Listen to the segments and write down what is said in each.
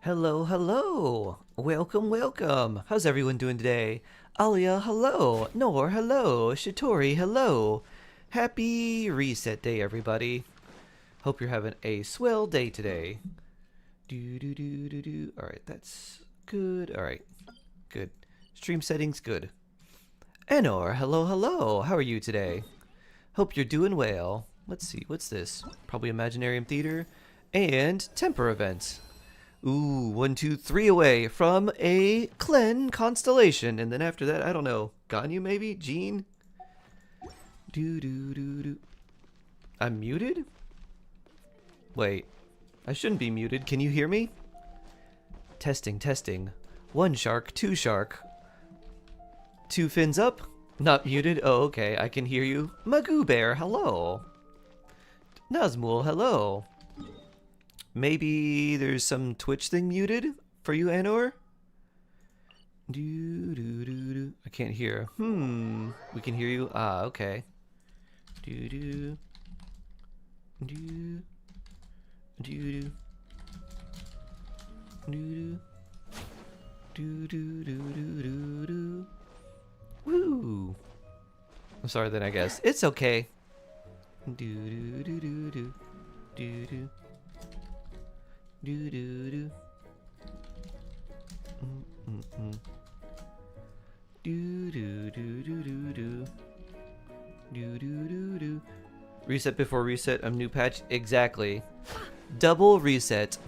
Hello, hello. Welcome, welcome. How's everyone doing today? Alia, hello. Nor, hello. Shitori, hello. Happy reset day, everybody. Hope you're having a swell day today. Do do do do do. All right, that's good. All right, good. Stream settings good. Enor, hello, hello. How are you today? Hope you're doing well. Let's see, what's this? Probably Imaginarium Theater and Temper events. Ooh, 1, 2, 3 away from a Klen constellation. And then after that, I don't know. Ganyu maybe? Jean? Do do do do. I'm muted? Wait. I shouldn't be muted. Can you hear me? Testing, testing. 1 shark, 2 shark. 2 fins up? Not muted? Oh, okay. I can hear you. Magoo Bear, hello. Nazmul, hello. Maybe there's some Twitch thing muted for you, Anor? Do do do do. I can't hear. We can hear you. Ah, okay. Do do do do do do do do do do do do. Woo! I'm sorry then. I guess it's okay. Do do do do do do do. Do do do. Do do do do do do. Do do do do. Reset before reset. A new patch. Exactly. Double reset.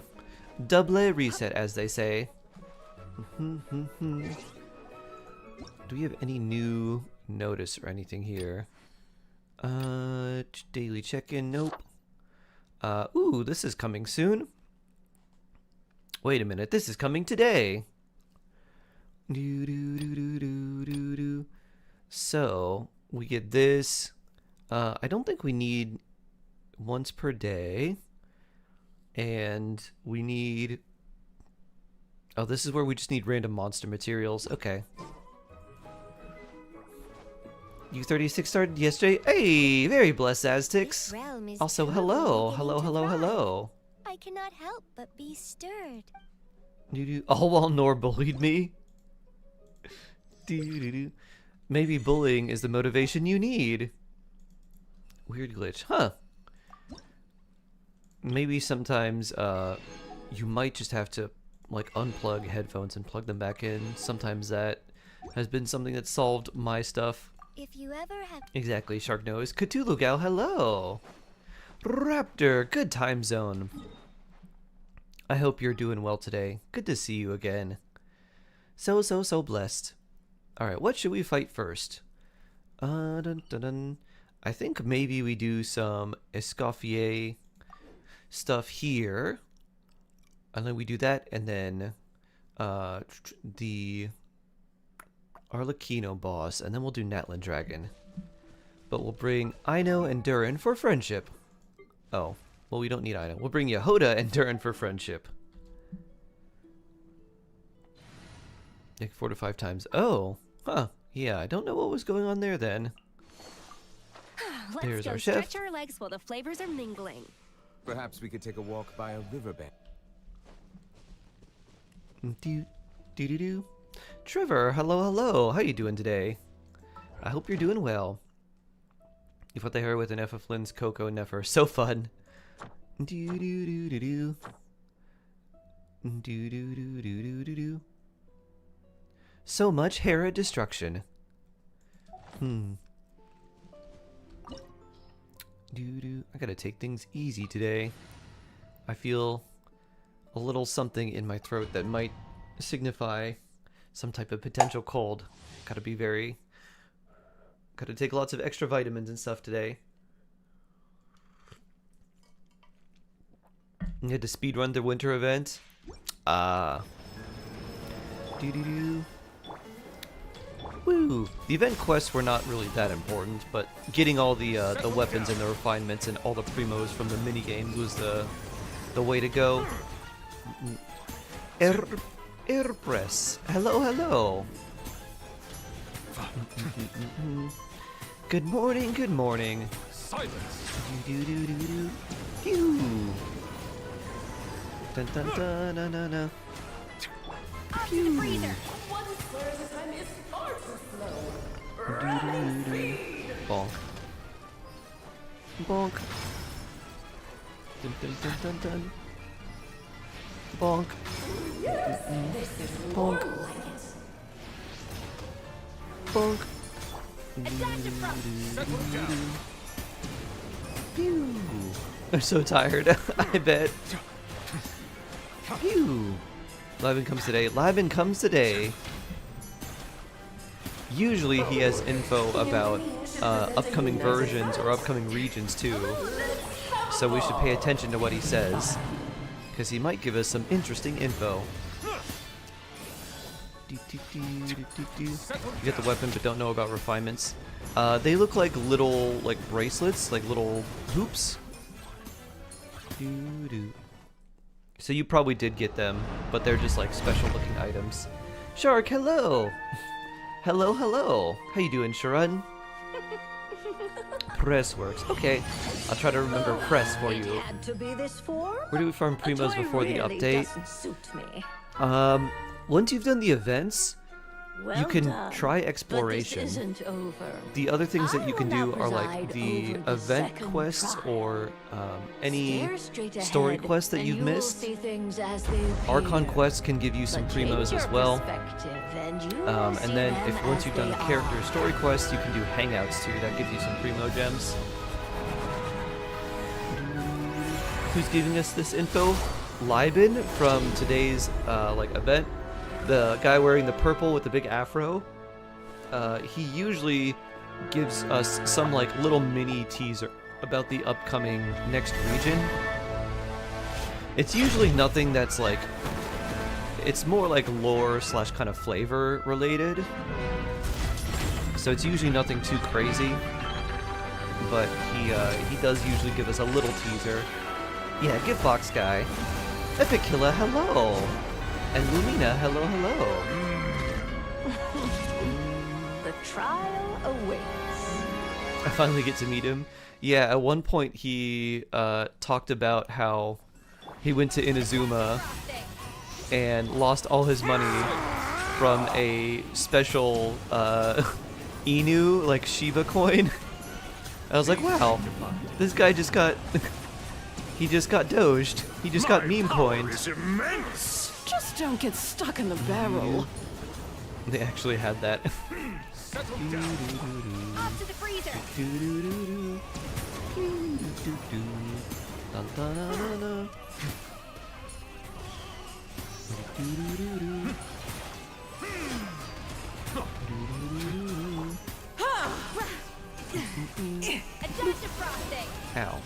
Double reset, as they say. Do we have any new notice or anything here? Daily check-in. Nope. Ooh, this is coming soon. Wait a minute, this is coming today. Do, do, do, do, do, do, do. So, we get this. I don't think we need once per day. And we need... Oh, this is where we just need random monster materials. Okay. U36 started yesterday. Hey, very blessed Aztecs. Also, hello. Hello, hello, hello. I cannot help but be stirred. All while Nor bullied me. Maybe bullying is the motivation you need. Weird glitch, huh? Maybe sometimes you might just have to like unplug headphones and plug them back in. Sometimes that has been something that solved my stuff. If you ever have... Exactly, Shark Nose. Cthulhu Gal, hello. Raptor, good time zone. I hope you're doing well today. Good to see you again. So blessed. Alright, what should we fight first? Dun, dun, dun. I think maybe we do some Escoffier stuff here. And then we do that, and then the Arlecchino boss, and then we'll do Natlan Dragon. But we'll bring Aino and Durin for friendship. Oh. Well, we don't need Aino. We'll bring Yehoda and Durin for friendship. Like 4 to 5 times. Oh, huh. Yeah, I don't know what was going on there then. There's our chef. Stretch our legs while the flavors are mingling. Perhaps we could take a walk by a riverbed. Do do do do. Trevor, hello, hello. How you doing today? I hope you're doing well. You put the hair with an F of Flynn's Coco Nefer. So fun. Do do do do do. Do do do do do do do. So much Hera destruction. Do do. I gotta take things easy today. I feel a little something in my throat that might signify some type of potential cold. Gotta be very. Gotta take lots of extra vitamins and stuff today. You had to speedrun the winter event. Do. Woo! The event quests were not really that important, but getting all the weapons and the refinements and all the primos from the minigames was the way to go. Airpress. Hello, hello. Good morning, good morning. Silence. Do. Dun dun dun dun dun dun. Off to the freezer. Bonk. Bonk. Dun dun dun dun dun. Bonk. Bonk. Bonk. Pew. They're so tired. I bet. Pew. Laban comes today. Laban comes today. Usually he has info about upcoming versions or upcoming regions too. So we should pay attention to what he says, because he might give us some interesting info. You get the weapon but don't know about refinements. They look like little bracelets, like little hoops. So you probably did get them, but they're just like special looking items. Shark, hello! Hello, hello! How you doing, Sharon? Press works. Okay, I'll try to remember press for you. Where do we farm primos before the update? Once you've done the events, you can try exploration. The other things that you can do are like the event quests or any story quests that you've missed. Archon quests can give you some primos as well. And then once you've done a character story quest, you can do hangouts too. That gives you some primo gems. Who's giving us this info? Liben from today's event. The guy wearing the purple with the big afro. He usually gives us some little mini teaser about the upcoming next region. It's usually nothing that's it's more like lore / kind of flavor related. So it's usually nothing too crazy. But he does usually give us a little teaser. Yeah, give Fox Guy. Epic Killer, hello! And Lumina, hello, hello. The trial awaits. I finally get to meet him. Yeah, at one point he talked about how he went to Inazuma and lost all his money from a special Inu, Shiba coin. I was like, wow, this guy just got... he just got doged. He just got meme coins. Just don't get stuck in the barrel. They actually had that. Off to the freezer. A dodge to frosting. Ow.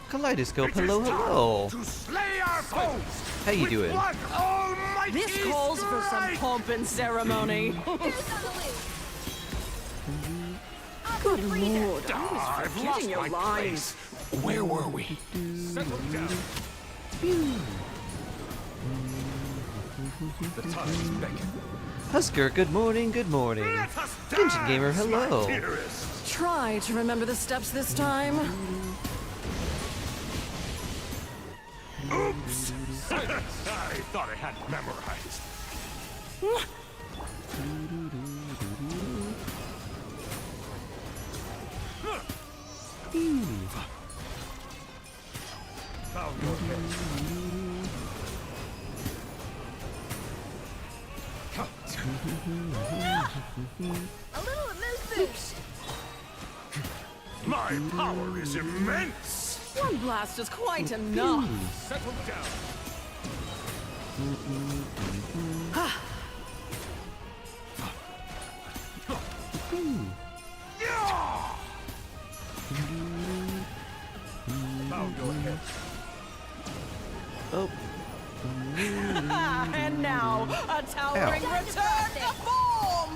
Kaleidoscope, hello, hello. To slay our foes. How you doing? This calls for some pomp and ceremony. Who's on the loose? Good lord, I was I've forgetting lost your my lines. place. Where were we? Settle down. The times beckon. Husker, good morning, good morning. Genshin Gamer, hello. Try to remember the steps this time. Oops! I thought I had it memorized. Bow your head. A little moose boost. My power is immense. One blast is quite enough. Settle down. Bow your head. Oh, And now, a towering Ow. return to form!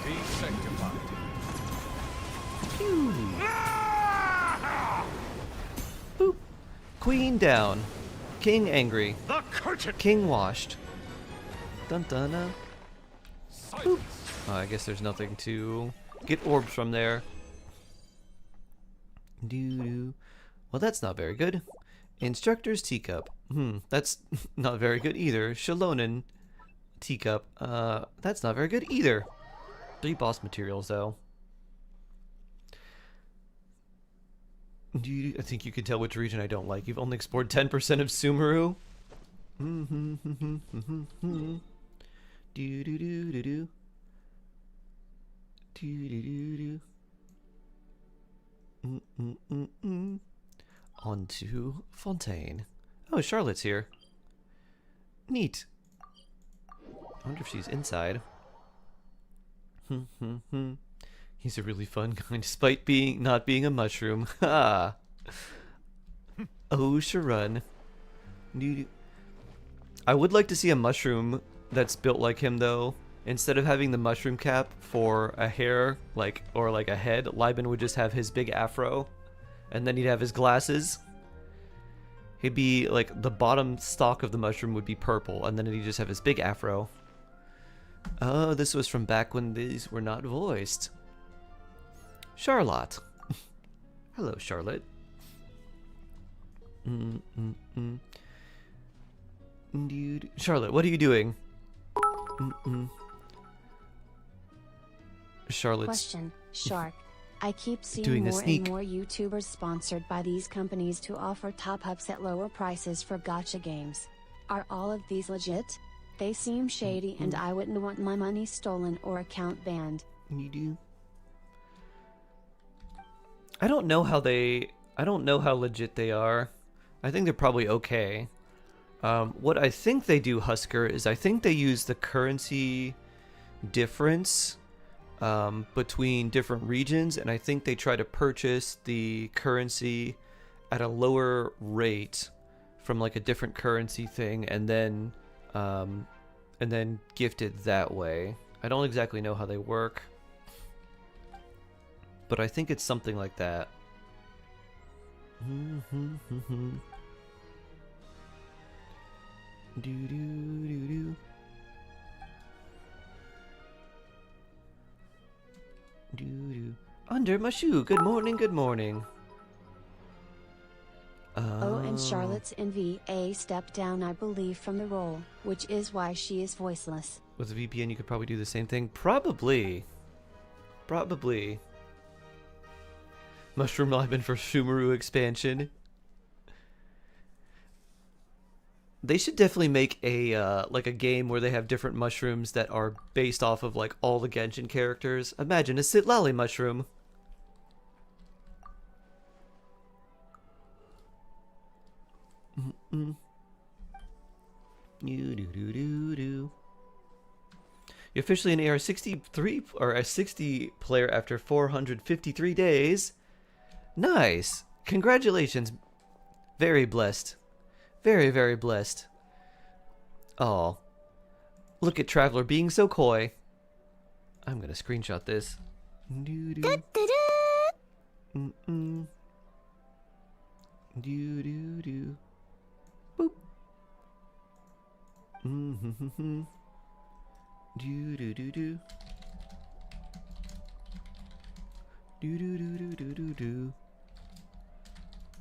Be sanctified. boop. Queen down. King angry. The curtain. King washed. Dun dun dun. Silence. I guess there's nothing to get orbs from there. Doo-doo. Well, that's not very good. Instructor's teacup. That's not very good either. Shalonen teacup. That's not very good either. 3 boss materials, though. I think you can tell which region I don't like. You've only explored 10% of Sumeru. Do-do-do-do-do. Do-do-do-do. On to Fontaine. Oh, Charlotte's here. Neat. I wonder if she's inside. He's a really fun guy, despite not being a mushroom. Ha! Oh, Sharon. I would like to see a mushroom that's built like him, though. Instead of having the mushroom cap for a hair, or a head, Liban would just have his big afro, and then he'd have his glasses. He'd be like the bottom stalk of the mushroom would be purple, and then he'd just have his big afro. Oh, this was from back when these were not voiced. Charlotte. Hello, Charlotte. Charlotte, what are you doing? Charlotte's Question, Shark. I keep doing seeing a more sneak. and more YouTubers sponsored by these companies to offer top-ups at lower prices for gacha games. Are all of these legit? They seem shady and I wouldn't want my money stolen or account banned. You do? I don't know how legit they are. I think they're probably okay. What I think they do, Husker, is I think they use the currency difference between different regions, and I think they try to purchase the currency at a lower rate from like a different currency thing, and then gift it that way. I don't exactly know how they work, but I think it's something like that. Under my shoe. Good morning, good morning. Oh, and Charlotte's NVA stepped down, I believe, from the role, which is why she is voiceless. With a VPN, you could probably do the same thing. Probably. Mushroom Liban for Sumeru expansion. They should definitely make a like a game where they have different mushrooms that are based off of like all the Genshin characters. Imagine a Sitlali mushroom. You're officially an AR-63 or a 60 player after 453 days. Nice. Congratulations. Very blessed. Very, very blessed. Oh. Look at Traveler being so coy. I'm gonna screenshot this. Boop.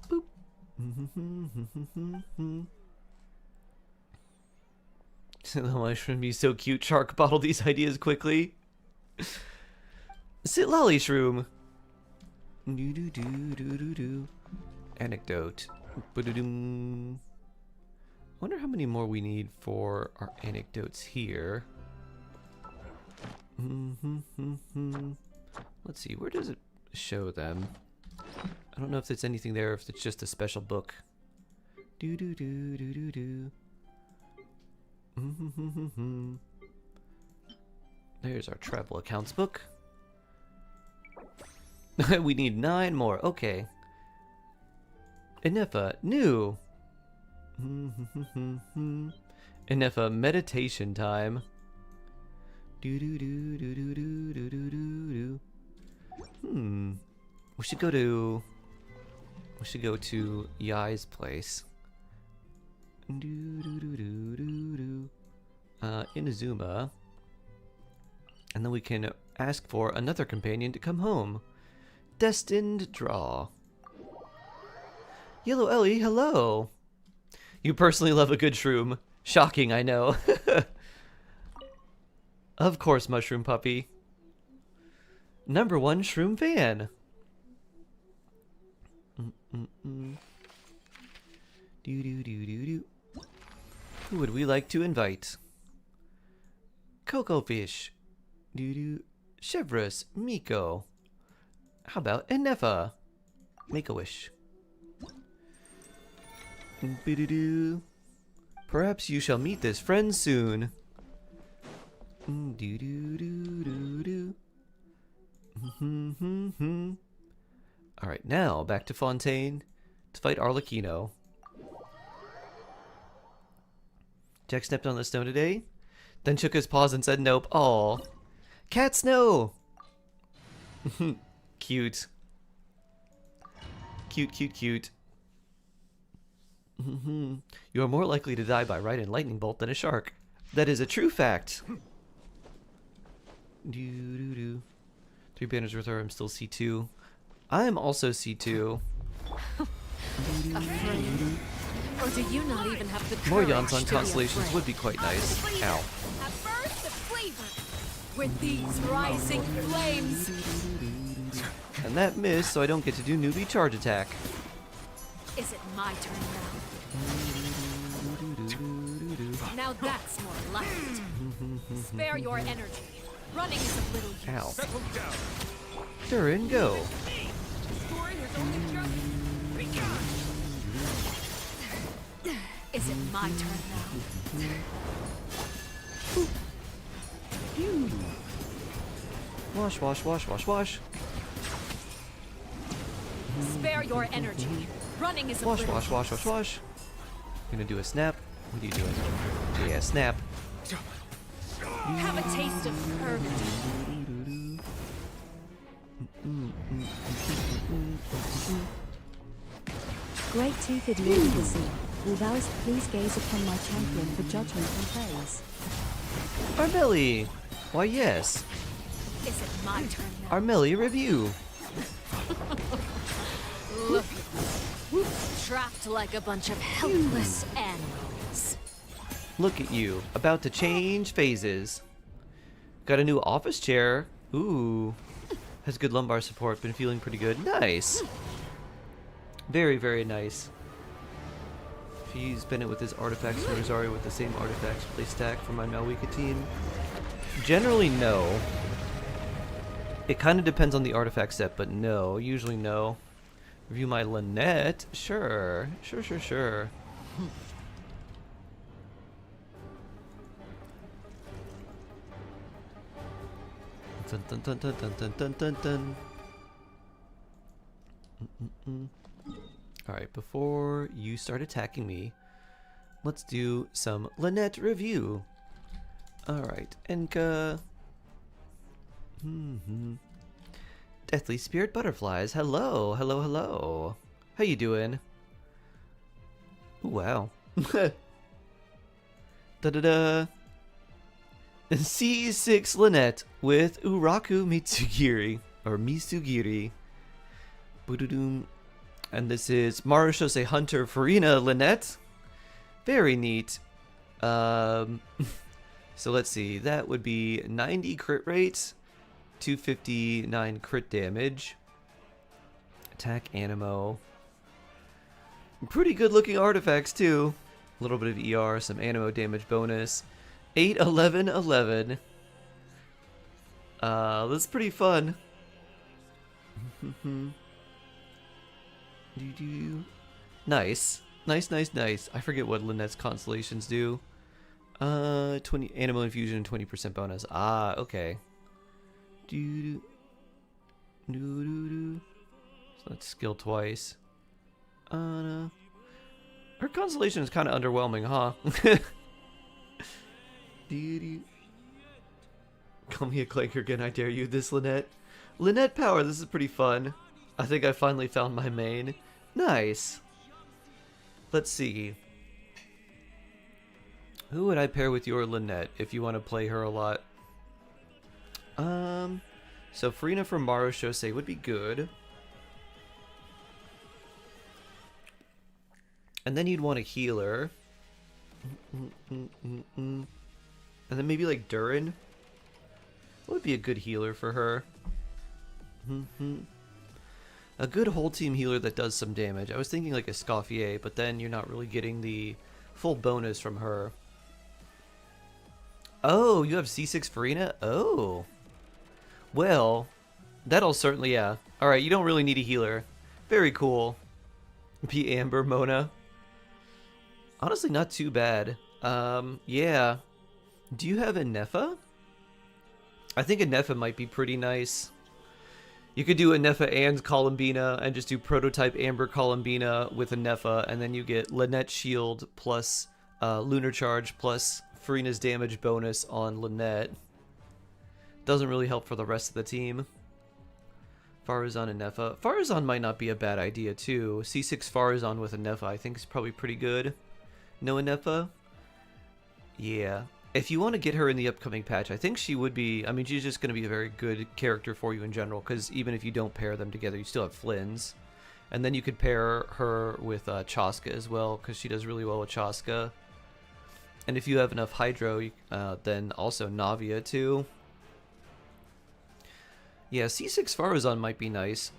Boop. The mushroom be so cute. Shark, bottle these ideas quickly. Sit lolly shroom. Anecdote. Ba-da-dum. Wonder how many more we need for our anecdotes here. Let's see, where does it show them? I don't know if there's anything there, if it's just a special book. There's our travel accounts book. We need 9 more. Okay. Inefa, new. Inefa, meditation time. We should go to Yai's place. Inazuma. And then we can ask for another companion to come home. Destined draw. Yellow Ellie, hello. You personally love a good shroom. Shocking, I know. Of course, Mushroom Puppy. #1 shroom fan. Who would we like to invite? Coco Fish. Chevros. Miko. How about Enefa? Make a wish. Perhaps you shall meet this friend soon. Alright, now back to Fontaine to fight Arlecchino. Jack stepped on the stone today, then shook his paws and said nope. Aw. Cat Snow! Cute. Cute, cute, cute. You are more likely to die by Raiden Lightning Bolt than a shark. That is a true fact. 3 banners worth, I'm still C2. I am also C2. Afraid? Or do you not even have the More courage yawns on to be constellations afraid? would be quite nice. Freezer. Ow. At first, the flavor. With these rising flames, And that missed, so I don't get to do newbie charge attack. is it my turn now? Now that's more like it. Spare your energy. Running is of little use. Ow. Settle down. Durin, go. Is it my turn now? Wash, wash, wash, wash, wash. Spare your energy. Running is of Wash, little wash, wash, wash, wash. I'm gonna do a snap. What are you doing? Yeah, snap. Have a taste of purity. Great toothed Legacy. Will thou please gaze upon my champion for judgment and praise? Armelli! Why, yes. Is it my turn now? Armelli review. Look. Trapped like a bunch of helpless animals. Look at you, about to change phases. Got a new office chair. Ooh. Has good lumbar support, been feeling pretty good. Nice. Very, very nice. He's been it with his artifacts for Rosario with the same artifacts play stack for my Malwika team. Generally, no. It kind of depends on the artifact set, but no. Usually no. Review my Lynette? Sure. Sure. Dun dun dun dun dun dun dun dun dun. Alright, before you start attacking me, let's do some Lynette review. Alright, Enka. Deathly Spirit Butterflies. Hello. How you doing? Ooh, wow. Da-da-da. C6 Lynette with Uraku Mitsugiri. Or Misugiri. Boo-doo-doom. And this is Marushose Hunter Farina Lynette. Very neat. So let's see. That would be 90 crit rate, 259 crit damage, attack animo. Pretty good looking artifacts too. A little bit of ER, some animo damage bonus. 8, 11, 11. That's pretty fun. Nice. Nice. I forget what Lynette's constellations do. 20 animal infusion and 20% bonus. Ah, okay. So that's skill twice. Her constellation is kind of underwhelming, huh? Call me a clanker again, I dare you. This Lynette. Lynette power, this is pretty fun. I think I finally found my main. Nice. Let's see. Who would I pair with your Lynette if you want to play her a lot? So Farina from Marushose would be good. And then you'd want a healer. And then maybe like Durin. What would be a good healer for her? A good whole team healer that does some damage. I was thinking like a Scoffier, but then you're not really getting the full bonus from her. Oh, you have C6 Farina? Oh. Well, that'll certainly, yeah. Alright, you don't really need a healer. Very cool. P. Amber, Mona. Honestly, not too bad. Yeah. Do you have a Nefa? I think a Nefa might be pretty nice. You could do a Nefa and Columbina and just do prototype Amber Columbina with a Nefa, and then you get Lynette Shield plus Lunar Charge plus Farina's damage bonus on Lynette. Doesn't really help for the rest of the team. Farazan and Nefa. Farazan might not be a bad idea too. C6 Farazan with a Nefa I think is probably pretty good. No Nefa? Yeah. If you want to get her in the upcoming patch, I think she would be... I mean, she's just going to be a very good character for you in general, because even if you don't pair them together, you still have Flynn's. And then you could pair her with Chaska as well, because she does really well with Chaska. And if you have enough Hydro, then also Navia too. Yeah, C6 Farazan might be nice.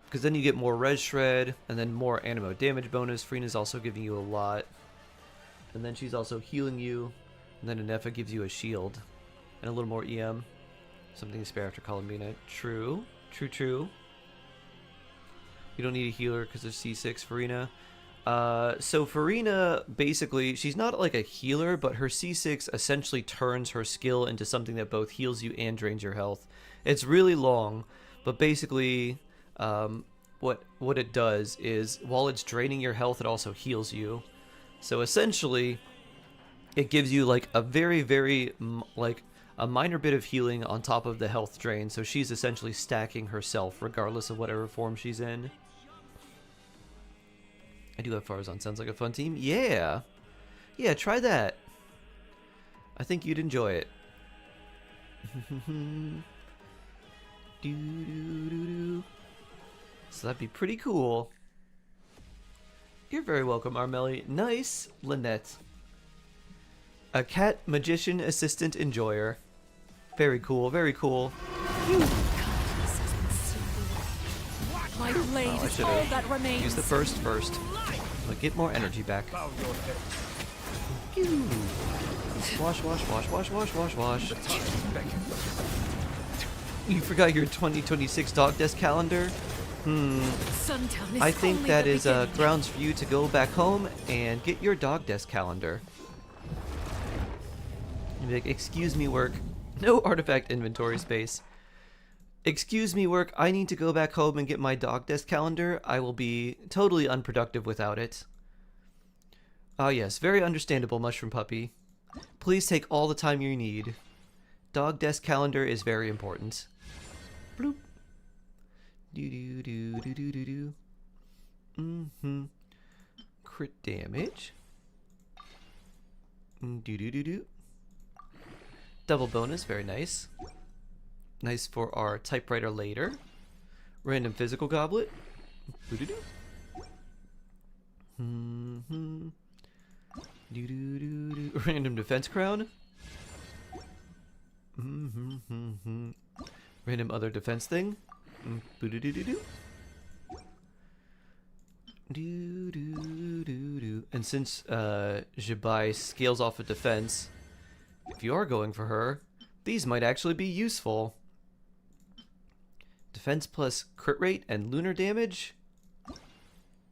Because then you get more Res Shred, and then more Animo damage bonus. Farina's also giving you a lot. And then she's also healing you. And then a Nefa gives you a shield. And a little more EM. Something to spare after Columbina. True. True, true. You don't need a healer because of C6 Farina. So Farina, basically, she's not like a healer, but her C6 essentially turns her skill into something that both heals you and drains your health. It's really long, but basically, what it does is, while it's draining your health, it also heals you. So essentially, it gives you like a very, like a minor bit of healing on top of the health drain. So she's essentially stacking herself regardless of whatever form she's in. I do have Farazan. Sounds like a fun team. Yeah. Yeah, try that. I think you'd enjoy it. So that'd be pretty cool. You're very welcome, Armelli. Nice, Lynette. A cat magician assistant enjoyer. Very cool, very cool. My blade I is should all that have remains. used the first. But get more energy back. Wash, wash, wash, wash, wash, wash, wash. You forgot your 2026 dog desk calendar? Suntown is I think only that the is beginning. grounds for you to go back home and get your dog desk calendar. You'd be like, excuse me, work. No artifact inventory space. Excuse me, work. I need to go back home and get my dog desk calendar. I will be totally unproductive without it. Ah, yes. Very understandable, Mushroom Puppy. Please take all the time you need. Dog desk calendar is very important. Bloop. Do. Crit damage. Do. Double bonus, very nice. Nice for our typewriter later. Random physical goblet. Do. Random defense crown. Random other defense thing. And since Jibai scales off a defense, if you are going for her, these might actually be useful. Defense plus crit rate and lunar damage.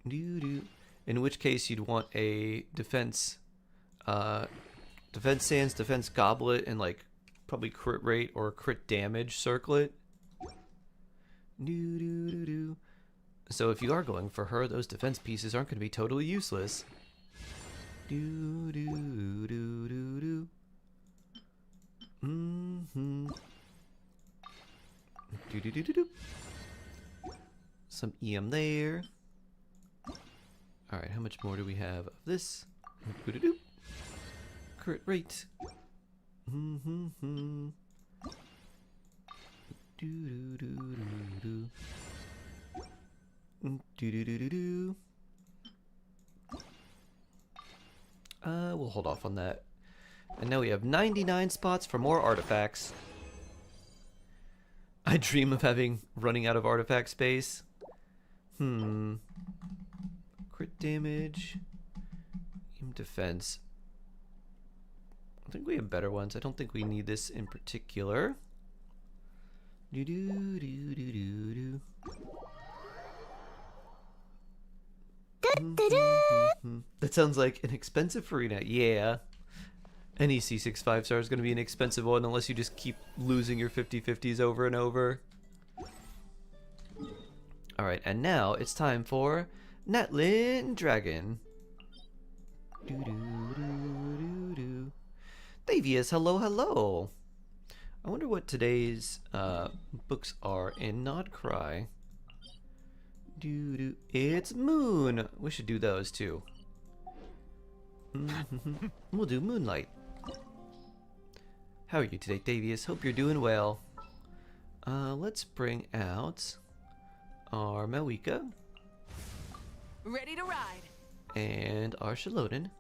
In which case you'd want a defense sands, defense goblet, and like probably crit rate or crit damage circlet. So if you are going for her, those defense pieces aren't going to be totally useless. Some EM there. Alright, how much more do we have of this? Crit rate. We'll hold off on that. And now we have 99 spots for more artifacts. I dream of running out of artifact space. Crit damage. Aim defense. I think we have better ones. I don't think we need this in particular. Do do do do do do. That sounds like an expensive arena. Yeah. Any C6 5-star is going to be an expensive one unless you just keep losing your 50/50s over and over. Alright, and now it's time for Natlin Dragon. Do do do do do. Davius, hello, hello. I wonder what today's books are in Nodcry. It's Moon. We should do those too. We'll do Moonlight. How are you today, Davius? Hope you're doing well. Let's bring out our Mawika. Ready to ride. And our Shalodin.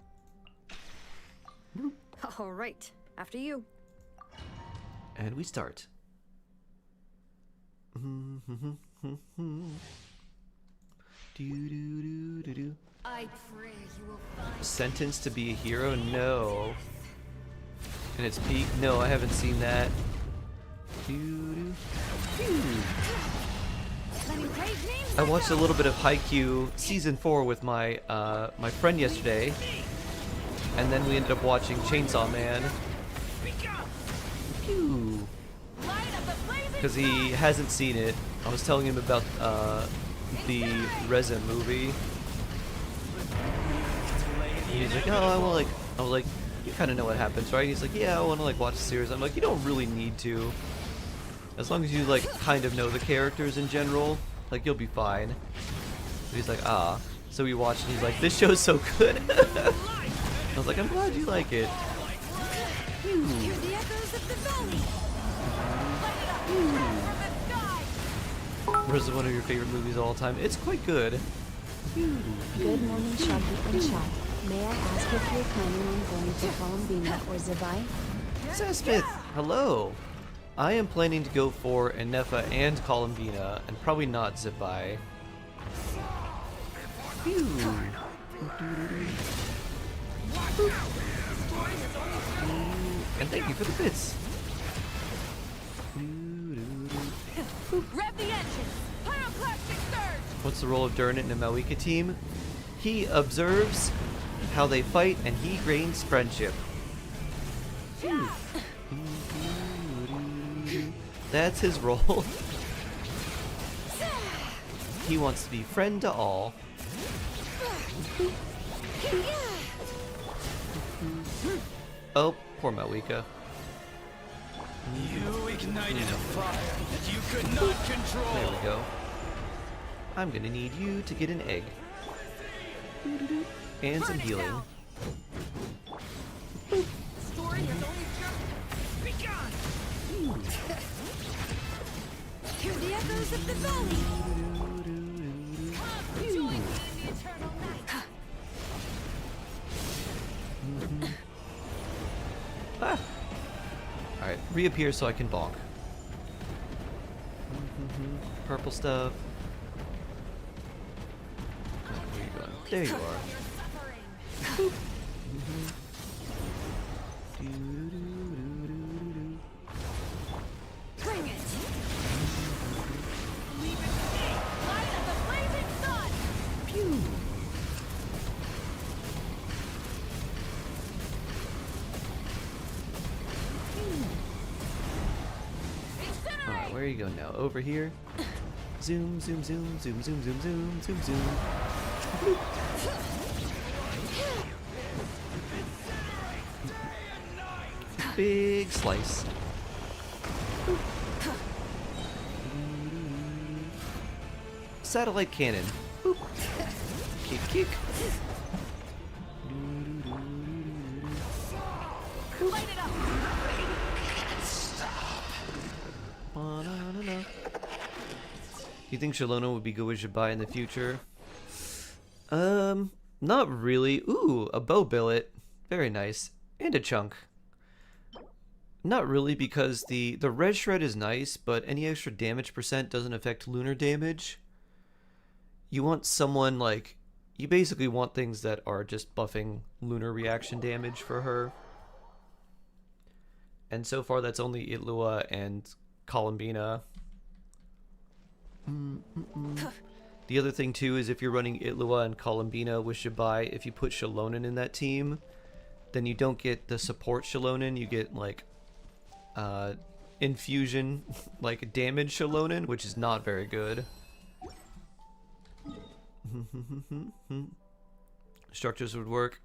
All right, after you. And we start. I pray you will find. Sentenced to be a hero? No. And its peak? No, I haven't seen that. I watched a little bit of Haikyuu Season 4 with my my friend yesterday. And then we ended up watching Chainsaw Man. Because he hasn't seen it. I was telling him about the Resin movie. And he's like, oh, I was like, you kind of know what happens, right? He's like, yeah, I want to like watch the series. I'm like, you don't really need to. As long as you like kind of know the characters in general, like you'll be fine. But he's like, ah. So we watched and he's like, this show's so good. I was like, I'm glad you like it. Hear the echoes of the valley. What is one of your favorite movies of all time? It's quite good. Good morning, Sharky and Chat. May I ask if you're planning on going to Columbina or Zabai? Smith, hello. I am planning to go for Enefa and Columbina, and probably not Zibai. And thank you for the bits. Rev the engine. Pyroclastic surge. What's the role of Durant in a Mawika team? He observes how they fight and he gains friendship. That's his role. He wants to be friend to all. Oh, poor Mawika. You ignited a fire that you could not control. There we go. I'm gonna need you to get an egg. And some healing. Story has only just begun. Hear the echoes of the valley. Come join me in the eternal night. Ah. Alright, reappear so I can bonk. Purple stuff. Where are you going? There you are. Your suffering. Bring it. Leave it to me. Light of the blazing sun. Pew. Alright, where are you going now? Over here? Zoom, zoom, zoom, zoom, zoom, zoom, zoom, zoom, zoom. Big slice. Satellite cannon. Boop. Kick, kick. Light it up. Ba-na-na-na. Do you think Shalona would be good with Jabai in the future? Not really. Ooh, a bow billet. Very nice. And a chunk. Not really, because the red shred is nice, but any extra damage percent doesn't affect lunar damage. You want someone like... You basically want things that are just buffing lunar reaction damage for her. And so far that's only Itlua and Columbina. The other thing too is if you're running Itlua and Columbina with Shibai, if you put Shalonen in that team, then you don't get the support Shalonen, you get like infusion, like damage Shalonen, which is not very good. Structures would work.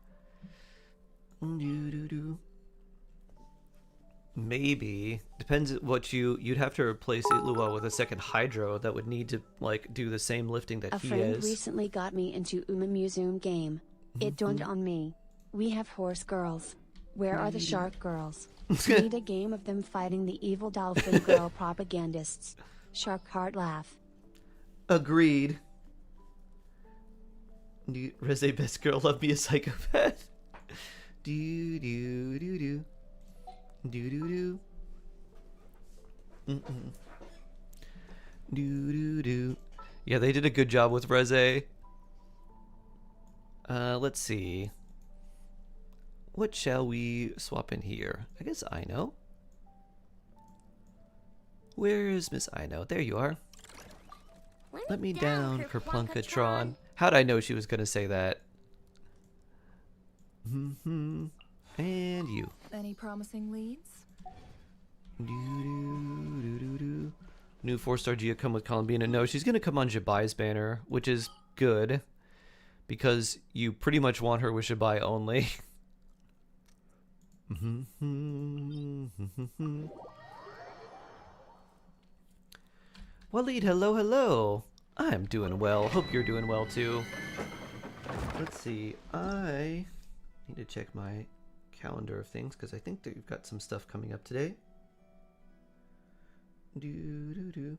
Maybe. Depends what you'd have to replace Itlua with a second Hydro that would need to like do the same lifting that he A friend is. recently got me into Umamuzoom game. It dawned on me. We have horse girls. Where are the shark girls? Need a game of them fighting the evil dolphin girl propagandists. Shark heart laugh. Agreed. Reze best girl love me a psychopath. Do do do do. Do do do. Do do do. Yeah, they did a good job with Reze. Let's see. What shall we swap in here? I guess Aino. Where is Miss Aino? There you are. Let me down, Kerplunkatron. How'd I know she was gonna say that? And you. Any promising leads? New 4-star Gia come with Columbina. No, she's gonna come on Jabai's banner, which is good. Because you pretty much want her with Shibai only. Waleed, hello, hello. I'm doing well. Hope you're doing well too. Let's see. I need to check my calendar of things because I think that we've got some stuff coming up today. Do do do.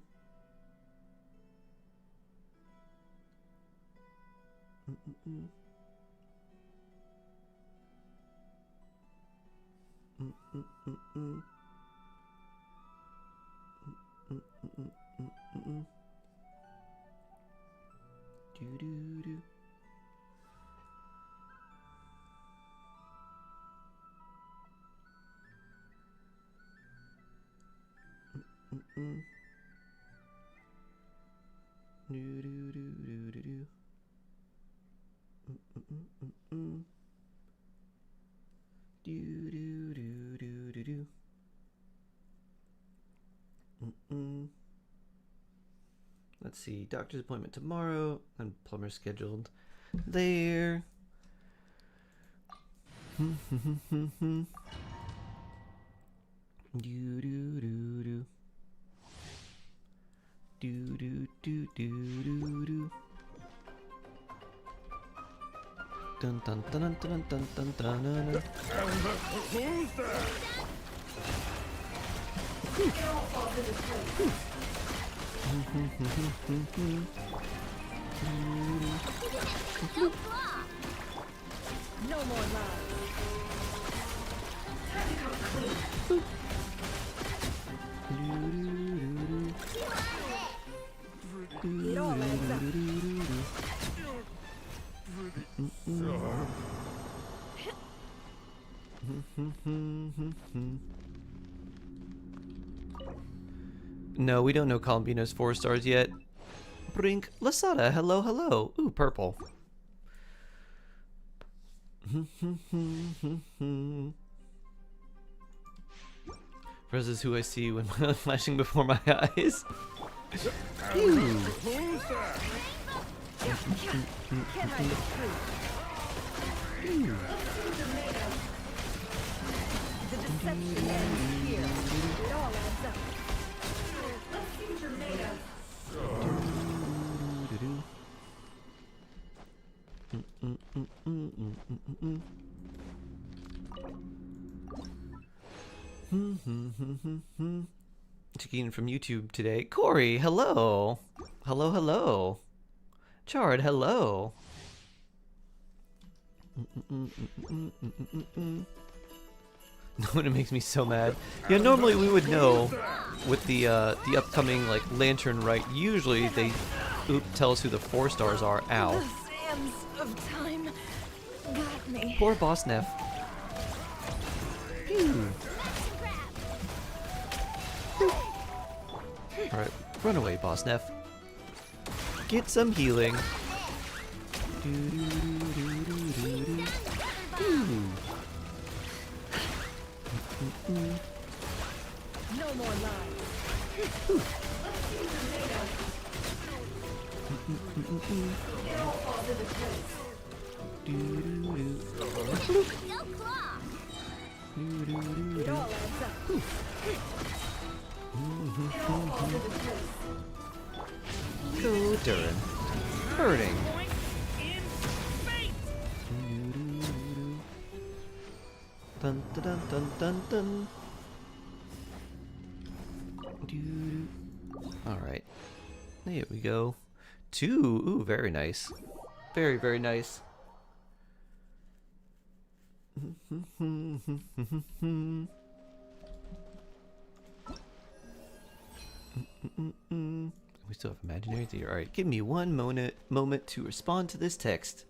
Do do do. Do do do do do do. Do do do do do do. Let's see, doctor's appointment tomorrow, and plumber scheduled there. Do do do do. Do do do do do do. Dun dun dun dun dun dun dun dun. Who's that? No more love. It all adds up. No, we don't know Columbina's 4 stars yet. Brink Lasada, hello, hello. Ooh, purple. Rez is who I see when flashing before my eyes. Ooh. Who's that? Can't hide the truth. The deception ends here. It all adds up. Checking in from YouTube today. Corey, hello. Hello, hello. Chard, hello. No, it makes me so mad. Yeah, normally we would know with the upcoming like lantern rite. Usually they tell us who the 4 stars are. Ow. The sands of time got me. Poor Boss Neff. Alright, run away, Boss Neff. Get some healing. No more lies. It all adds up. Go, Durin. Hurting. Point in fate. Dun dun dun dun dun dun. Doo-doo. All right, there we go. 2. Ooh, very nice. Very, very nice. We still have imaginary theater. All right, give me one moment to respond to this text.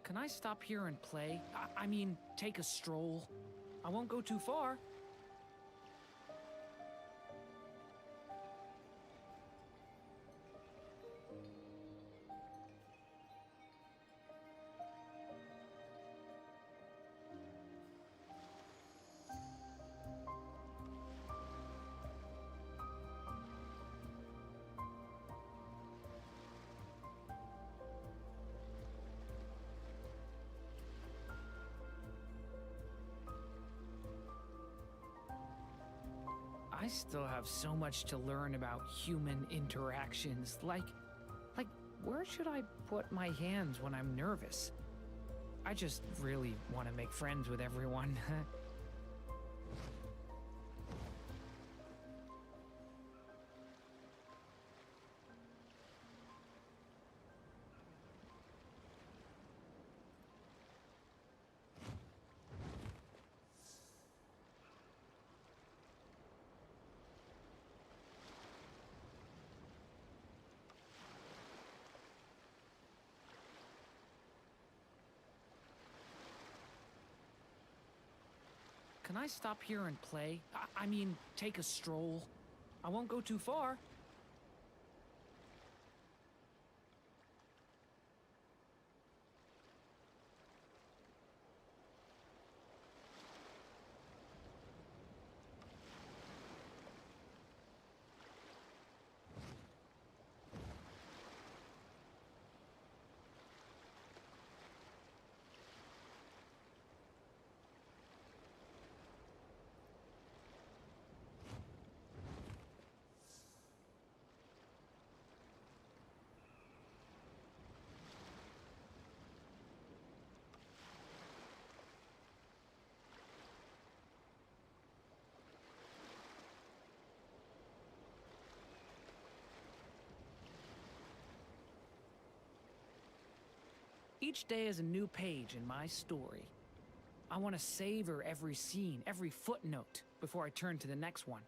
Can I stop here and play? I mean, take a stroll. I won't go too far. I still have so much to learn about human interactions. Like, where should I put my hands when I'm nervous? I just really want to make friends with everyone. Can I stop here and play? I mean, take a stroll. I won't go too far. Each day is a new page in my story. I want to savor every scene, every footnote, before I turn to the next one.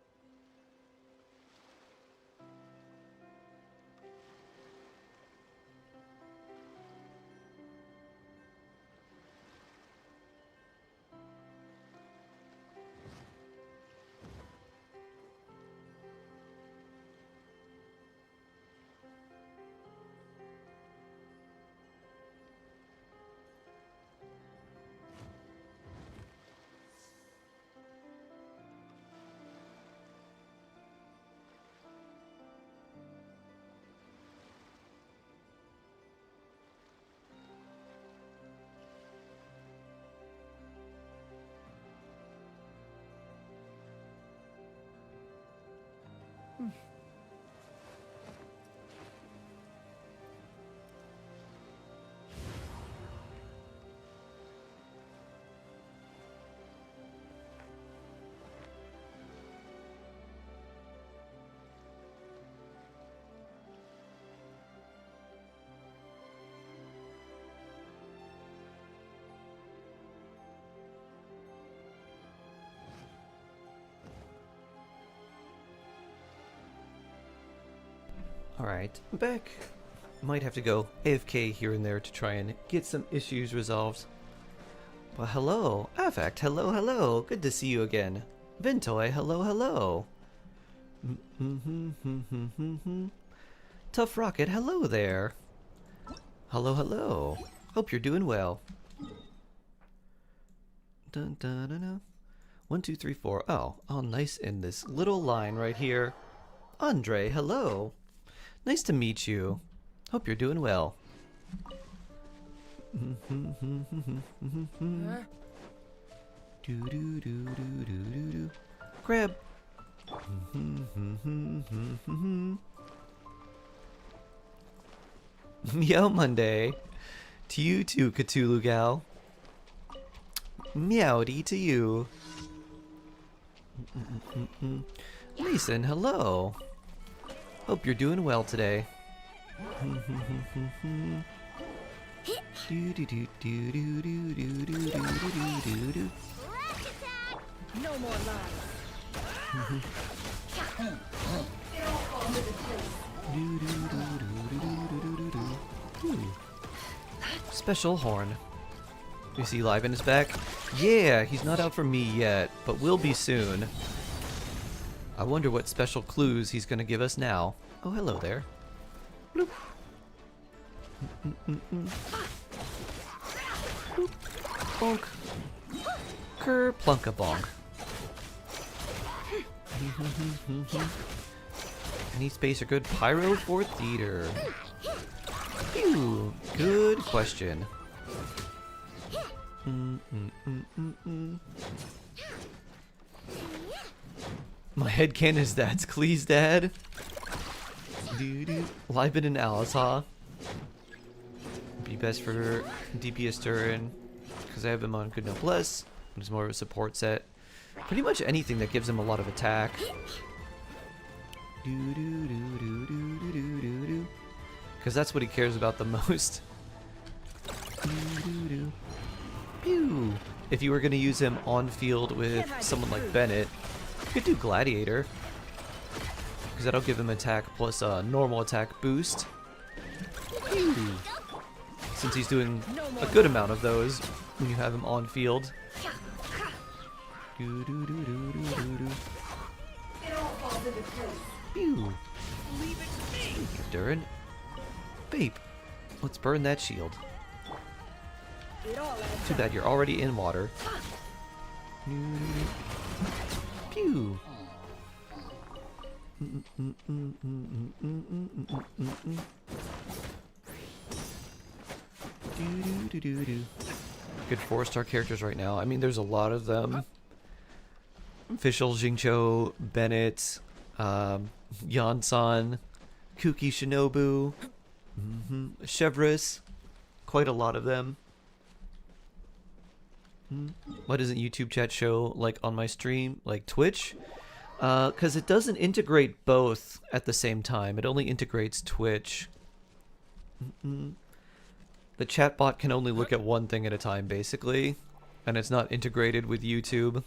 Alright, I'm back. Might have to go AFK here and there to try and get some issues resolved. Well, hello. Affect, hello, hello. Good to see you again. Vintoy, hello, hello. Tough Rocket, hello there. Hello, hello. Hope you're doing well. Dun, dun, dun, dun. 1, 2, 3, 4. Oh, all nice in this little line right here. Andre, hello. Nice to meet you. Hope you're doing well. Grab. Meow Monday. To you too, Cthulhu Gal. Meowdy to you. Mason, hello. Hope you're doing well today. No more lies. Special horn. You see Liven is back? Yeah, he's not out for me yet, but will be soon. I wonder what special clues he's gonna give us now. Oh, hello there. Bloop. Boop. Bonk. Ker-plunka-bonk. Any space or good pyro for theater? Phew, good question. My headcanon is that's Klee's dad. Liven and Alizah. Be best for DPS turn, because I have him on Good Noblesse. It's more of a support set. Pretty much anything that gives him a lot of attack. Because that's what he cares about the most. Pew! If you were going to use him on field with someone like Bennett, you could do Gladiator. Because that'll give him attack plus a normal attack boost. Pew! Since he's doing a good amount of those when you have him on field. Pew! Durin. Babe, let's burn that shield. Too bad you're already in water. Pew! Good 4-star characters right now. I mean, there's a lot of them. Official Jingcho, Bennett, Yansan, Kuki Shinobu, Chevris, quite a lot of them. Why doesn't YouTube chat show like on my stream, like Twitch? Because it doesn't integrate both at the same time. It only integrates Twitch. The chatbot can only look at one thing at a time, basically, and it's not integrated with YouTube.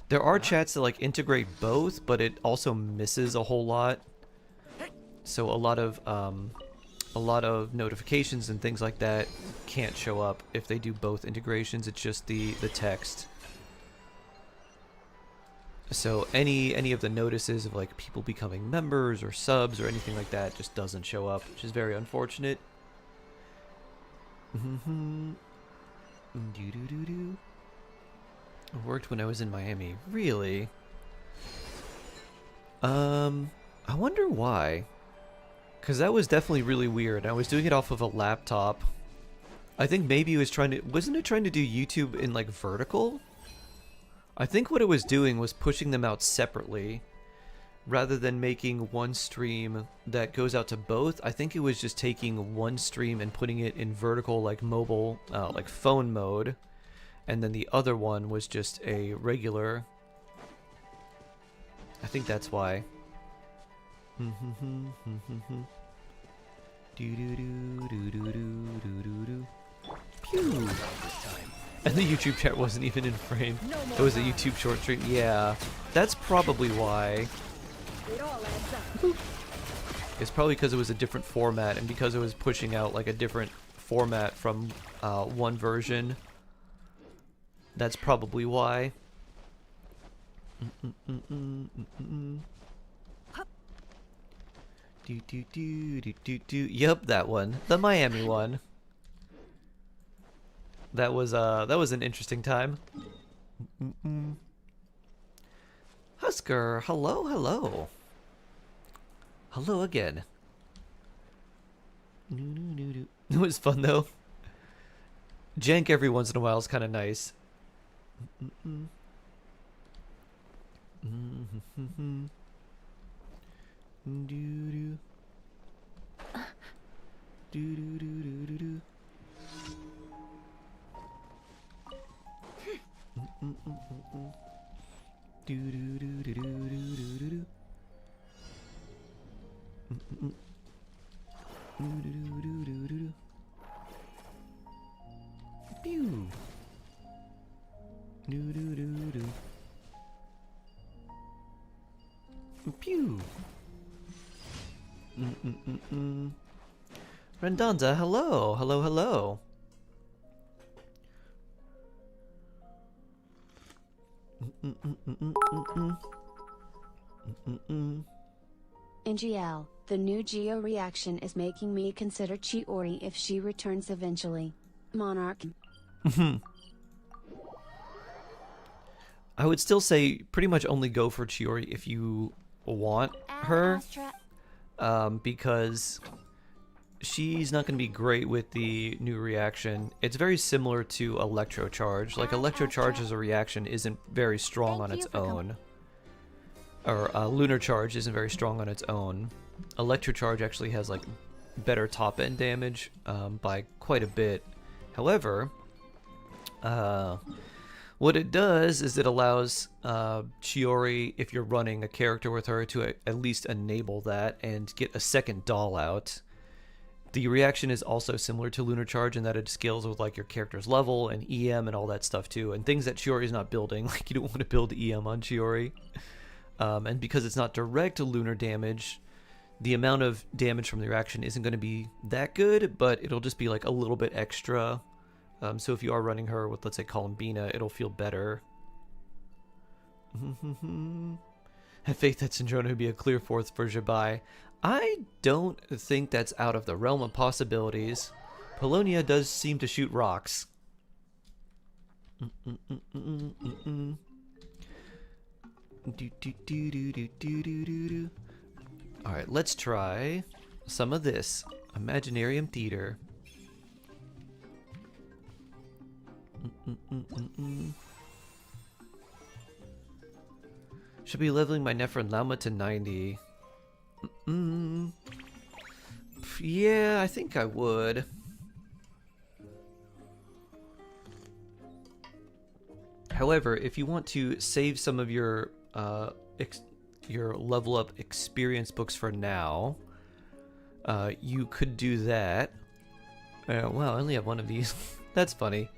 There are chats that like integrate both, but it also misses a whole lot. So a lot of notifications and things like that can't show up if they do both integrations. It's just the text. So any of the notices of like people becoming members or subs or anything like that just doesn't show up, which is very unfortunate. It worked when I was in Miami. Really? I wonder why. Because that was definitely really weird. I was doing it off of a laptop. I think maybe it was wasn't it trying to do YouTube in like vertical? I think what it was doing was pushing them out separately rather than making one stream that goes out to both. I think it was just taking one stream and putting it in vertical, like mobile, like phone mode, and then the other one was just a regular. I think that's why. Pew! And the YouTube chat wasn't even in frame. It was a YouTube short stream. Yeah, that's probably why. It all adds up. It's probably because it was a different format and because it was pushing out like a different format from one version. That's probably why. Yep, that one. The Miami one. That was an interesting time. Husker, hello, hello. Hello again. It was fun though. Jank every once in a while is kind of nice. Pew. Pew. Rendonza, hello, hello, hello. NGL, the new Geo reaction is making me consider Chiori if she returns eventually. Monarch. I would still say pretty much only go for Chiori if you want her, because she's not going to be great with the new reaction. It's very similar to Electro Charge. Like, Electro Charge as a reaction isn't very strong on its own. Or Lunar Charge isn't very strong on its own. Electro Charge actually has like better top end damage by quite a bit. However, what it does is it allows Chiori, if you're running a character with her, to at least enable that and get a second doll out. The reaction is also similar to Lunar Charge in that it scales with like your character's level and EM and all that stuff too, and things that Chiori is not building. Like, you don't want to build EM on Chiori. And because it's not direct lunar damage, the amount of damage from the reaction isn't going to be that good, but it'll just be like a little bit extra. So if you are running her with, let's say, Columbina, it'll feel better. Have faith that Syndrona would be a clear fourth for Jabai. I don't think that's out of the realm of possibilities. Polonia does seem to shoot rocks. Alright, let's try some of this. Imaginarium Theater. Should be leveling my Nephron Lama to 90. Yeah, I think I would. However, if you want to save some of your level up experience books for now, you could do that. Wow, I only have one of these. That's funny.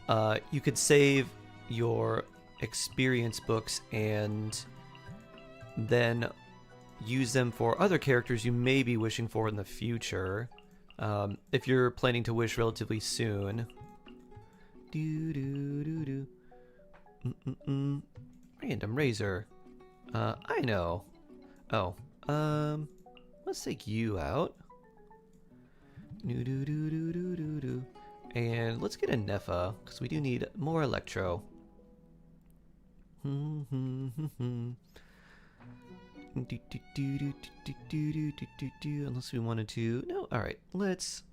You could save your experience books and then use them for other characters you may be wishing for in the future, if you're planning to wish relatively soon. Random Razor. I know. Oh, let's take you out. And let's get a Nepha, because we do need more Electro. Unless we wanted to. No, alright. Let's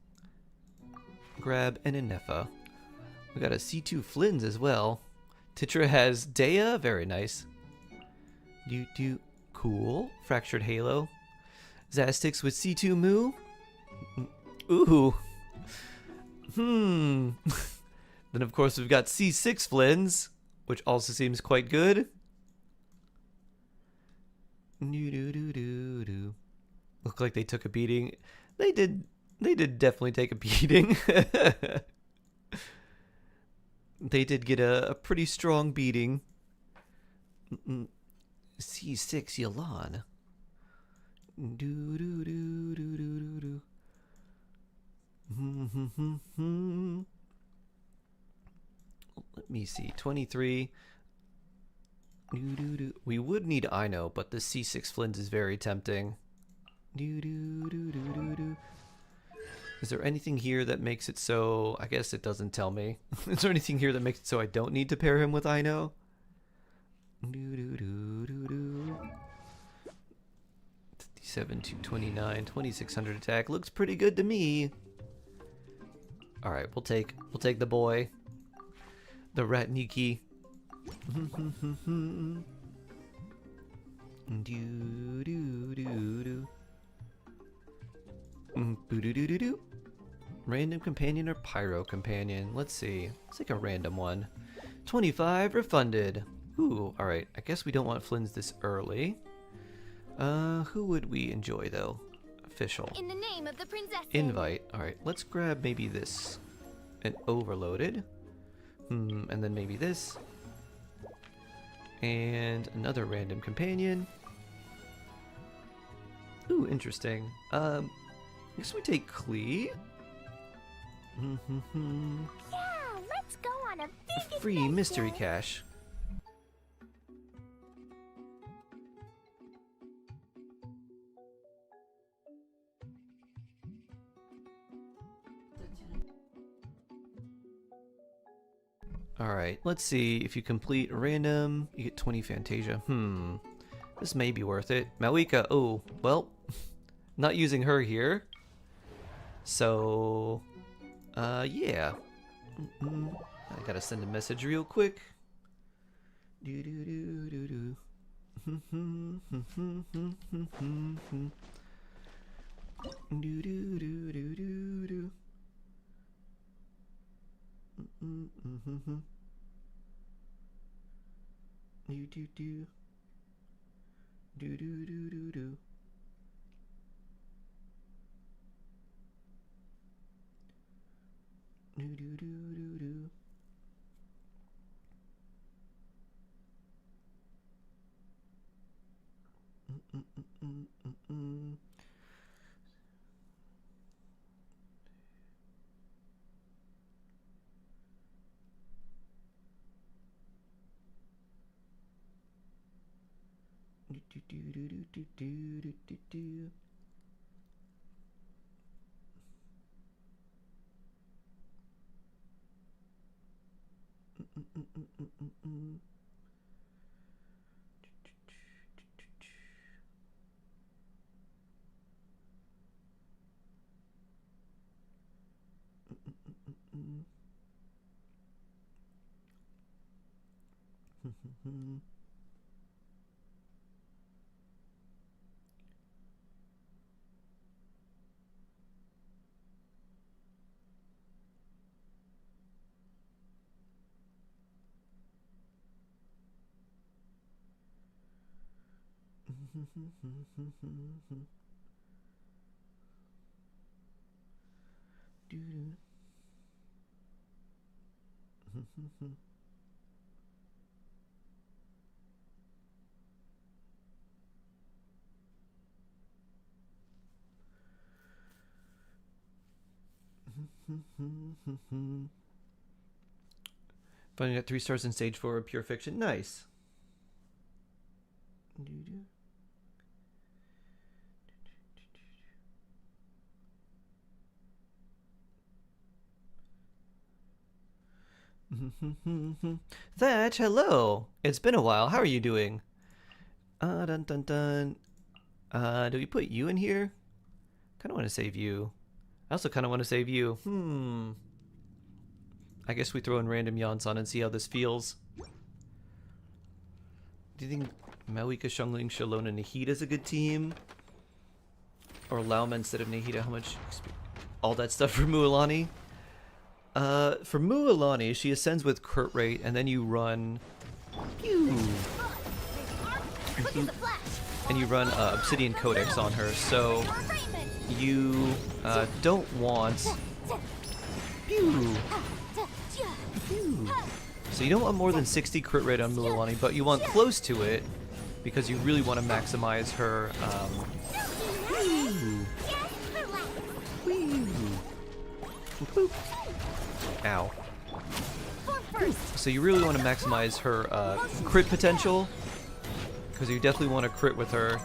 grab an Nepha. We got a C2 Flins as well. Titra has Dea. Very nice. Cool. Fractured Halo. Zastix with C2 Moo. Ooh. Then of course we've got C6 Flins, which also seems quite good. Look like they took a beating. They did definitely take a beating. They did get a pretty strong beating. C6 Yalan. Do do do do do do do. Let me see. 23. Do do do. We would need Ino, but the C6 Flint is very tempting. Do do do do do do. Is there anything here that makes it so... I guess it doesn't tell me. Is there anything here that makes it so I don't need to pair him with Ino? Do do do do do. 57 to 29, 2600 attack. Looks pretty good to me. All right, we'll take the boy. The Ratniki. Do do do do. Boo doo doo doo doo. Random companion or pyro companion? Let's see. Let's take a random one. 25 refunded. Ooh, alright. I guess we don't want Flynn's this early. Who would we enjoy though? Official. In the name of the princess. Invite. Alright, let's grab maybe this. An overloaded. And then maybe this. And another random companion. Ooh, interesting. I guess we take Klee. Yeah, let's go on a big Free adventure. mystery cache. Alright, let's see. If you complete random, you get 20 Fantasia. This may be worth it. Malika, oh, well, not using her here. So, yeah. I gotta send a message real quick. Do do do do do. Do do do do do do. Do do do. Do do do do do. Do do do do do. Finally got 3 stars in stage 4 of Pure Fiction. Nice. Thatch, hello. It's been a while. How are you doing? Dun dun dun. Do we put you in here? Kind of want to save you. I also kind of want to save you. I guess we throw in random Yonsan and see how this feels. Do you think Malika, Xiangling, Shalona, and Nahida is a good team? Or Lauma instead of Nahida? How much? All that stuff for Mualani? For Mualani, she ascends with crit rate, and then you run... Pew! And you run Obsidian Codex on her, so you don't want... Pew! Pew! So you don't want more than 60 crit rate on Mualani, but you want close to it, because you really want to maximize her Boop. Ow. So you really want to maximize her crit potential, because you definitely want to crit with her,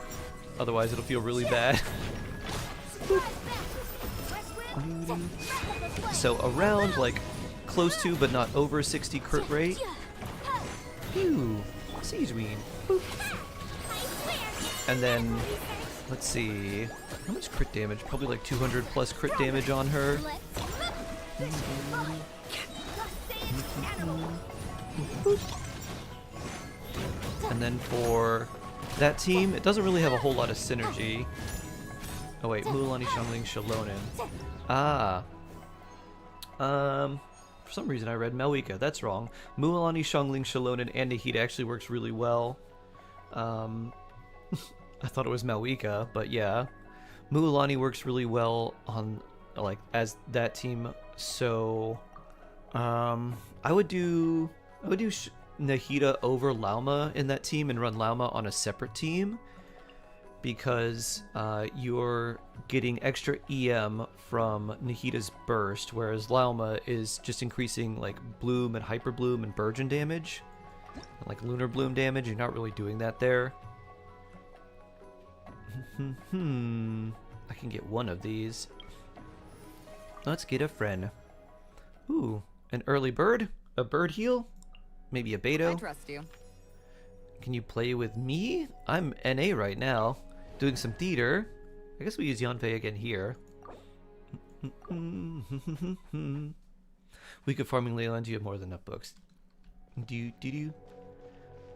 otherwise it'll feel really bad. So around like close to but not over 60 crit rate. Phew. Siege Ween. Boop. And then let's see, how much crit damage? Probably like 200 plus crit damage on her. And then for that team, it doesn't really have a whole lot of synergy. Oh wait, Mualani, Xiangling, Shalonen. Ah. For some reason I read Malwika. That's wrong. Mualani, Xiangling, Shalonen, and Nahida actually works really well. I thought it was Malwika, but yeah. Mualani works really well on, like, as that team, so I would do Nahida over Lauma in that team and run Lauma on a separate team, because you're getting extra EM from Nahida's burst, whereas Lauma is just increasing like bloom and hyper bloom and burgeon damage, and like lunar bloom damage. You're not really doing that there. I can get one of these. Let's get a friend. Ooh, an early bird? A bird heal? Maybe a Beto? I trust you. Can you play with me? I'm NA right now, doing some theater. I guess we use Yanfei again here. We could farming Leyland, you have more than enough books. Do do do.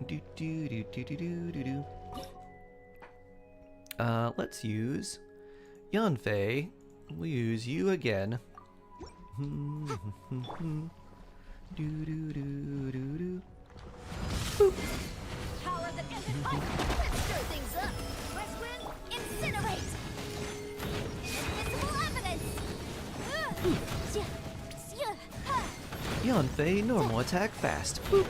Do do do do do do do do. Let's use Yanfei. We'll use you again. Do do do do do. Boop. Power that isn't hope. Let's stir things up. West Wind, incinerate. Invisible evidence. Yanfei, normal attack, fast. Boop.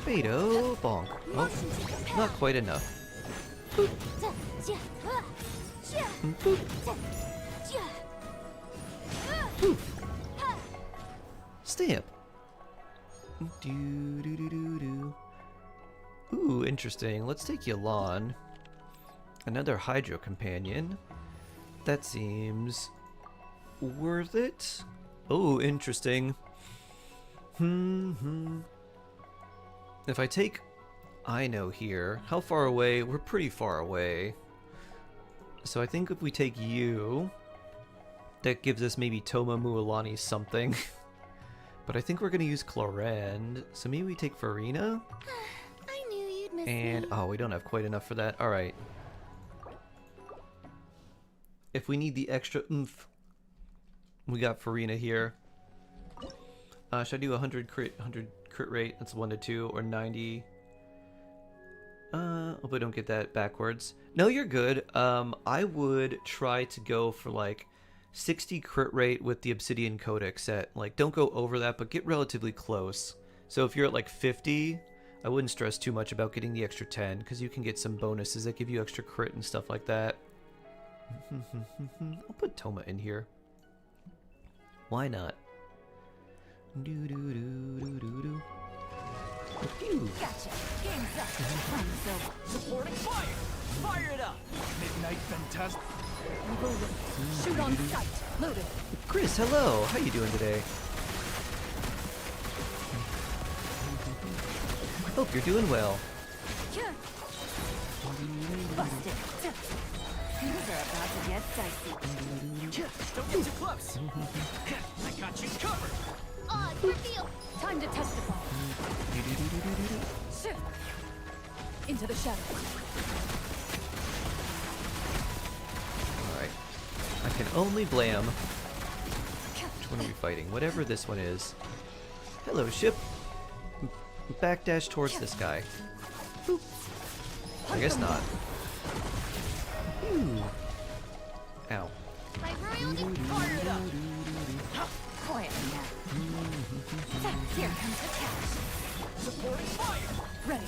Beto, bonk. Oh, not quite enough. Boop. Boop. Boop. Stamp. Do do do do do. Ooh, interesting. Let's take Yalan. Another Hydro Companion. That seems worth it. Oh, interesting. If I take Ino here, how far away? We're pretty far away. So I think if we take you, that gives us maybe Toma, Mualani, something. But I think we're gonna use Clorend, so maybe we take Farina. I knew you'd miss And me. oh, we don't have quite enough for that. All right. If we need the extra oomph, we got Farina here. Should I do 100 crit rate? That's 1 to 2 or 90. Hope I don't get that backwards. No, you're good. I would try to go for like 60 crit rate with the Obsidian Codex set. Like, don't go over that, but get relatively close. So if you're at like 50, I wouldn't stress too much about getting the extra 10, because you can get some bonuses that give you extra crit and stuff like that. I'll put Toma in here. Why not? Do do do do do do. Pew. Gotcha. Game's up. Time's over. Supporting fire! Fire it up! Midnight Fantastic. Shoot on sight. Loaded. Chris, hello. How you doing today? Hope you're doing well. Busted. Things are about to get dicey. Don't get too close! I got you covered! Odds reveal. Time to test the ball. Shift. Into the shadows. Alright. I can only blame. Which one are we fighting? Whatever this one is. Hello, ship. Backdash towards this guy. Boop. I guess not. Ooh. Ow. My royalty fired up. Quiet now. Here comes the cash. Supporting fire. Ready.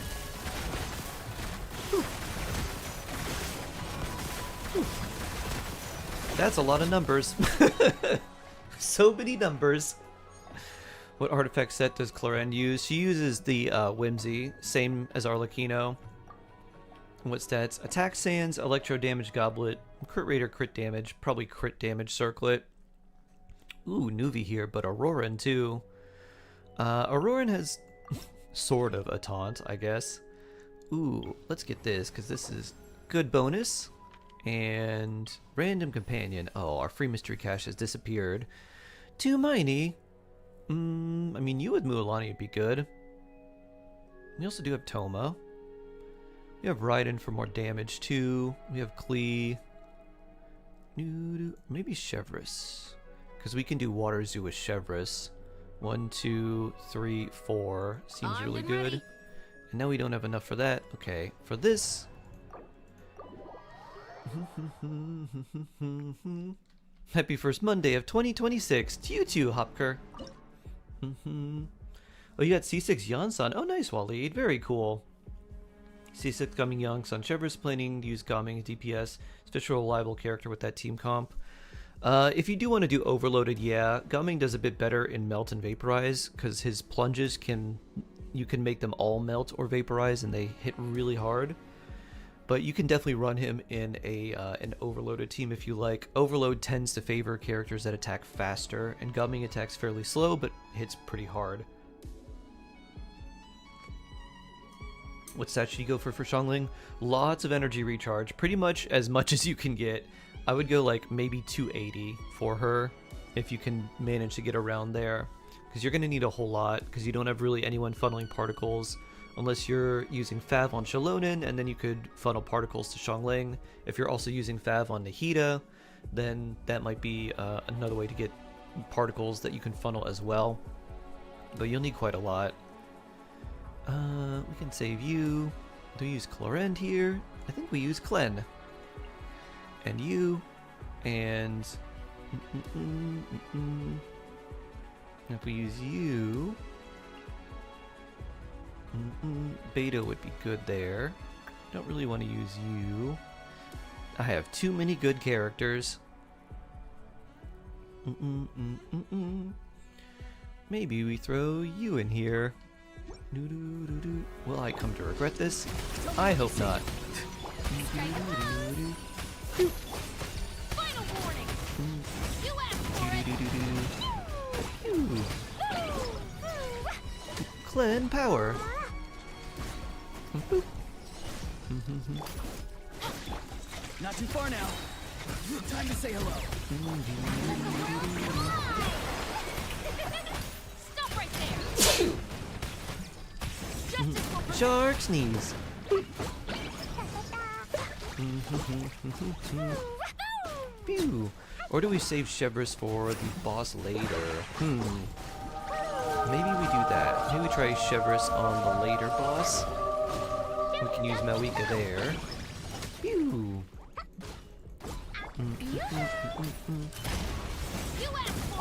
That's a lot of numbers. So many numbers. What artifact set does Clorend use? She uses the Whimsy, same as Arlecchino. What stats? Attack Sands, Electro Damage Goblet, Crit Rate or Crit Damage, probably Crit Damage Circlet. Ooh, Nuvi here, but Auroran too. Auroran has sort of a taunt, I guess. Ooh, let's get this, because this is good bonus. And Random Companion. Oh, our free mystery cache has disappeared. Too miny. I mean, you with Mualani would be good. We also do have Toma. We have Raiden for more damage too. We have Klee. Maybe Chevreuse. Because we can do Water Zoo with Chevreuse. 1, 2, 3, 4. Seems Armed really and good. ready. And now we don't have enough for that. Okay, for this. Happy first Monday of 2026 to you too, Hopker. Oh, you got C6 Yansan. Oh, nice, Waleed. Very cool. C6 Gumming Yansan. Chevreuse planning to use Gumming DPS. Especially a reliable character with that team comp. If you do want to do Overloaded, yeah, Gumming does a bit better in Melt and Vaporize because his plunges you can make them all melt or vaporize and they hit really hard. But you can definitely run him in an Overloaded team if you like. Overload tends to favor characters that attack faster, and Gumming attacks fairly slow but hits pretty hard. What stats should you go for Xiangling? Lots of energy recharge, pretty much as you can get. I would go like maybe 280 for her if you can manage to get around there. Because you're going to need a whole lot, because you don't have really anyone funneling particles. Unless you're using Fav on Shalonen, and then you could funnel particles to Xiangling. If you're also using Fav on Nahida, then that might be another way to get particles that you can funnel as well. But you'll need quite a lot. We can save you. Do we use Clorend here? I think we use Clen. And you. And... If we use you... Beta would be good there. Don't really want to use you. I have too many good characters. Maybe we throw you in here. Will I come to regret this? I hope not. Final warning. You asked for it. Clan power. Not too far now. Time to say hello. Stop right there. Justice will prevail. Shark sneeze. Pew. Or do we save Chevreuse for the boss later? Maybe we do that. Maybe we try Chevreuse on the later boss. We can use Malika there. Pew.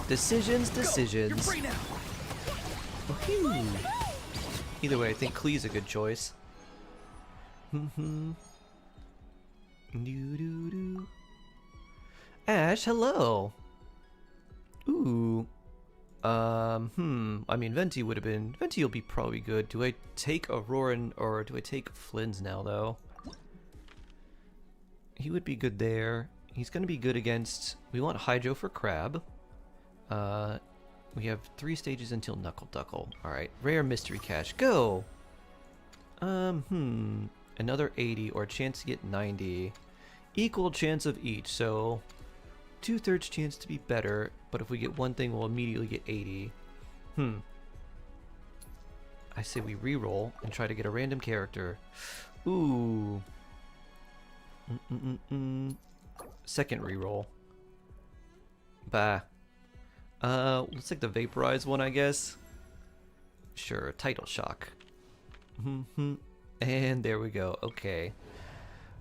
Decisions. You're free now. Woohoo. Either way, I think Klee's a good choice. Ash, hello. Ooh. I mean, Venti would have been... Venti will be probably good. Do I take Auroran or do I take Flynn's now, though? He would be good there. He's going to be good against... We want Hydro for Crab. We have 3 stages until Knuckle Duckle. Alright, Rare Mystery Cache. Go! Another 80 or a chance to get 90. Equal chance of each, so... 2/3 chance to be better, but if we get one thing, we'll immediately get 80. I say we reroll and try to get a random character. Ooh. Second reroll. Bah. Let's take the Vaporize one, I guess. Sure, Title Shock. And there we go. Okay.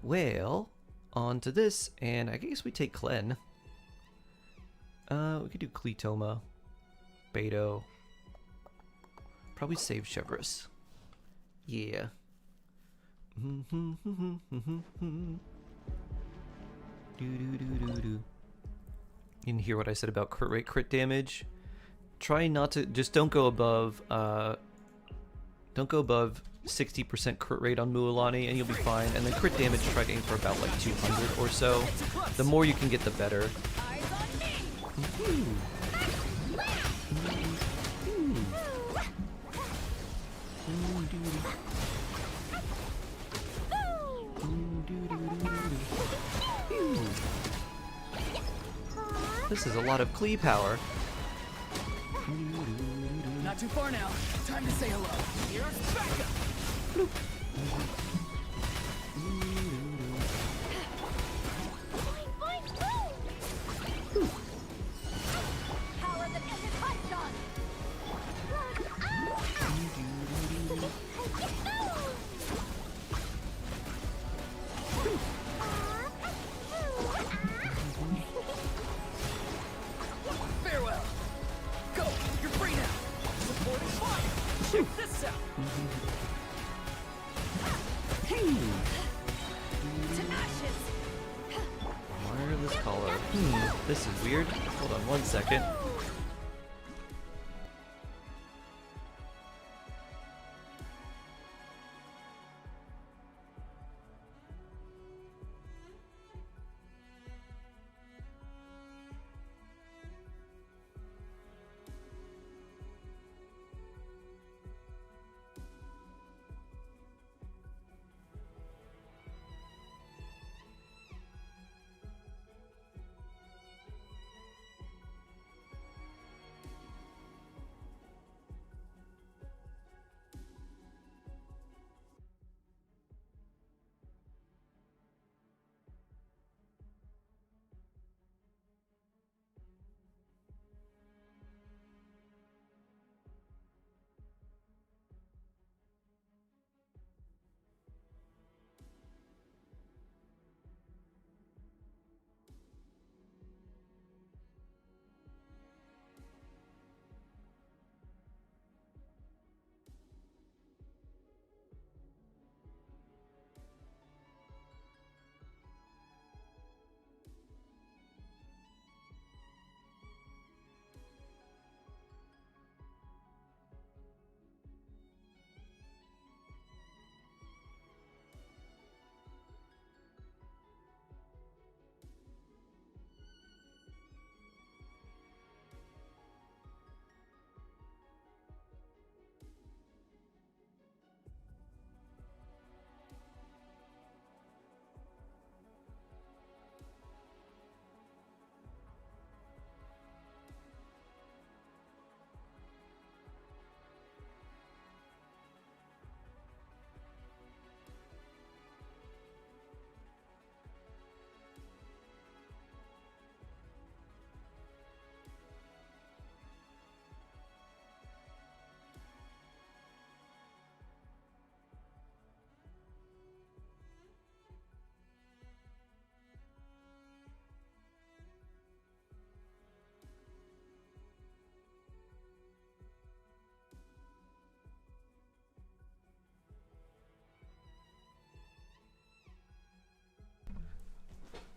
Well, on to this, and I guess we take Clen. We could do Cletoma, Beto. Probably save Chevrolet. Yeah. You didn't hear what I said about crit rate, crit damage. Try not to, just don't go above 60% crit rate on Mualani and you'll be fine. And then crit damage, try to aim for about like 200 or so. The more you can get, the better. This is a lot of Klee power. Not too far now. Time to say hello. Here's backup. Power that isn't touched on. Farewell. Go. You're free now. Supporting fire. Check this out. To ashes. Wireless collar. This is weird. Hold on 1 second.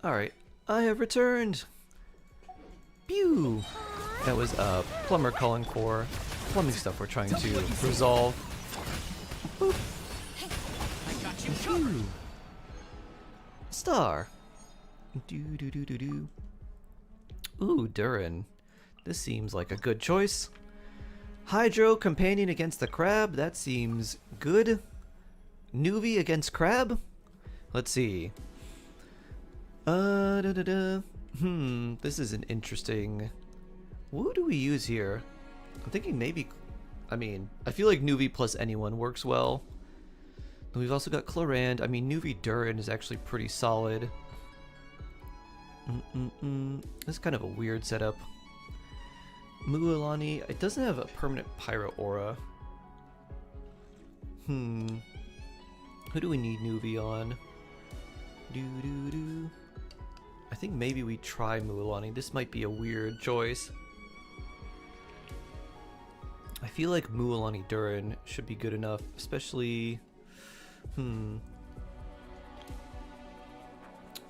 Alright, I have returned! Pew! That was Plumber calling for plumbing stuff we're trying to resolve. Boop. I got you covered. Star! Do. Ooh, Durin. This seems like a good choice. Hydro companion against the crab, that seems good. Nuvi against crab? Let's see. This is an interesting... What do we use here? I'm thinking maybe... I mean, I feel like Nuvi plus anyone works well. And we've also got Clorand. I mean, Nuvi Durin is actually pretty solid. This is kind of a weird setup. Mualani, it doesn't have a permanent Pyro Aura. Who do we need Nuvi on? I think maybe we try Mualani. This might be a weird choice. I feel like Mualani Durin should be good enough, especially...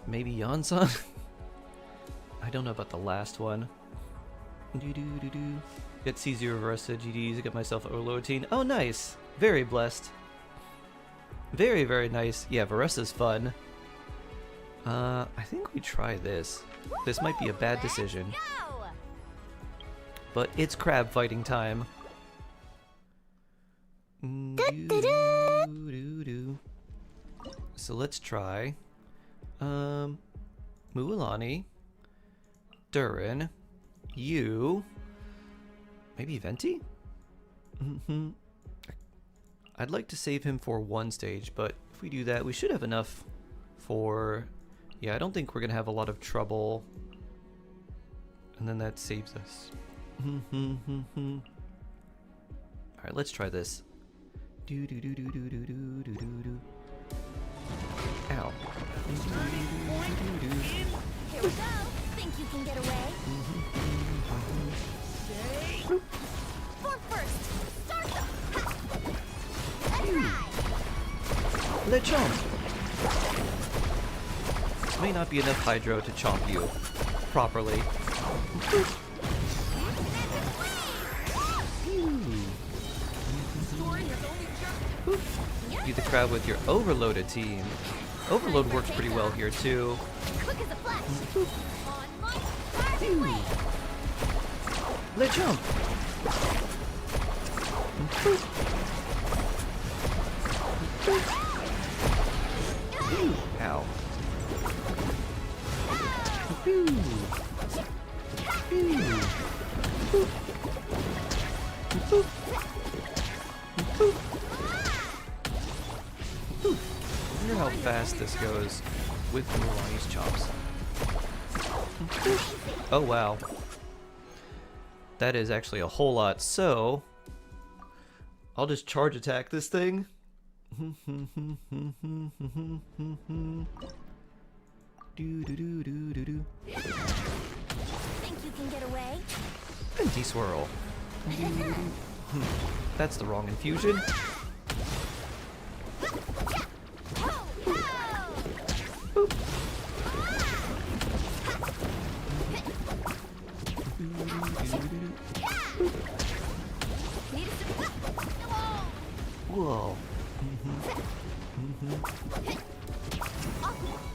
Maybe Yansan? I don't know about the last one. Get C0 Varessa GDs, get myself a low routine. Oh, nice! Very blessed. Very, very nice. Yeah, Varessa's fun. I think we try this. This might be a bad decision. But it's crab fighting time. So let's try Mualani, Durin, you, maybe Venti? I'd like to save him for one stage, but if we do that, we should have enough for... Yeah, I don't think we're gonna have a lot of trouble. And then that saves us. Alright, let's try this. Ow. Here we go. Think you can get away? For first, start them. Let's ride. Let chomp! This may not be enough hydro to chomp you properly. Be the crowd with your overloaded team. Overload works pretty well here too. Quick as a flash. On my target way. Let jump! Ow. I wonder how fast this goes with Mualani's chops. Oh wow. That is actually a whole lot, so I'll just charge attack this thing. Think you can get away? Venti swirl. That's the wrong infusion. Boop. Whoa.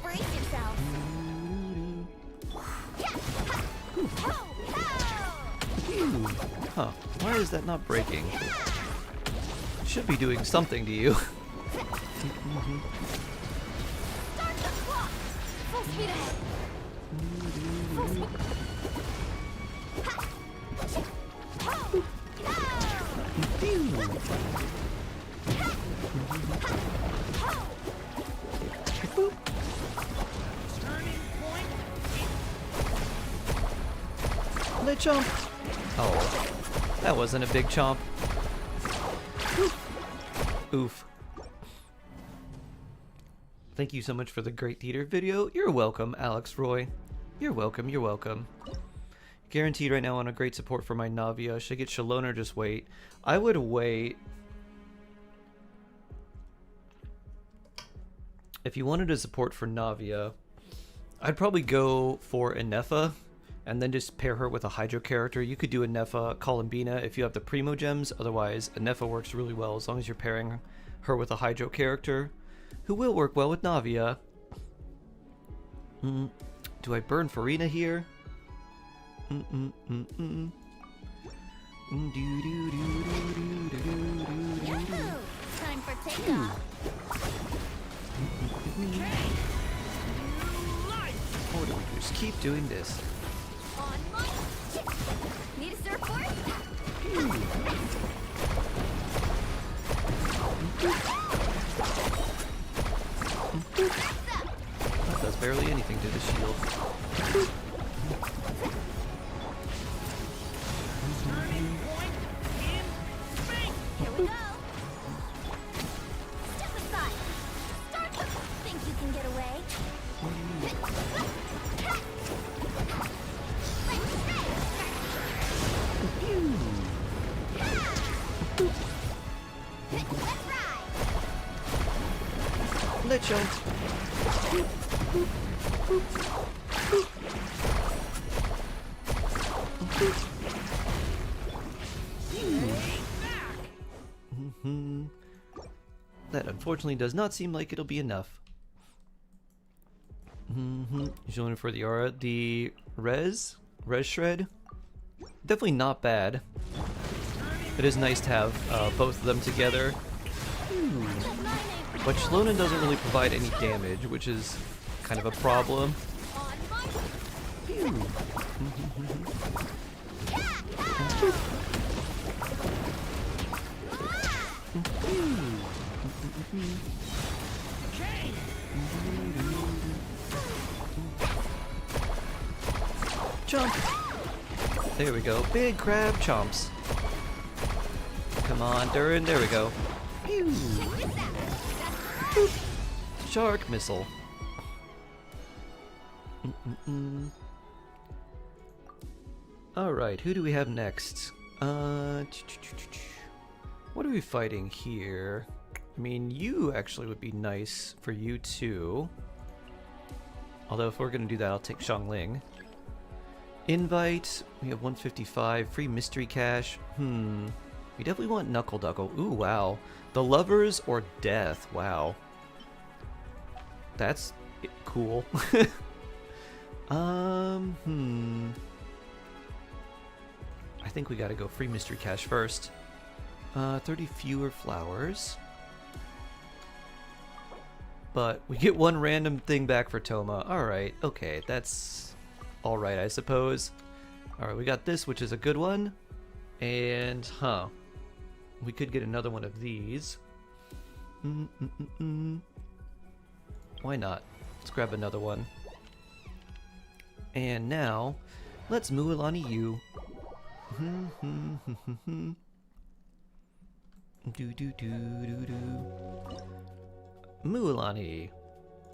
Brace yourself. Huh. Why is that not breaking? It should be doing something to you. Start the clock. Full speed ahead. Full speed. Let chomp. Oh, that wasn't a big chomp. Oof. Thank you so much for the great theater video. You're welcome, Alex Roy. You're welcome, you're welcome. Guaranteed right now on a great support for my Navia. Should I get Shalone or just wait? I would wait. If you wanted a support for Navia, I'd probably go for Inefa and then just pair her with a Hydro character. You could do Inefa, Columbina if you have the Primo Gems. Otherwise, Inefa works really well as long as you're pairing her with a Hydro character, who will work well with Navia. Do I burn Farina here? Yahoo! Time for takeoff. Or do we just keep doing this? On my need a surfboard? That does barely anything to the shield. Here we go. Step aside. Start the... Think you can get away? Let's ride. Let's jump. That unfortunately does not seem like it'll be enough. Going for the aura, the res shred. Definitely not bad. It is nice to have both of them together. But Shlonen doesn't really provide any damage, which is kind of a problem. Jump! There we go. Big crab chomps. Come on, Durin. There we go. Pew! Shark missile. Alright, who do we have next? What are we fighting here? I mean, you actually would be nice for you too. Although if we're gonna do that, I'll take Xiangling. Invite, we have 155, free mystery cache. We definitely want Knuckle Duckle. Ooh, wow. The Lovers or Death, wow. That's cool. I think we gotta go free mystery cache first. 30 fewer flowers. But we get one random thing back for Toma. Alright, okay, that's alright, I suppose. Alright, we got this, which is a good one. And, we could get another one of these. Why not? Let's grab another one. And now, let's Mualani you. Mualani.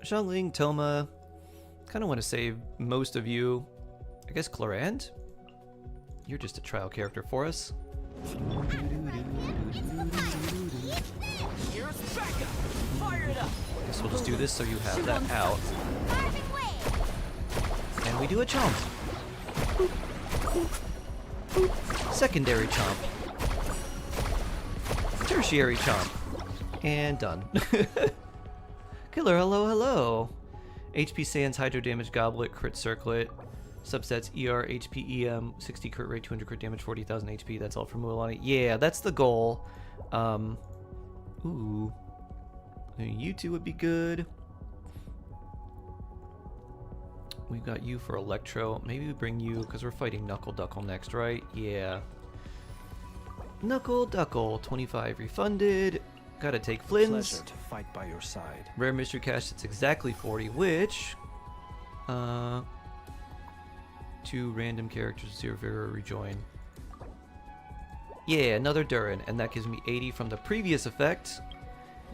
Xiangling, Toma. Kind of want to save most of you. I guess Clorand? You're just a trial character for us. Here's backup. Fire it up. Guess we'll just do this so you have that out. And we do a chomp. Secondary chomp. Tertiary chomp. And done. Killer, hello, hello. HP Sands, Hydro Damage, Goblet, Crit Circlet. Substats ER, HP, EM, 60 crit rate, 200 crit damage, 40,000 HP. That's all from Mualani. Yeah, that's the goal. Ooh. You two would be good. We've got you for Electro. Maybe we bring you, because we're fighting Knuckle Duckle next, right? Yeah. Knuckle Duckle, 25 refunded. Gotta take Flynn's. Pleasure to fight by your side. Rare mystery cache, it's exactly 40, which... 2 random characters, 0 vigor, rejoin. Yeah, another Durin, and that gives me 80 from the previous effect.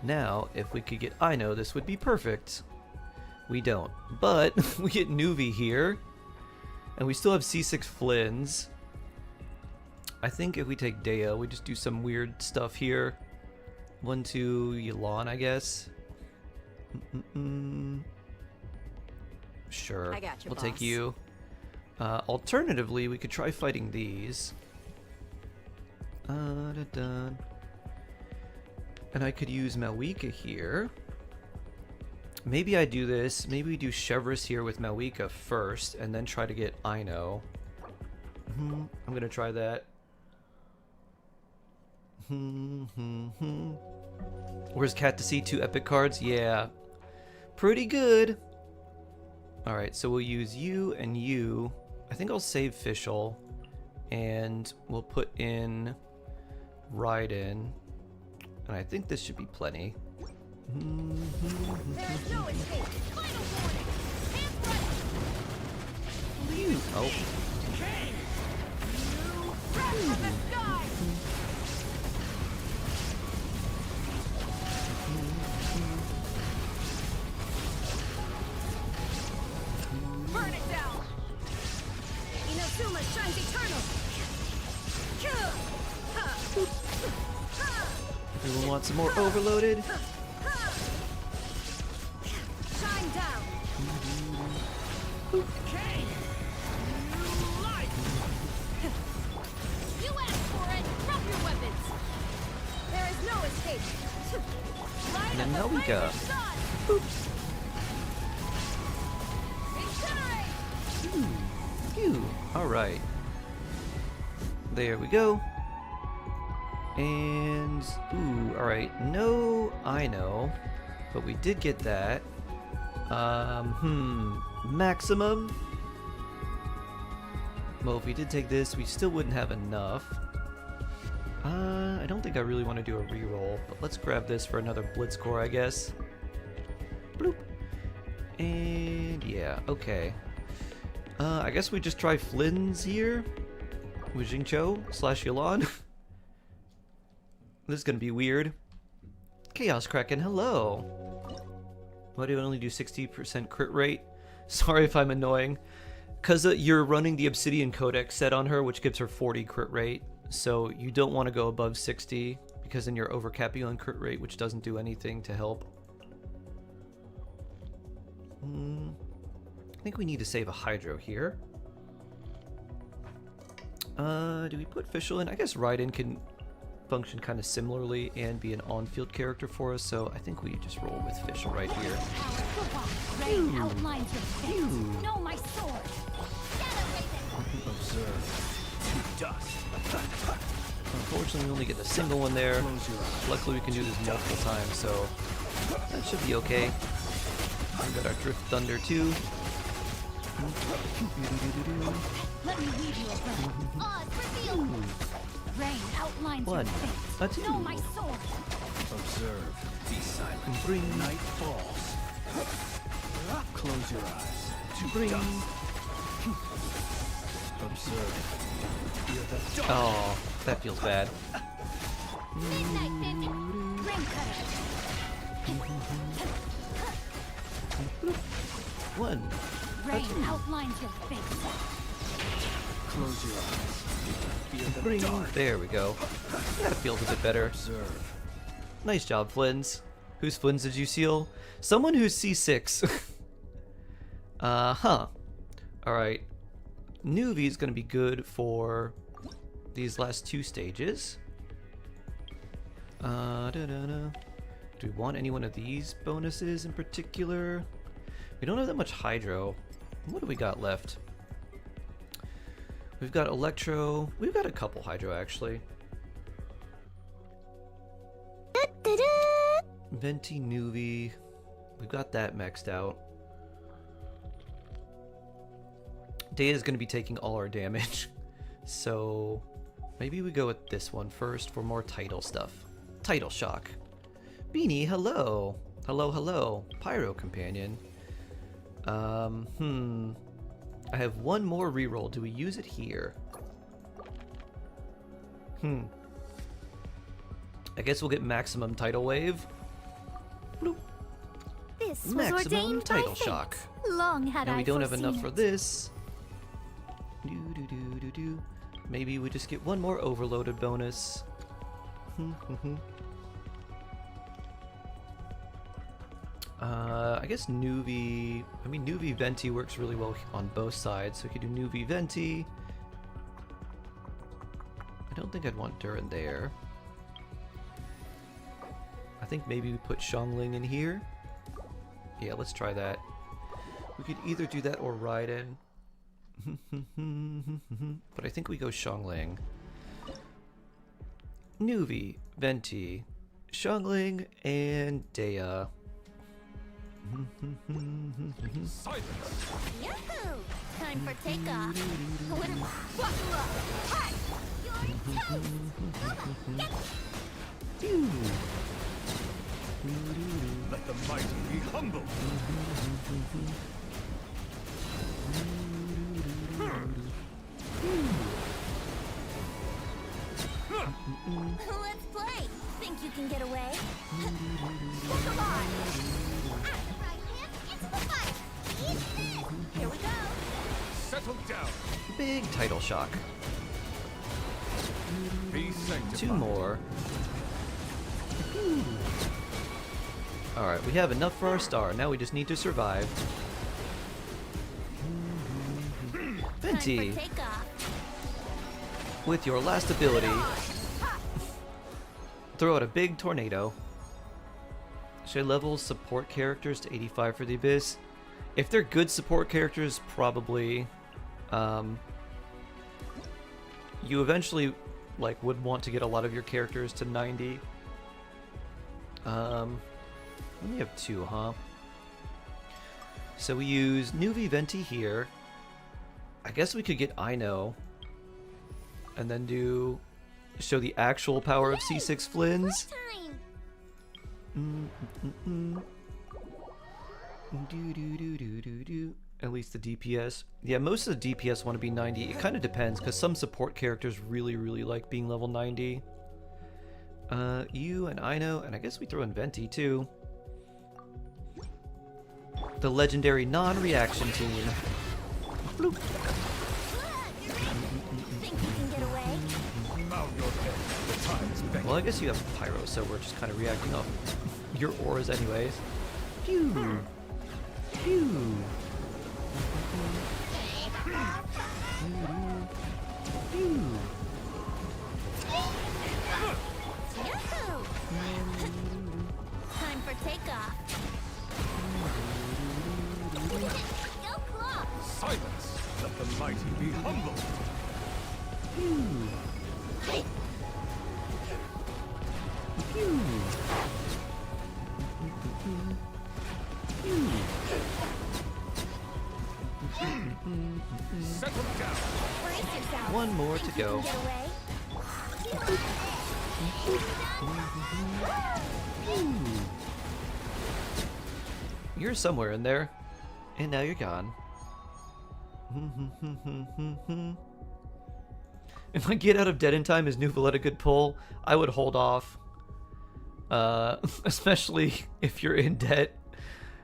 Now, if we could get Ino, this would be perfect. We don't, but we get Nuvi here, and we still have C6 Flynn's. I think if we take Deo, we just do some weird stuff here. 1-2 Yelan, I guess. Sure, I got you, we'll boss. take you. Alternatively, we could try fighting these. And I could use Malwika here. Maybe I do this. Maybe we do Chevrolet here with Malwika first, and then try to get Ino. I'm gonna try that. Where's Cat to see 2 epic cards? Yeah. Pretty good. Alright, so we'll use you and you. I think I'll save Fischl. And we'll put in Raiden. And I think this should be plenty. There's no escape. Final warning. Hands ready. Oh. Crash from the sky. Burn it down. Inazuma shines eternal. Everyone wants some more overloaded? Shine down. Okay. You asked for it. Drop your weapons. There is no escape. Right And at then the now we go. razor's sun. Oops. Incinerate. Phew. Alright. There we go. And... ooh, alright. No, I know. But we did get that. Maximum? Well, if we did take this, we still wouldn't have enough. I don't think I really want to do a reroll, but let's grab this for another Blitz Core, I guess. Bloop. And yeah, okay. I guess we just try Flynn's here with Jingcho / Yulon. This is gonna be weird. Chaos Kraken, hello. Why do I only do 60% crit rate? Sorry if I'm annoying. Because you're running the Obsidian Codex set on her, which gives her 40 crit rate. So you don't want to go above 60, because then you're overcapping on crit rate, which doesn't do anything to help. I think we need to save a Hydro here. Do we put Fischl in? I guess Raiden can function kind of similarly and be an on-field character for us, so I think we just roll with Fischl right here. Rain outlines your face. Know my sword. Observe. To dust. Unfortunately, we only get a single one there. Luckily, we can do this multiple times, so that should be okay. We got our Drift Thunder too. Let me weave you a plan. Oz, reveal. Rain outlines One, your face. a two. Know my sword. Observe. Be silent. Bring. Night falls. Close your eyes. To Bring. dust. Observe. Hear the dust. Oh, that feels bad. Midnight vision. Rain cutter. One. Rain outlines your face. Close your eyes. Hear the Bring. dark. There we go. That feels a bit better. Observe. Nice job, Flynn's. Whose Flynn's did you seal? Someone who's C6. Huh. Alright. Nuvi is going to be good for these last two stages. Do we want any one of these bonuses in particular? We don't have that much Hydro. What do we got left? We've got Electro. We've got a couple Hydro, actually. Venti, Nuvi. We've got that maxed out. Data's going to be taking all our damage. So maybe we go with this one first for more title stuff. Title Shock. Beanie, hello. Hello, hello. Pyro Companion. I have one more reroll. Do we use it here? I guess we'll get maximum tidal wave. Bloop. This was Maximum ordained by tidal fate. shock. Long had Now I we don't have enough foreseen for it. this. Do. Maybe we just get one more overloaded bonus. I guess Nuvi. I mean, Nuvi Venti works really well on both sides, so we could do Nuvi Venti. I don't think I'd want Durin there. I think maybe we put Xiangling in here. Yeah, let's try that. We could either do that or Raiden. But I think we go Xiangling. Nuvi, Venti, Xiangling, and Dea. Silence! Yahoo! Time for takeoff. Buckle up! Hey! You're toast! Get Phew. Let the mighty be humble! Let's play. Think you can get away? Come on! Out the right hand, into the fight! Eat this! Here we go! Settle down! Big title shock. Be sanctified. Two more. Alright, we have enough for our star. Now we just need to survive. Venti, Time for takeoff. with your last ability, throw out a big tornado. Should I level support characters to 85 for the Abyss? If they're good support characters, probably. You eventually would want to get a lot of your characters to 90. We have 2, huh? So we use Nuvi Venti here. I guess we could get Ino. And then show the actual power of C6 Flins. Time. At least the DPS. Yeah, most of the DPS want to be 90. It kind of depends, because some support characters really, really like being level 90. You and Ino, and I guess we throw in Venti too. The legendary non-reaction team. Bloop. Think you can get away? Bow your head. The time is beckoning. Well, I guess you have Pyro, so we're just kind of reacting off your auras anyways. Pew! Pew! Pew! Yahoo! Time for takeoff. Go claw! Silence. Let the mighty be humble. Settle down. Brace yourself. One more to go. Get away? You're somewhere in there. And now you're gone. If I get out of dead in time, is Nuvolette a good pull? I would hold off. Especially if you're in debt.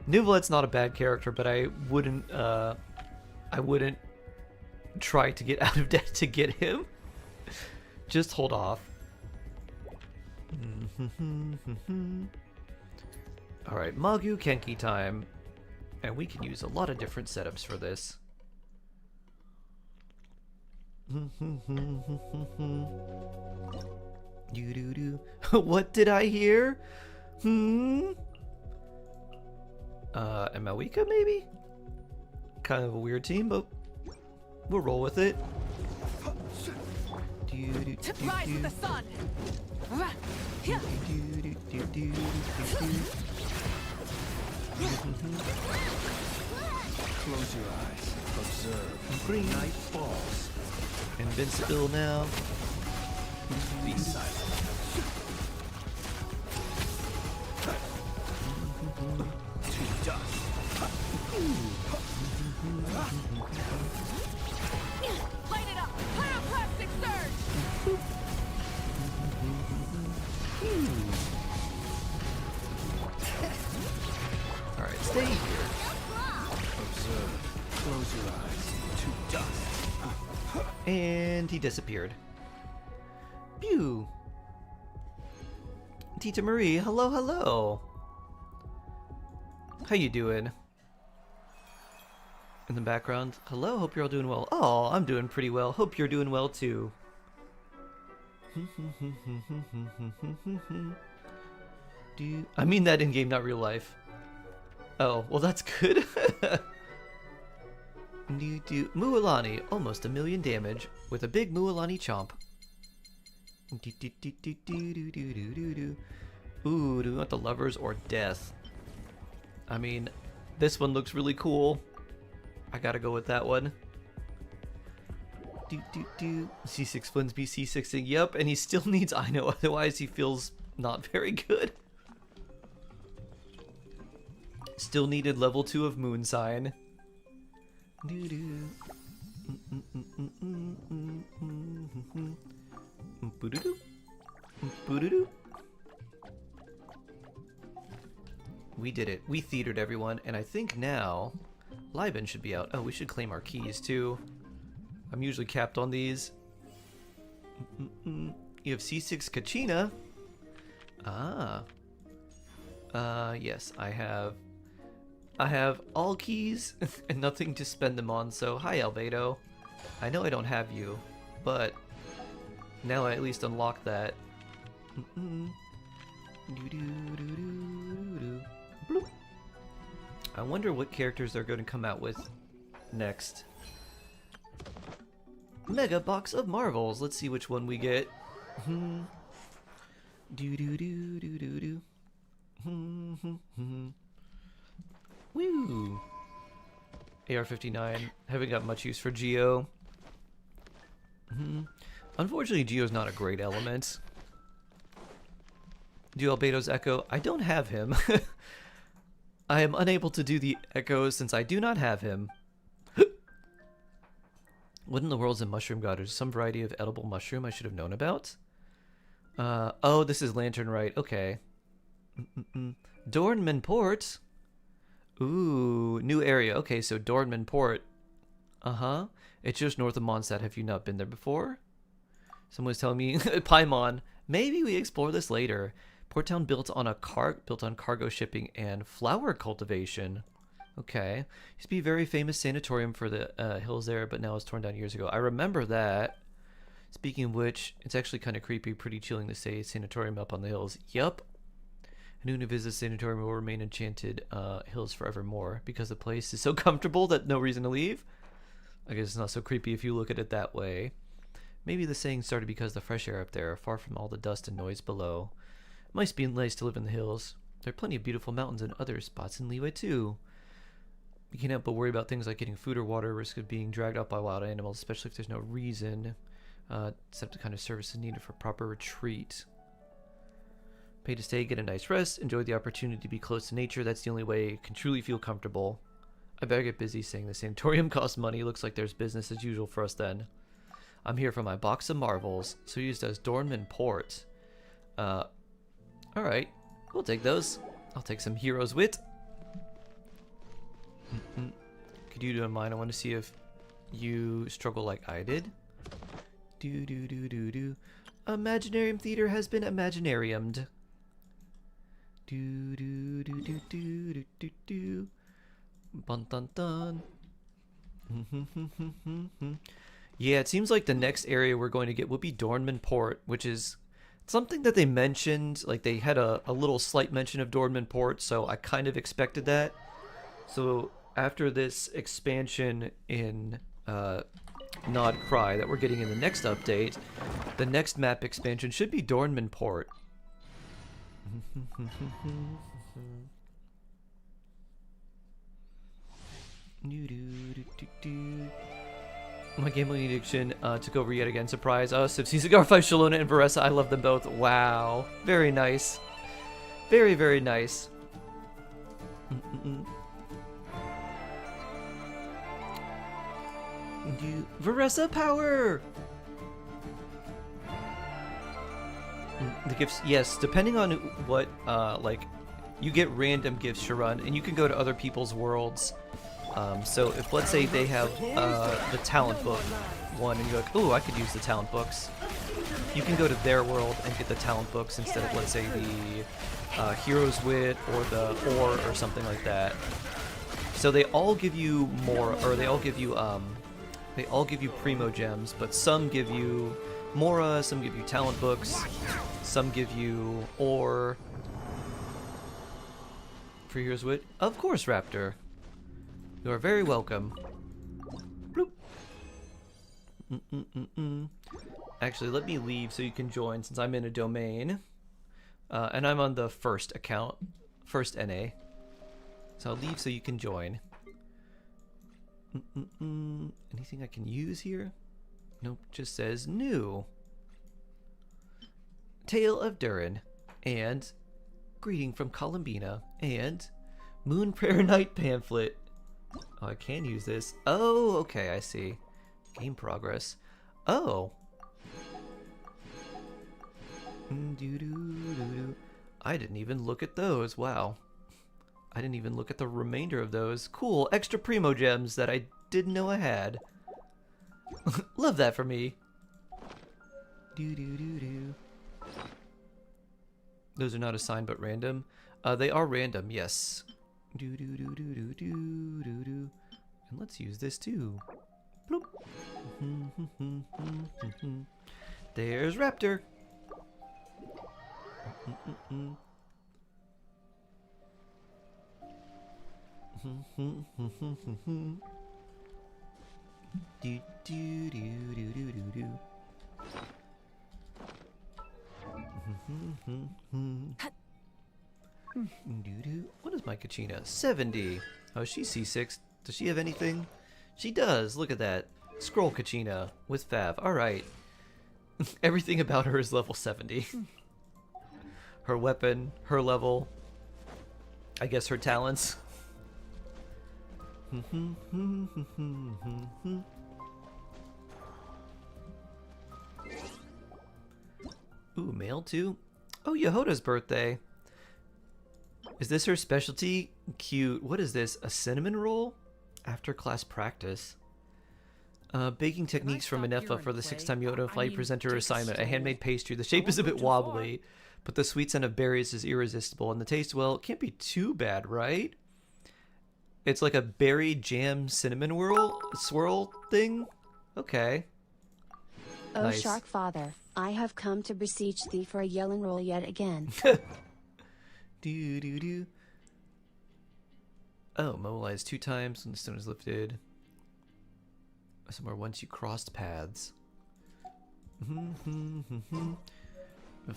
Nuvolette's not a bad character, but I wouldn't try to get out of debt to get him. Just hold off. Alright, Magu Kenki time. And we can use a lot of different setups for this. What did I hear? Malika maybe? Kind of a weird team, but we'll roll with it. To rise with the sun. Close your eyes. Observe. Green. Night falls. Invincible now. Be silent. To dust. Light it up. Pyroclastic surge. Alright, stay here. Observe. Close your eyes. To dust. And he disappeared. Pew! Tita Marie, hello, hello! How you doing? In the background, hello, hope you're all doing well. Oh, I'm doing pretty well. Hope you're doing well too. I mean that in game, not real life. Oh, well that's good. Mualani, almost 1,000,000 damage with a big Mualani chomp. Ooh, do we want the lovers or death? I mean, this one looks really cool. I gotta go with that one. C6 Flins be C6ing. Yep, and he still needs Ino, otherwise he feels not very good. Still needed level 2 of Moon Sign. We did it. We theatered everyone, and I think now Liben should be out. Oh, we should claim our keys too. I'm usually capped on these. You have C6 Kachina Ah. Yes, I have all keys and nothing to spend them on, so hi Albedo. I know I don't have you, but now I at least unlock that. Bloop. I wonder what characters they're going to come out with next. Mega Box of Marvels. Let's see which one we get. Woo! AR-59. Haven't got much use for Geo. Unfortunately, Geo's not a great element. Do Albedo's Echo? I don't have him. I am unable to do the echoes since I do not have him. What in the world is a mushroom god? Is some variety of edible mushroom I should have known about? Oh, this is Lantern Right. Okay. Dornman Port. Ooh, new area. Okay, so Dornman Port. Uh-huh. It's just north of Mondstadt. Have you not been there before? Someone was telling me, Paimon, maybe we explore this later. Port town built on cargo shipping and flower cultivation. Okay. Used to be a very famous sanatorium for the hills there, but now it's torn down years ago. I remember that. Speaking of which, it's actually kind of creepy, pretty chilling to say sanatorium up on the hills. Yup. Anyone who visits the sanatorium will remain enchanted hills forevermore because the place is so comfortable that no reason to leave. I guess it's not so creepy if you look at it that way. Maybe the saying started because the fresh air up there, far from all the dust and noise below. It must be nice to live in the hills. There are plenty of beautiful mountains and other spots in Liyue too. You can't help but worry about things like getting food or water, risk of being dragged out by wild animals, especially if there's no reason, except the kind of services needed for proper retreat. Pay to stay, get a nice rest, enjoy the opportunity to be close to nature. That's the only way you can truly feel comfortable. I better get busy saying the sanatorium costs money. Looks like there's business as usual for us then. I'm here for my box of marvels, so used as Dornman Port. Alright, we'll take those. I'll take some Hero's Wit. Could you do a mine? I want to see if you struggle like I did. Do. Imaginarium Theater has been imaginariumed. Do. Bun dun dun. Yeah, it seems like the next area we're going to get will be Dornman Port, which is something that they mentioned. Like, they had a little slight mention of Dornman Port, so I kind of expected that. So after this expansion in Nod Cry that we're getting in the next update, the next map expansion should be Dornman Port. My gambling addiction took over yet again. Surprise. Oh, Sipsy, Cigar 5, Shalona, and Varessa. I love them both. Wow. Very nice. Very, very nice. Varessa power! The gifts, yes, depending on what, like, you get random gifts, Sharon, and you can go to other people's worlds. So if, let's say, they have the talent book one, and you're like, ooh, I could use the talent books. You can go to their world and get the talent books instead of, let's say, the Hero's Wit or the Ore or something like that. So they all give you more, or they all give you Primo Gems, but some give you Mora, some give you talent books, some give you Ore. For Hero's Wit? Of course, Raptor. You are very welcome. Bloop. Actually, let me leave so you can join since I'm in a domain. And I'm on the first account, first NA. So I'll leave so you can join. Anything I can use here? Nope, just says new. Tale of Durin. And Greeting from Columbina. And Moon Prayer Night pamphlet. Oh, I can use this. Oh, okay, I see. Game progress. Oh. I didn't even look at those. Wow. I didn't even look at the remainder of those. Cool, extra Primo Gems that I didn't know I had. Love that for me. Those are not assigned but random. They are random, yes. Do do do do do do do do. And let's use this too. Bloop. There's Raptor. Do do do do do do do. What is my Kachina? 70. Oh, she's C6. Does she have anything? She does. Look at that. Scroll Kachina with Fav. Alright. Everything about her is level 70. Her weapon, her level. I guess her talents. Ooh, mail too? Oh, Yehoda's birthday. Is this her specialty? Cute. What is this? A cinnamon roll? After class practice. Baking techniques from Minefa for the 6th-time Yoda flight presenter assignment. A handmade pastry. The shape is a bit wobbly, but the sweet scent of berries is irresistible. And the taste, well, it can't be too bad, right? It's like a berry jam cinnamon swirl thing? Okay. Oh, Nice. Shark Father, I have come to beseech thee for a yelling roll yet again. Do do do. Oh, mobilize 2 times when the stone is lifted. Somewhere once you crossed paths.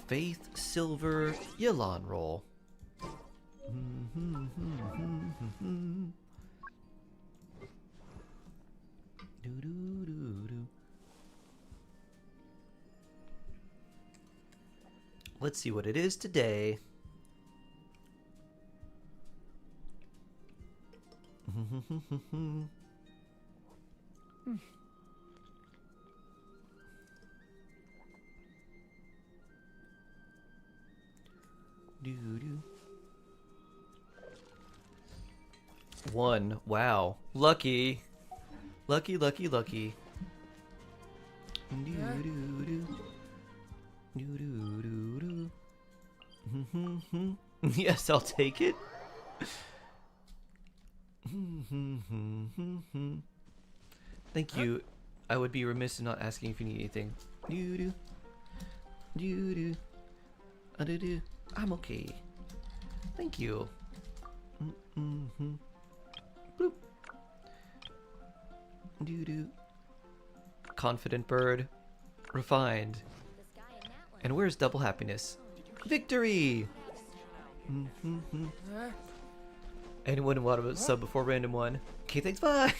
Faith, silver, Yelon roll. Do do do do. Let's see what it is today. Do-do. 1. Wow. Lucky. Lucky, lucky, lucky. Do-do-do. Do-do-do-do. Yes, I'll take it. Thank you. I would be remiss in not asking if you need anything. Do-do. Do-do. Do-do. I'm okay. Thank you. Bloop. Do-do. Confident bird. Refined. And where's double happiness? Victory! Anyone want a sub before random one? Okay, thanks, bye!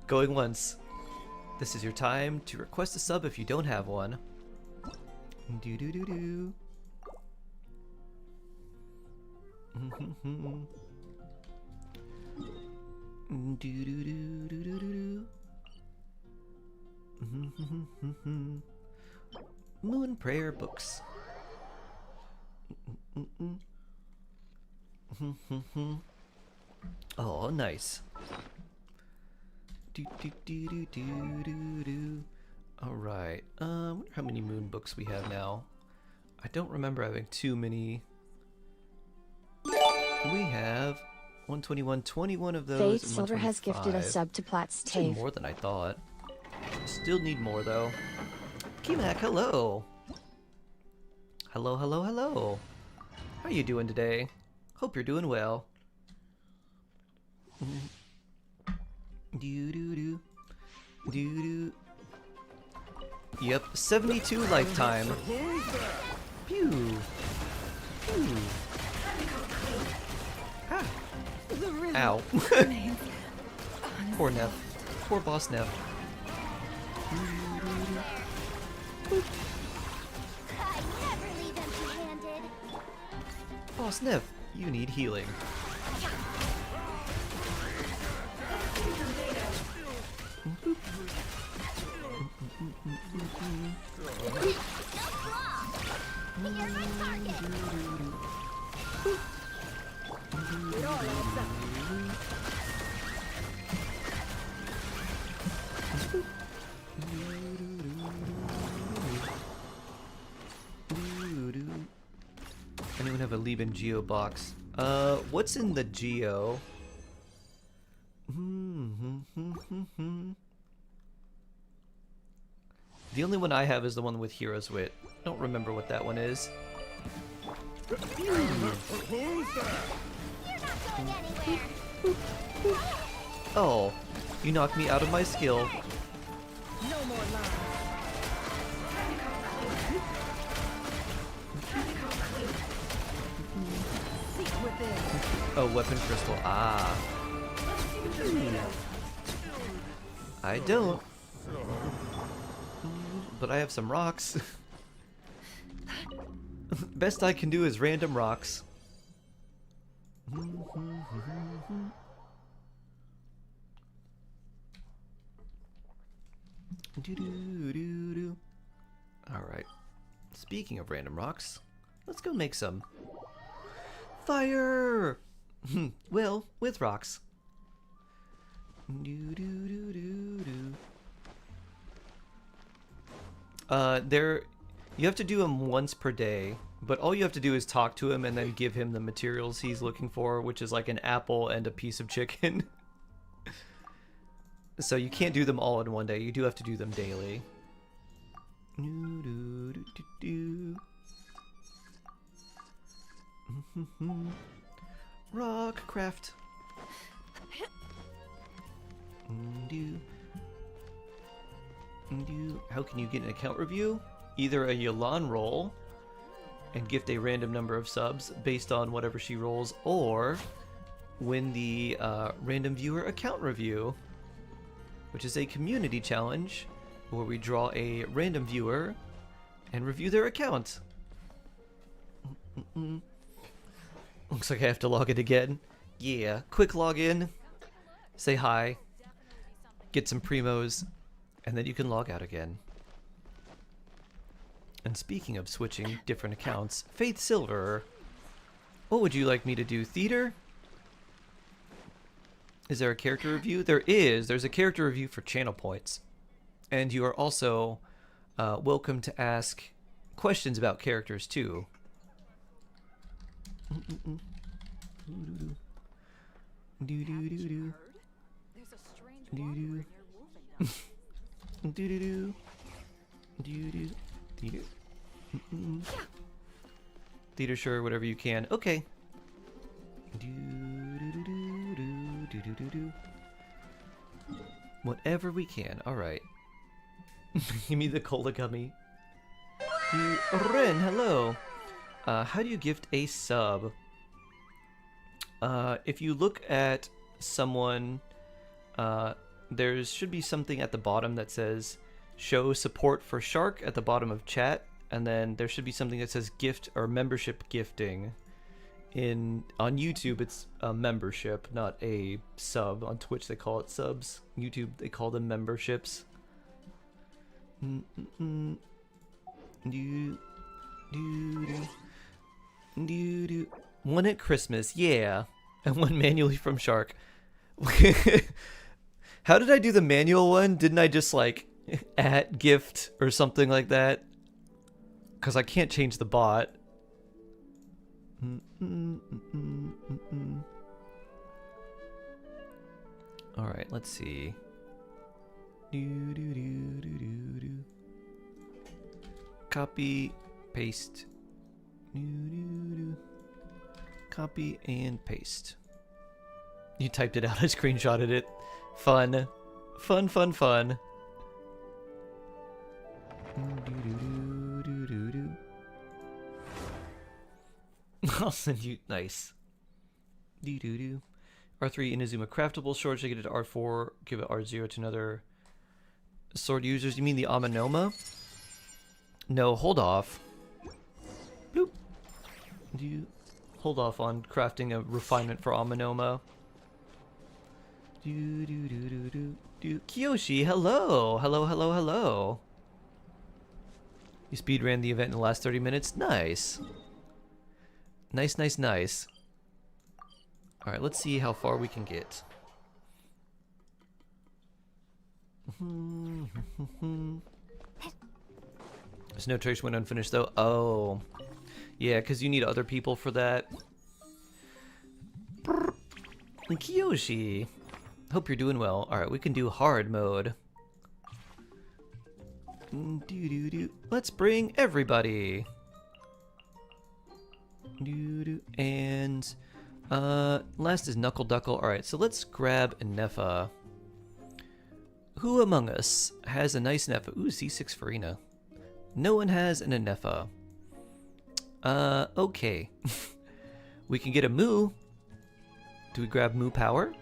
Going once. This is your time to request a sub if you don't have one. Do do do do. Do do do do do do. Moon prayer books. Oh, nice. Do do do do do do do. All right. Wonder how many moon books we have now. I don't remember having too many. We have 121, 21 of those. Faith and Silver has gifted a 125. sub to Plat's Actually Tave. more than I thought. Still need more though. Kimak, hello. Hello, hello, hello. How you doing today? Hope you're doing well. Do do do. Do do. Yep, 72 lifetime. Pew. Pew. Ah. Ow. Poor Neff. Poor boss Neff. I never leave empty-handed. Boss Neff, you need healing. You're my target. Anyone have a Lieben Geo box? What's in the Geo? The only one I have is the one with Hero's Wit. Don't remember what that one is. Who's that? You're not going anywhere. Oh, you knocked me out of my skill. No more lies. Seek within. Oh, weapon crystal. Ah. I don't. But I have some rocks. Best I can do is random rocks. Alright. Speaking of random rocks, let's go make some. Fire! Well, with rocks. You have to do them once per day, but all you have to do is talk to him and then give him the materials he's looking for, which is like an apple and a piece of chicken. So you can't do them all in one day. You do have to do them daily. Rock craft. How can you get an account review? Either a Yolan roll and gift a random number of subs based on whatever she rolls, or win the random viewer account review, which is a community challenge where we draw a random viewer and review their account. Looks like I have to log in again. Yeah, quick login, say hi, get some primos, and then you can log out again. And speaking of switching different accounts, Faith Silver, what would you like me to do? Theater? Is there a character review? There is. There's a character review for channel points. And you are also welcome to ask questions about characters too. Theater, sure, whatever you can. Okay. Whatever we can. All right. Give me the cola gummy. Ren, hello. How do you gift a sub? If you look at someone, there should be something at the bottom that says show support for Shark at the bottom of chat, and then there should be something that says gift or membership gifting. On YouTube it's a membership, not a sub. On Twitch they call it subs. YouTube they call them memberships. One at Christmas, yeah, and one manually from Shark. How did I do the manual one? Didn't I just like at gift or something like that? Because I can't change the bot. Alright, let's see. Copy, paste. Copy and paste. You typed it out, I screenshotted it. Fun. Fun, fun, fun. I'll send you. Nice. R3 Inazuma craftable sword. Should I get it to R4? Give it R0 to another sword users. You mean the Amanoma? No, hold off. Bloop. Hold off on crafting a refinement for Amanoma. Kiyoshi, hello. Hello, hello, hello. You speedran the event in the last 30 minutes? Nice. Nice, nice, nice. Alright, let's see how far we can get. There's no trace went unfinished though. Oh. Yeah, because you need other people for that. Kiyoshi. Hope you're doing well. Alright, we can do hard mode. Let's bring everybody. And last is Knuckle Duckle. Alright, so let's grab a Nefa. Who among us has a nice Nefa? Ooh, C6 Farina. No one has an Nefa. Okay. We can get a Moo. Do we grab Moo Power?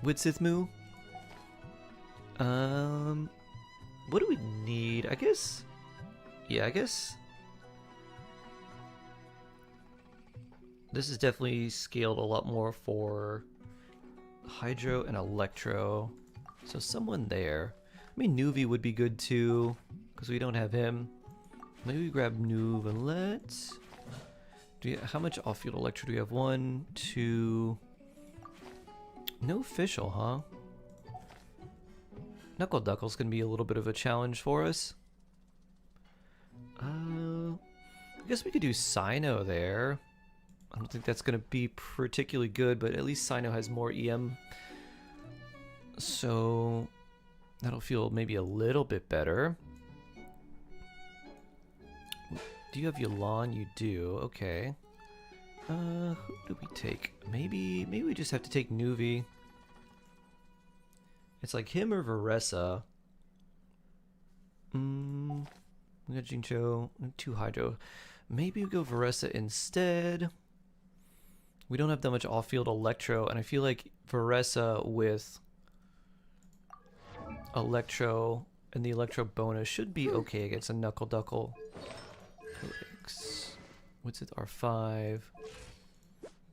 Widsith Moo? What do we need? I guess... Yeah, I guess... This is definitely scaled a lot more for Hydro and Electro. So someone there. I mean, Nuvi would be good too, because we don't have him. Maybe we grab Nuvalet. How much off-field Electro do we have? 1, 2... No official, huh? Knuckle Duckle's gonna be a little bit of a challenge for us. I guess we could do Sino there. I don't think that's gonna be particularly good, but at least Sino has more EM. So that'll feel maybe a little bit better. Do you have Yolan? You do. Okay. Who do we take? Maybe we just have to take Nuvi. It's like him or Varessa. We got Jincho, 2 Hydro. Maybe we go Varessa instead. We don't have that much off-field Electro, and I feel like Varessa with Electro and the Electro bonus should be okay against a Knuckle Duckle. What's it? R5.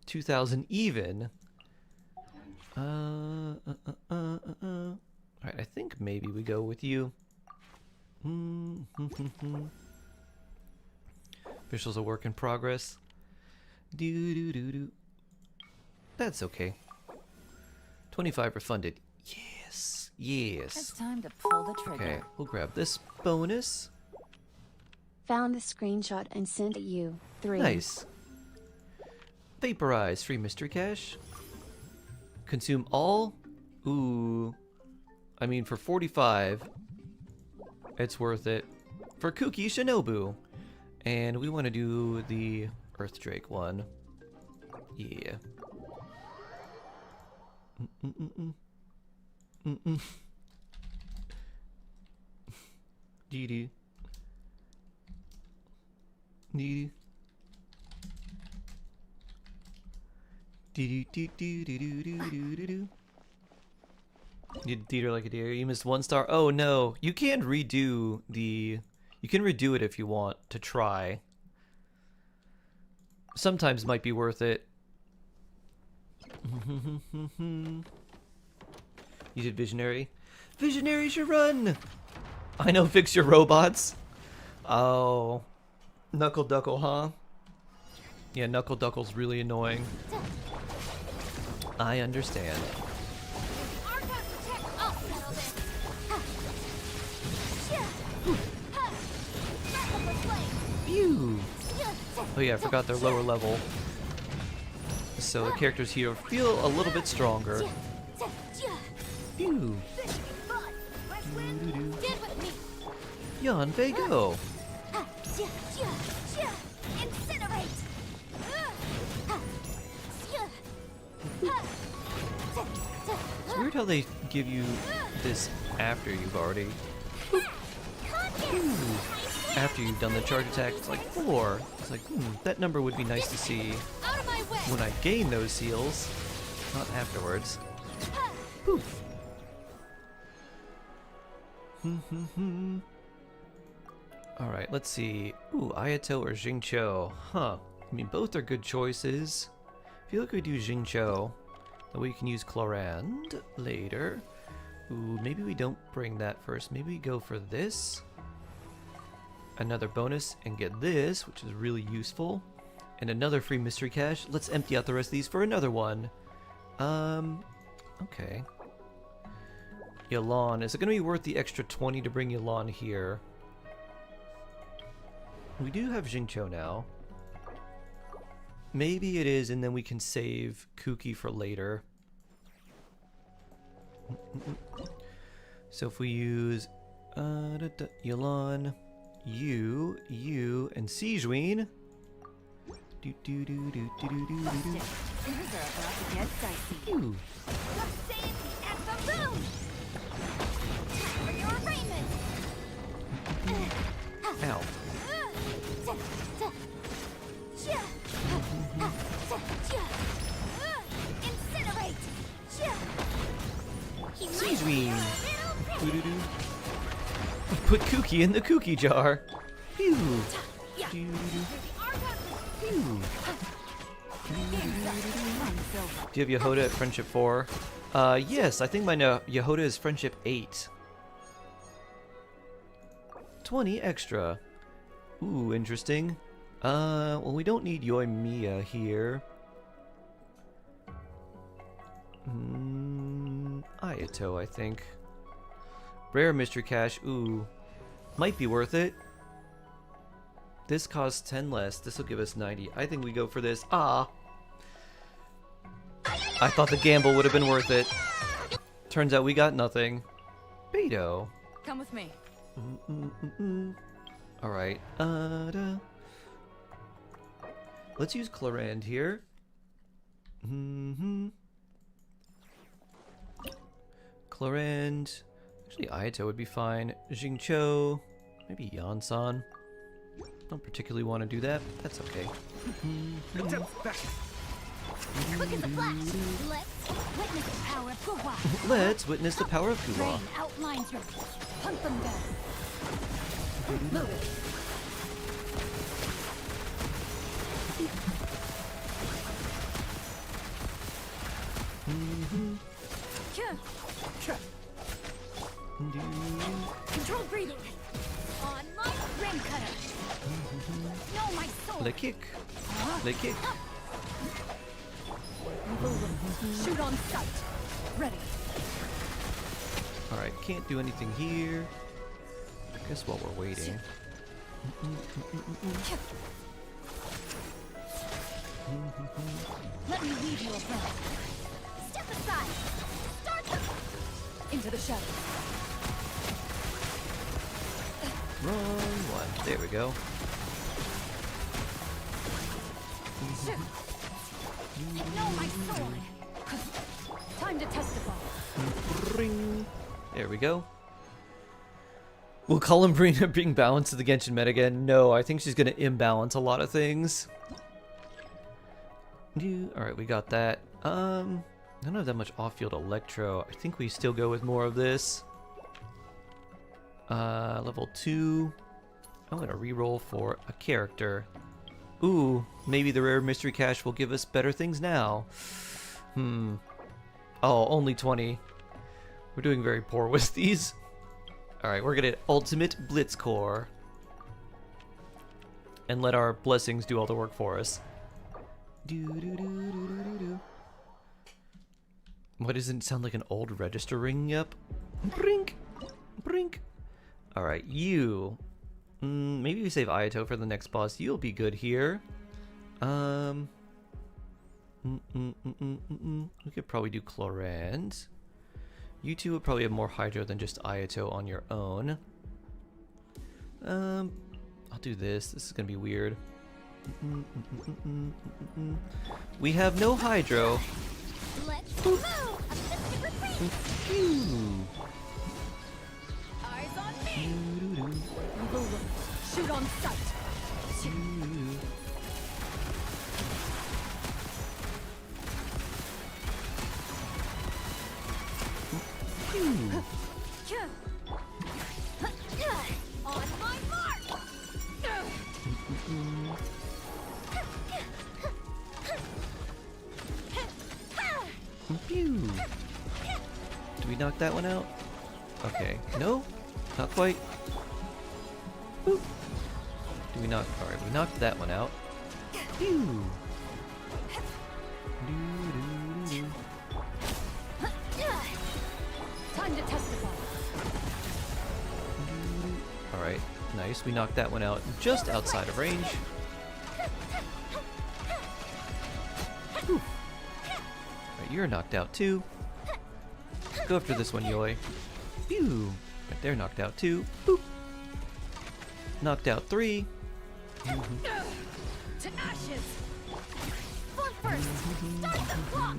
2000 even. Alright, I think maybe we go with you. Official's a work in progress. That's okay. 25 refunded. Yes. Yes. It's time to pull the trigger. Okay, we'll grab this bonus. Found the screenshot and sent it you. 3. Nice. Vaporize, free mystery cache. Consume all. Ooh. I mean, for 45, it's worth it. For Kuki Shinobu. And we want to do the Earth Drake one. Yeah. Dee-dee. Dee-dee. You Dieter like a deer. You missed 1 star. Oh no. You can redo the... You can redo it if you want to try. Sometimes might be worth it. You did Visionary? Visionary should run! I know, fix your robots. Oh. Knuckle Duckle, huh? Yeah, Knuckle Duckle's really annoying. I understand. Phew! Oh yeah, I forgot they're lower level. So the characters here feel a little bit stronger. Phew! Yon Vego! It's weird how they give you this after you've already... After you've done the charge attack. It's like 4. It's like, that number would be nice to see when I gain those seals, not afterwards. Poof. Alright, let's see. Ooh, Ayato or Jingcho. Huh. I mean, both are good choices. I feel like we do Jingcho. That way you can use Chlorand later. Ooh, maybe we don't bring that first. Maybe we go for this. Another bonus and get this, which is really useful. And another free mystery cache. Let's empty out the rest of these for another one. Okay. Yelan. Is it going to be worth the extra 20 to bring Yelan here? We do have Jingcho now. Maybe it is, and then we can save Kuki for later. So if we use Yelan, you, and Sijuin. Ooh. Save me at the boom! For your raiment! Ow. Incinerate! Sijuin. Put Kuki in the Kuki jar. Pew. Pew. Do you have Yehoda at Friendship 4? Yes, I think my Yehoda is Friendship 8. 20 extra. Ooh, interesting. Well, we don't need Yoimiya here. Ayato, I think. Rare mystery cache. Ooh, might be worth it. This costs 10 less. This will give us 90. I think we go for this. Ah! I thought the gamble would have been worth it. Turns out we got nothing. Beto. Come with me. Alright. Let's use Clorand here. Clorand. Actually, Ayato would be fine. Jingcho. Maybe Yansan. Don't particularly want to do that, but that's okay. Look at the flash! Let's witness the power of Kuwa! Let's witness the power of Kuwa. Rain outlines your... Hunt them down! Move! Controlled breathing! On my ring cutter! No, my sword! Le kick. Le kick. Shoot on sight! Ready! Alright, can't do anything here. I guess while we're waiting. Let me weave you a bow. Step aside! Start them! Into the shadows. Wrong one. There we go. Ignore my sword! Time to testify. Ring. There we go. Will Colin bring balance to the Genshin meta again? No, I think she's going to imbalance a lot of things. Alright, we got that. I don't have that much off-field Electro. I think we still go with more of this. Level 2. I'm going to reroll for a character. Ooh, maybe the rare mystery cache will give us better things now. Oh, only 20. We're doing very poor with these. Alright, we're gonna Ultimate Blitz Core. And let our blessings do all the work for us. What, doesn't it sound like an old register ringing up? Brink! Brink! Alright, you. Maybe we save Ayato for the next boss. You'll be good here. We could probably do Clorand. You two would probably have more Hydro than just Ayato on your own. I'll do this. This is gonna be weird. We have no Hydro. Let's move! A mystic retreat! Eyes on me! Shoot on sight! On my mark! Pew. Do we knock that one out? Okay. No? Not quite. Boop. Do we knock? Alright, we knocked that one out. Pew. Time to testify. Alright, nice. We knocked that one out just outside of range. Right, you're knocked out too. Go after this one, Yoi. Pew! Right there, knocked out two. Boop! Knocked out three. To ashes! Flunk first! Start the clock!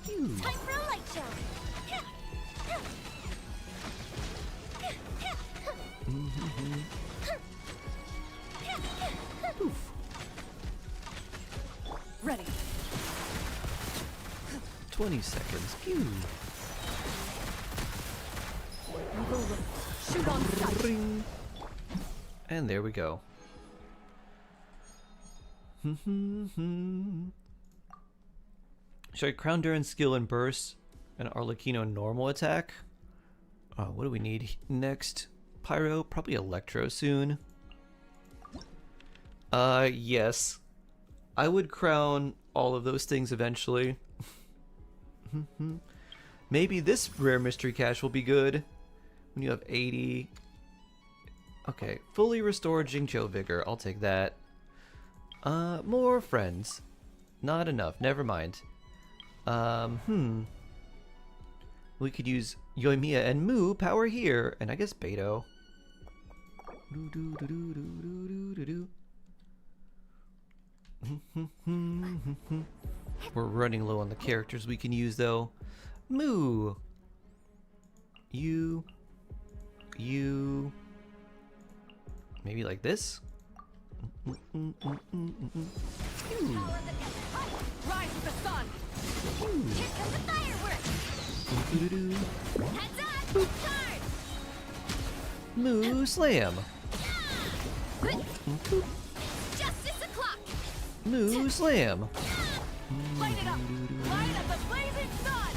Pew! Time for a light show. 20 seconds. Pew! Shoot on sight! Ring. And there we go. Should I Crown Duran skill and burst and Arlecchino normal attack? What do we need next? Pyro? Probably Electro soon. Yes. I would crown all of those things eventually. Maybe this rare mystery cache will be good when you have 80. Okay, fully restored Jingcho Vigor. I'll take that. More friends. Not enough. Never mind. We could use Yoimiya and Mu power here, and I guess Beto. We're running low on the characters we can use though. Mu. You. Maybe like this? Rise with the sun! Here comes the fireworks. Heads up. Charge. Mu slam. Justice o'clock. Mu slam. Light it up! Light up the blazing sun!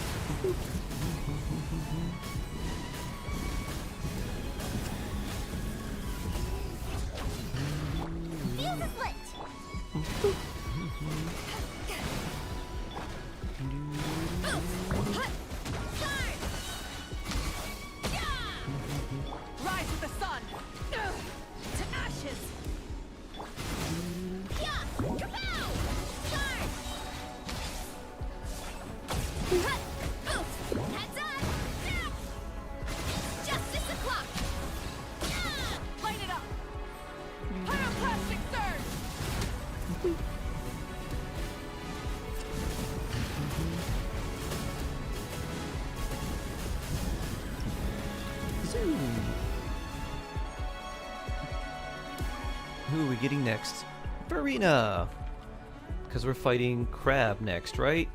Fuse is lit. Charge. Rise with the sun! To ashes! Yeah. Kapow. Charge. Heads up. Justice o'clock. Light it up! Pyroclastic surge! Who are we getting next? Farina! Because we're fighting Crab next, right?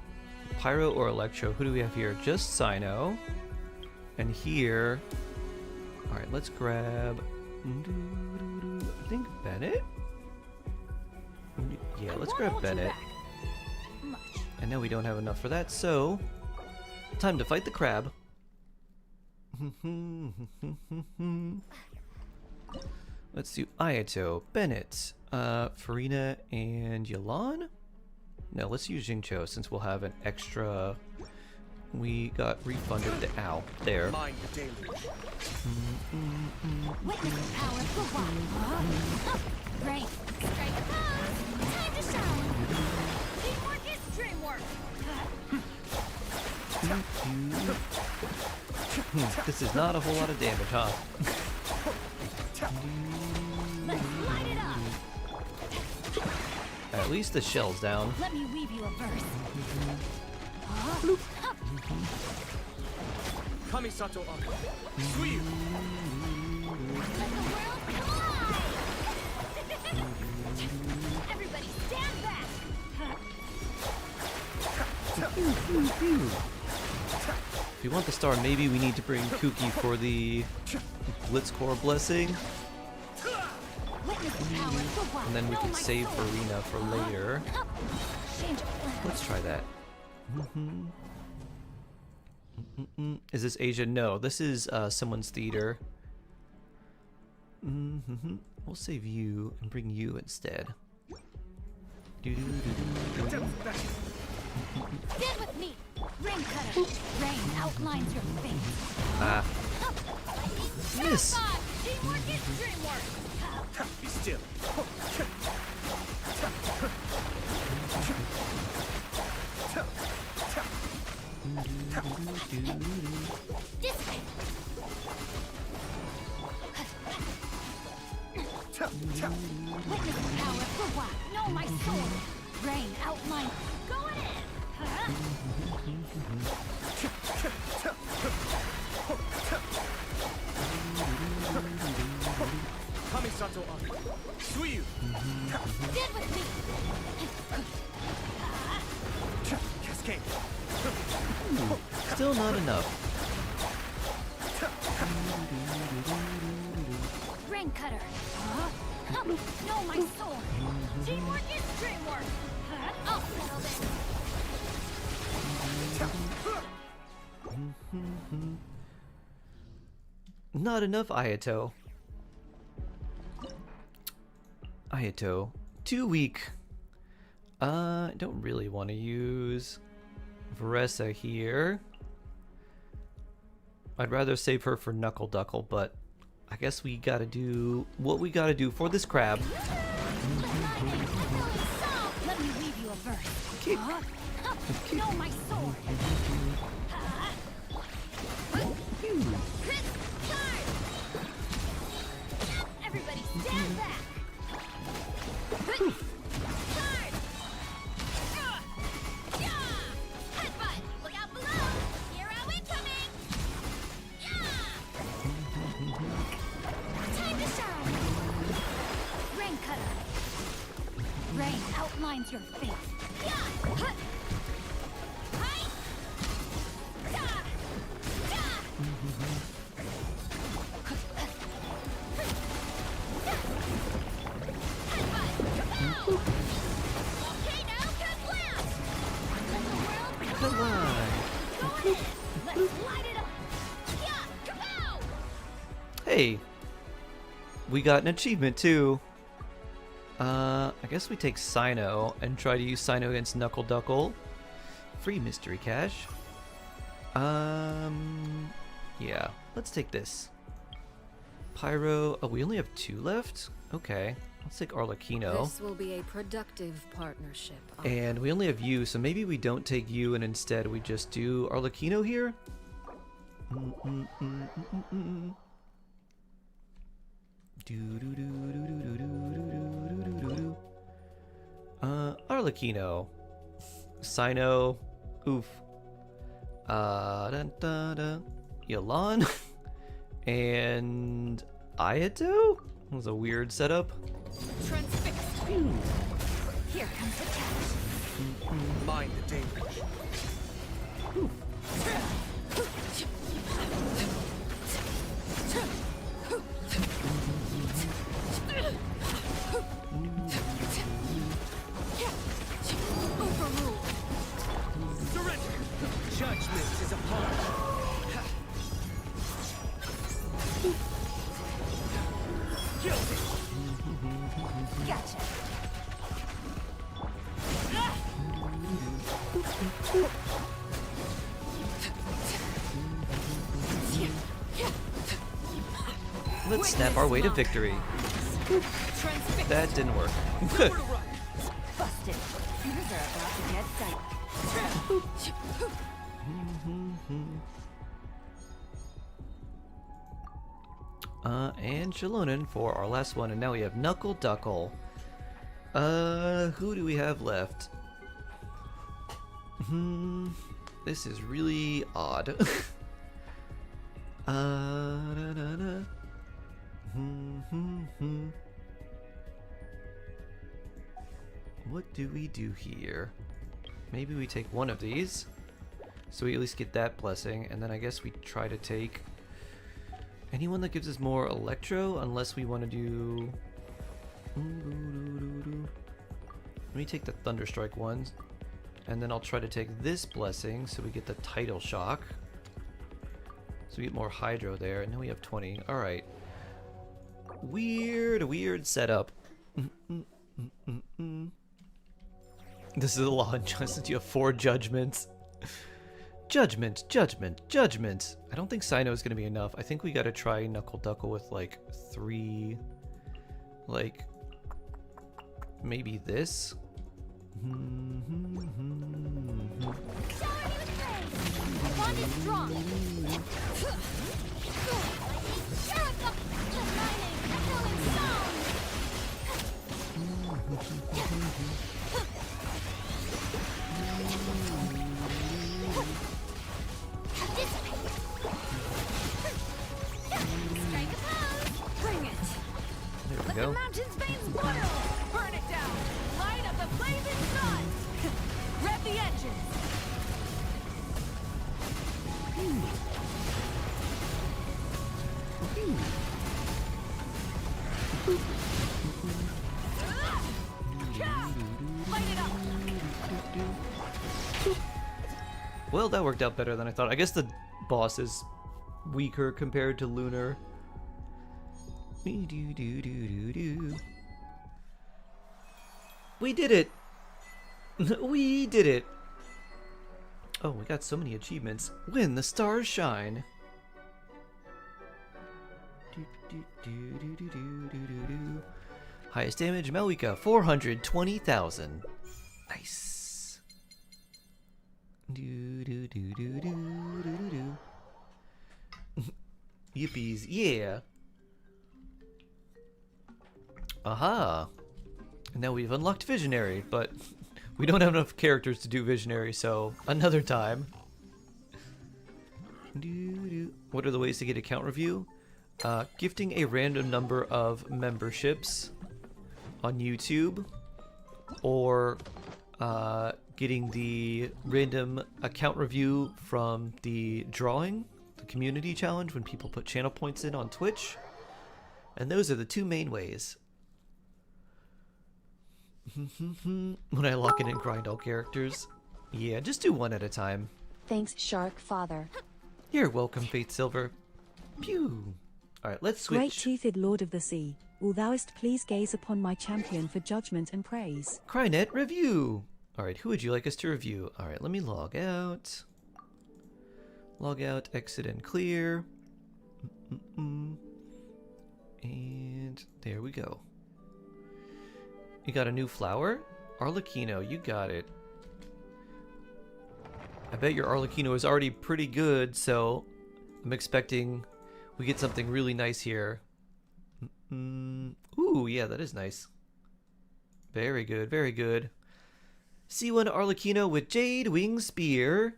Pyro or Electro? Who do we have here? Just Sino. And here... Alright, let's grab... I think Bennett? Yeah, let's grab Bennett. And now we don't have enough for that, so... Time to fight the Crab. Let's do Ayato, Bennett, Farina, and Yalan? No, let's use Jingcho since we'll have an extra... We got refunded the ow. There. Mind the deluge. Witness the power of the one. Rain. Strike a pose. Time to shower. Teamwork is dreamwork. This is not a whole lot of damage, huh? Let's light it up. At least the shell's down. Let me weave you a verse. Kamisato up. Sweep. Let the world come alive. Everybody stand back. If we want the star, maybe we need to bring Kuki for the Blitzcore blessing. Witness the power of the one. And then we Know can my save soul. Farina for later. Change of plan. Let's try that. Is this Asia? No, this is someone's theater. We'll save you and bring you instead. Stand with me. Rain cutter. Rain outlines your fate. Ah. Yes. Teamwork is dreamwork. Be still. Witness the power of Gua. Know my sword. Rain outline. Going in. Huh? Kamisato up. Suiyu. Stand with me. Cascade. Still not enough. Rain cutter. Huh? Know my sword. Teamwork is dreamwork. Huh? I'll settle this. Not enough Ayato. Ayato. Too weak. I don't really want to use Varessa here. I'd rather save her for Knuckle Duckle, but I guess we gotta do what we gotta do for this crab. Let me leave you a verse. Kick. Huh? Know my sword. Everybody stand back. Headbutt. Look out below. Hero incoming. Time to shine. Rain cutter. Rain outlines your face. Come on. Hey, we got an achievement too. I guess we take Sino and try to use Sino against Knuckle Duckle. Free mystery cache. Yeah, let's take this. Pyro. Oh, we only have 2 left? Okay, let's take Arlecchino. This will be a productive partnership. And we only have you, so maybe we don't take you and instead we just do Arlecchino here? Arlecchino. Sino. Oof. Yalan. And Ayato? That was a weird setup. Transfixed. Here comes the catch. Mind the danger. Overruled. Surrender. Judgment is upon us. Guilty. Gotcha. Let's snap our way to victory. Transfixed. That didn't work. Busted. Fears are about to get sight. And Shalonen for our last one, and now we have Knuckle Duckle. Who do we have left? This is really odd. What do we do here? Maybe we take one of these, so we at least get that blessing, and then I guess we try to take anyone that gives us more electro, unless we want to do... Let me take the Thunderstrike ones, and then I'll try to take this blessing, so we get the Tidal Shock. So we get more Hydro there, and now we have 20. Alright. Weird setup. This is a law in justice. You have 4 judgments. Judgment. I don't think Sino is going to be enough. I think we got to try Knuckle Duckle with like 3, like maybe this. Bond is strong. Strike a pose. Bring it. There we Let the go. mountain's veins boil. Burn it down. Light up the blazing sun. Rev the engines. Light it up. Well, that worked out better than I thought. I guess the boss is weaker compared to Lunar. We did it! We did it! Oh, we got so many achievements. When the stars shine. Highest damage, Malika, 420,000. Nice. Yippies, yeah. Aha. Now we've unlocked Visionary, but we don't have enough characters to do Visionary, so another time. What are the ways to get account review? Gifting a random number of memberships on YouTube, or getting the random account review from the drawing, the community challenge, when people put channel points in on Twitch. And those are the two main ways. When I lock it and grind all characters. Yeah, just do one at a time. Thanks, Shark Father. You're welcome, Faith Silver. Pew! Alright, let's switch. Great-toothed Lord of the Sea, will thou'st please gaze upon my champion for judgment and praise. Crynet review! Alright, who would you like us to review? Alright, let me log out. Log out, exit, and clear. And there we go. You got a new flower? Arlecchino, you got it. I bet your Arlecchino is already pretty good, so I'm expecting we get something really nice here. Ooh, yeah, that is nice. Very good, very good. C1 Arlecchino with Jade Wing Spear.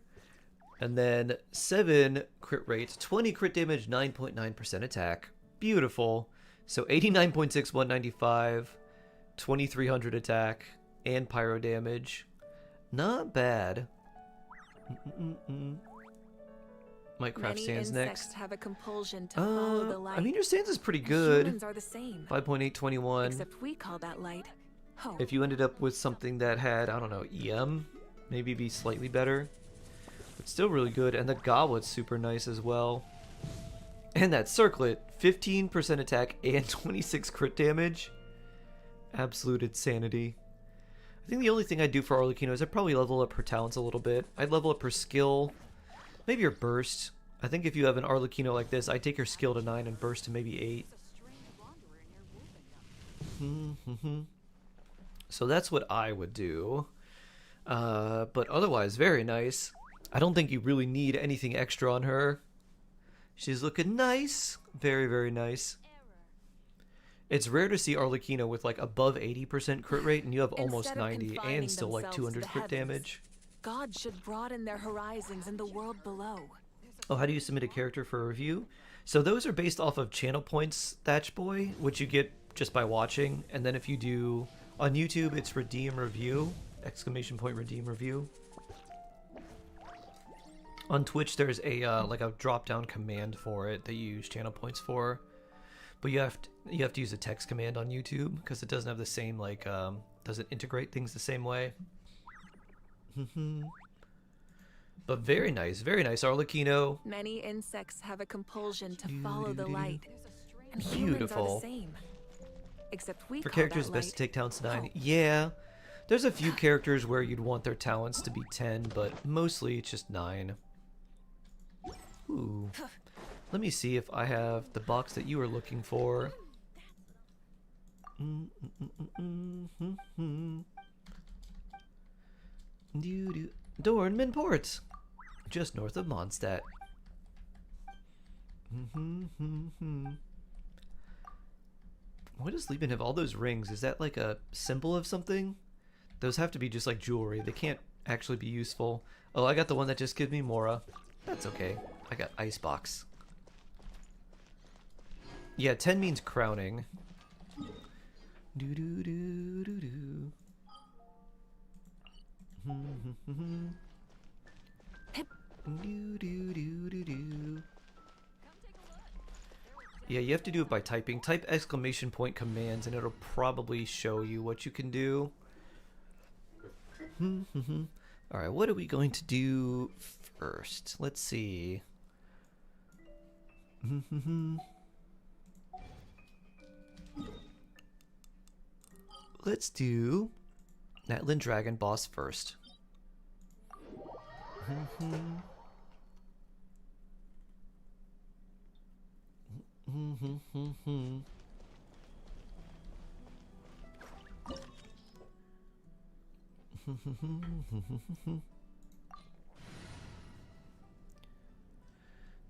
And then 7 crit rate, 20 crit damage, 9.9% attack. Beautiful. So 89.6, 195, 2300 attack, and pyro damage. Not bad. Might craft stands next. Have a compulsion to follow the light. I mean, your stands is pretty good. Humans are the same. 5.821. Except we call that light hope. If you ended up with something that had, I don't know, EM, maybe be slightly better. But still really good. And the goblet's super nice as well. And that circlet, 15% attack and 26 crit damage. Absolute insanity. I think the only thing I'd do for Arlecchino is I'd probably level up her talents a little bit. I'd level up her skill, maybe her burst. I think if you have an Arlecchino like this, I'd take her skill to 9 and burst to maybe 8. So that's what I would do. But otherwise, very nice. I don't think you really need anything extra on her. She's looking nice. Very, very nice. It's rare to see Arlecchino with like above 80% crit rate, and you have almost 90 and still like 200 crit damage. God should broaden their horizons in the world below. Oh, how do you submit a character for a review? So those are based off of channel points, Thatch Boy, which you get just by watching. And then if you do on YouTube, it's redeem review, ! Redeem review. On Twitch, there's a like a drop-down command for it that you use channel points for. But you have to use a text command on YouTube because it doesn't have the same like doesn't integrate things the same way. But very nice Arlecchino. Many insects have a compulsion to follow the light, and humans are the same. Except we for call characters that best light to take talents 9. hope. Yeah, there's a few characters where you'd want their talents to be 10, but mostly it's just 9. Ooh. Let me see if I have the box that you were looking for. Dornmanport, just north of Mondstadt. Why does Lieben have all those rings? Is that like a symbol of something? Those have to be just like jewelry. They can't actually be useful. Oh, I got the one that just gives me Mora. That's okay. I got Icebox. Yeah, 10 means crowning. Do do do do do. Do do do do do. Yeah, you have to do it by typing. Type exclamation point commands and it'll probably show you what you can do. Alright, what are we going to do first? Let's see. Let's do Natlin Dragon boss first.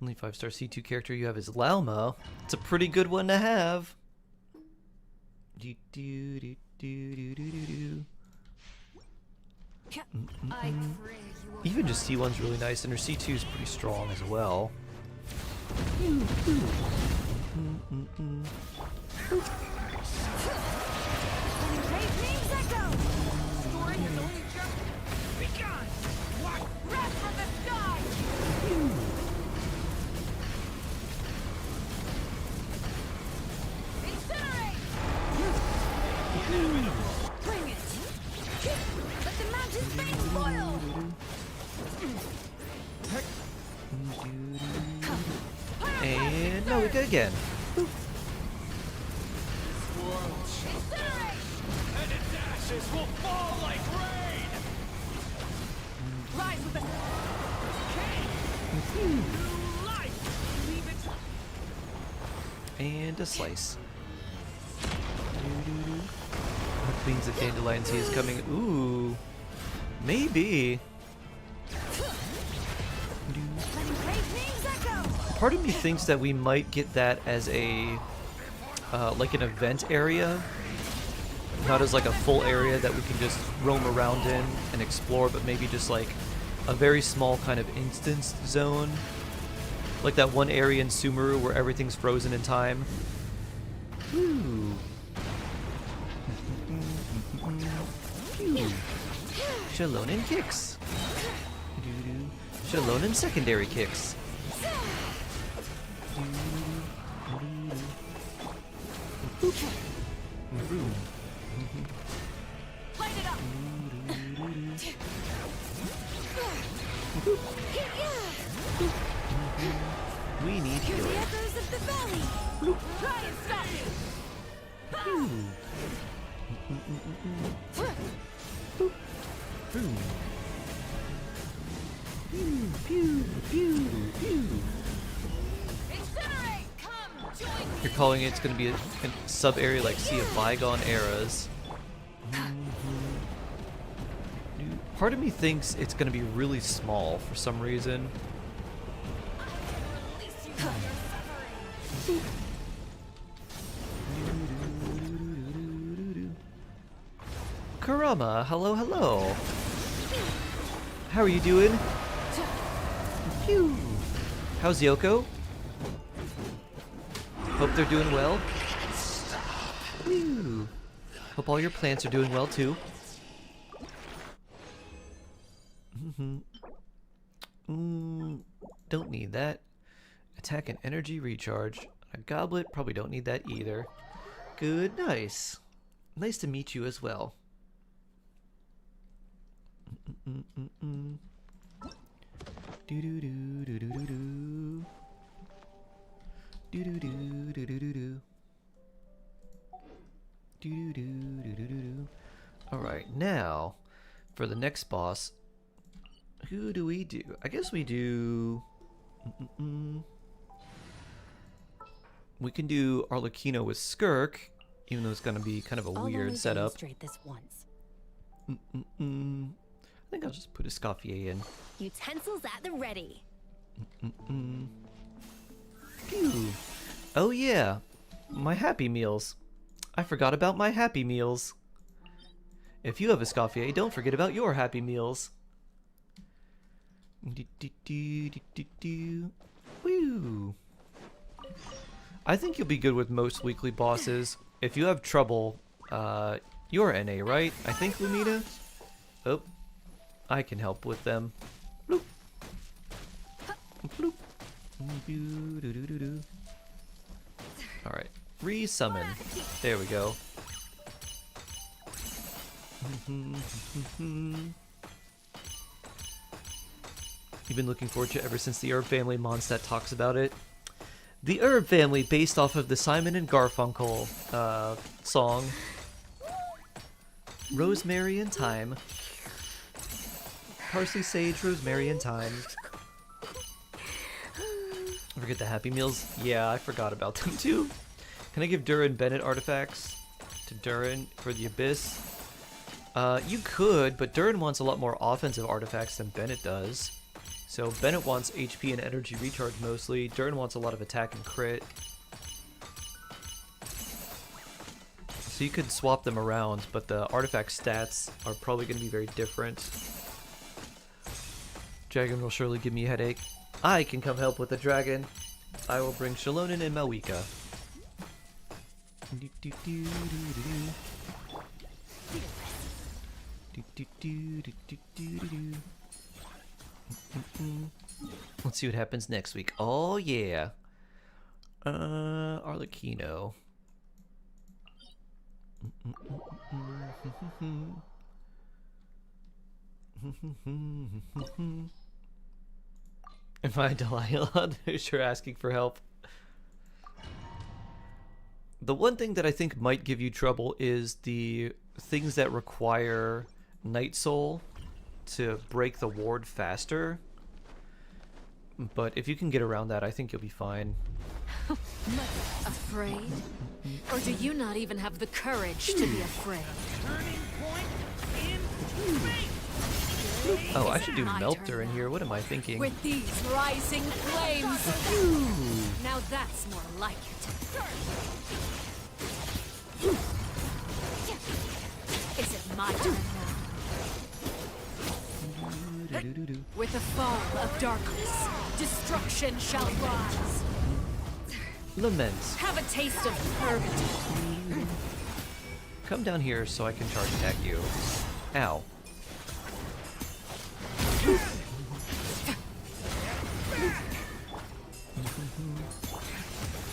Only 5-star C2 character you have is Lalmo. It's a pretty good one to have. Even just C1's really nice, and her C2 is pretty strong as well. Bring it! Let the mountains bang spoil! And no, we go again. Incinerate! And its ashes will fall like rain! Rise with the Life! Leave it! And a slice. That means the Dandelion Sea is coming. Ooh. Maybe. Part of me thinks that we might get that as a like an event area, not as like a full area that we can just roam around in and explore, but maybe just like a very small kind of instance zone, like that one area in Sumeru where everything's frozen in time. Ooh. Shalonen kicks. Shalonen secondary kicks. Light it up! We need Hear the healing. echoes of the valley! Try and stop me! Incinerate! Come, join me! You're calling it's going to be a sub-area like Sea of Bygone Eras. Part of me thinks it's going to be really small for some reason. Release you from your suffering! Kurama, hello, hello. How are you doing? Phew. How's Yoko? Hope they're doing well. Phew. Hope all your plants are doing well too. Don't need that. Attack and energy recharge. A goblet, probably don't need that either. Good, nice. Nice to meet you as well. Do do do do do do do. Do do do do do do do. Do do do do do do. All right, now for the next boss. Who do we do? I guess we do. We can do Arlecchino with Skirk, even though it's gonna be kind of a weird setup. This once. I think I'll just put a Escoffier in. Utensils at the ready. Phew. Oh yeah, my Happy Meals. I forgot about my Happy Meals. If you have a Scoffier, don't forget about your Happy Meals. Woo! I think you'll be good with most weekly bosses. If you have trouble, you're NA, right? I think, Lumina? Oh, I can help with them. Bloop. Bloop. Alright, re-summon. There we go. You've been looking forward to it ever since the Herb Family Mondstadt talks about it. The Herb Family, based off of the Simon and Garfunkel song. Rosemary and Thyme. Parsley, sage, rosemary, and thyme. Forget the Happy Meals. Yeah, I forgot about them too. Can I give Durin Bennett artifacts to Durin for the Abyss? You could, but Durin wants a lot more offensive artifacts than Bennett does. So Bennett wants HP and energy recharge mostly. Durin wants a lot of attack and crit. So you could swap them around, but the artifact stats are probably going to be very different. Dragon will surely give me a headache. I can come help with the dragon. I will bring Shalonin and Malwika. Let's see what happens next week. Oh yeah. Arlecchino. Am I Delilah? Sure, asking for help. The one thing that I think might give you trouble is the things that require Night Soul to break the ward faster. But if you can get around that, I think you'll be fine. Afraid? Or do you not even have the courage to be afraid? Turning point in fate. Oh, I should do Melter in here. What am I thinking? With these rising flames. Now that's more like it. Is it my turn now? With the fall of darkness, destruction shall rise. Lament. Have a taste of purgatory. Come down here so I can charge attack you. Ow.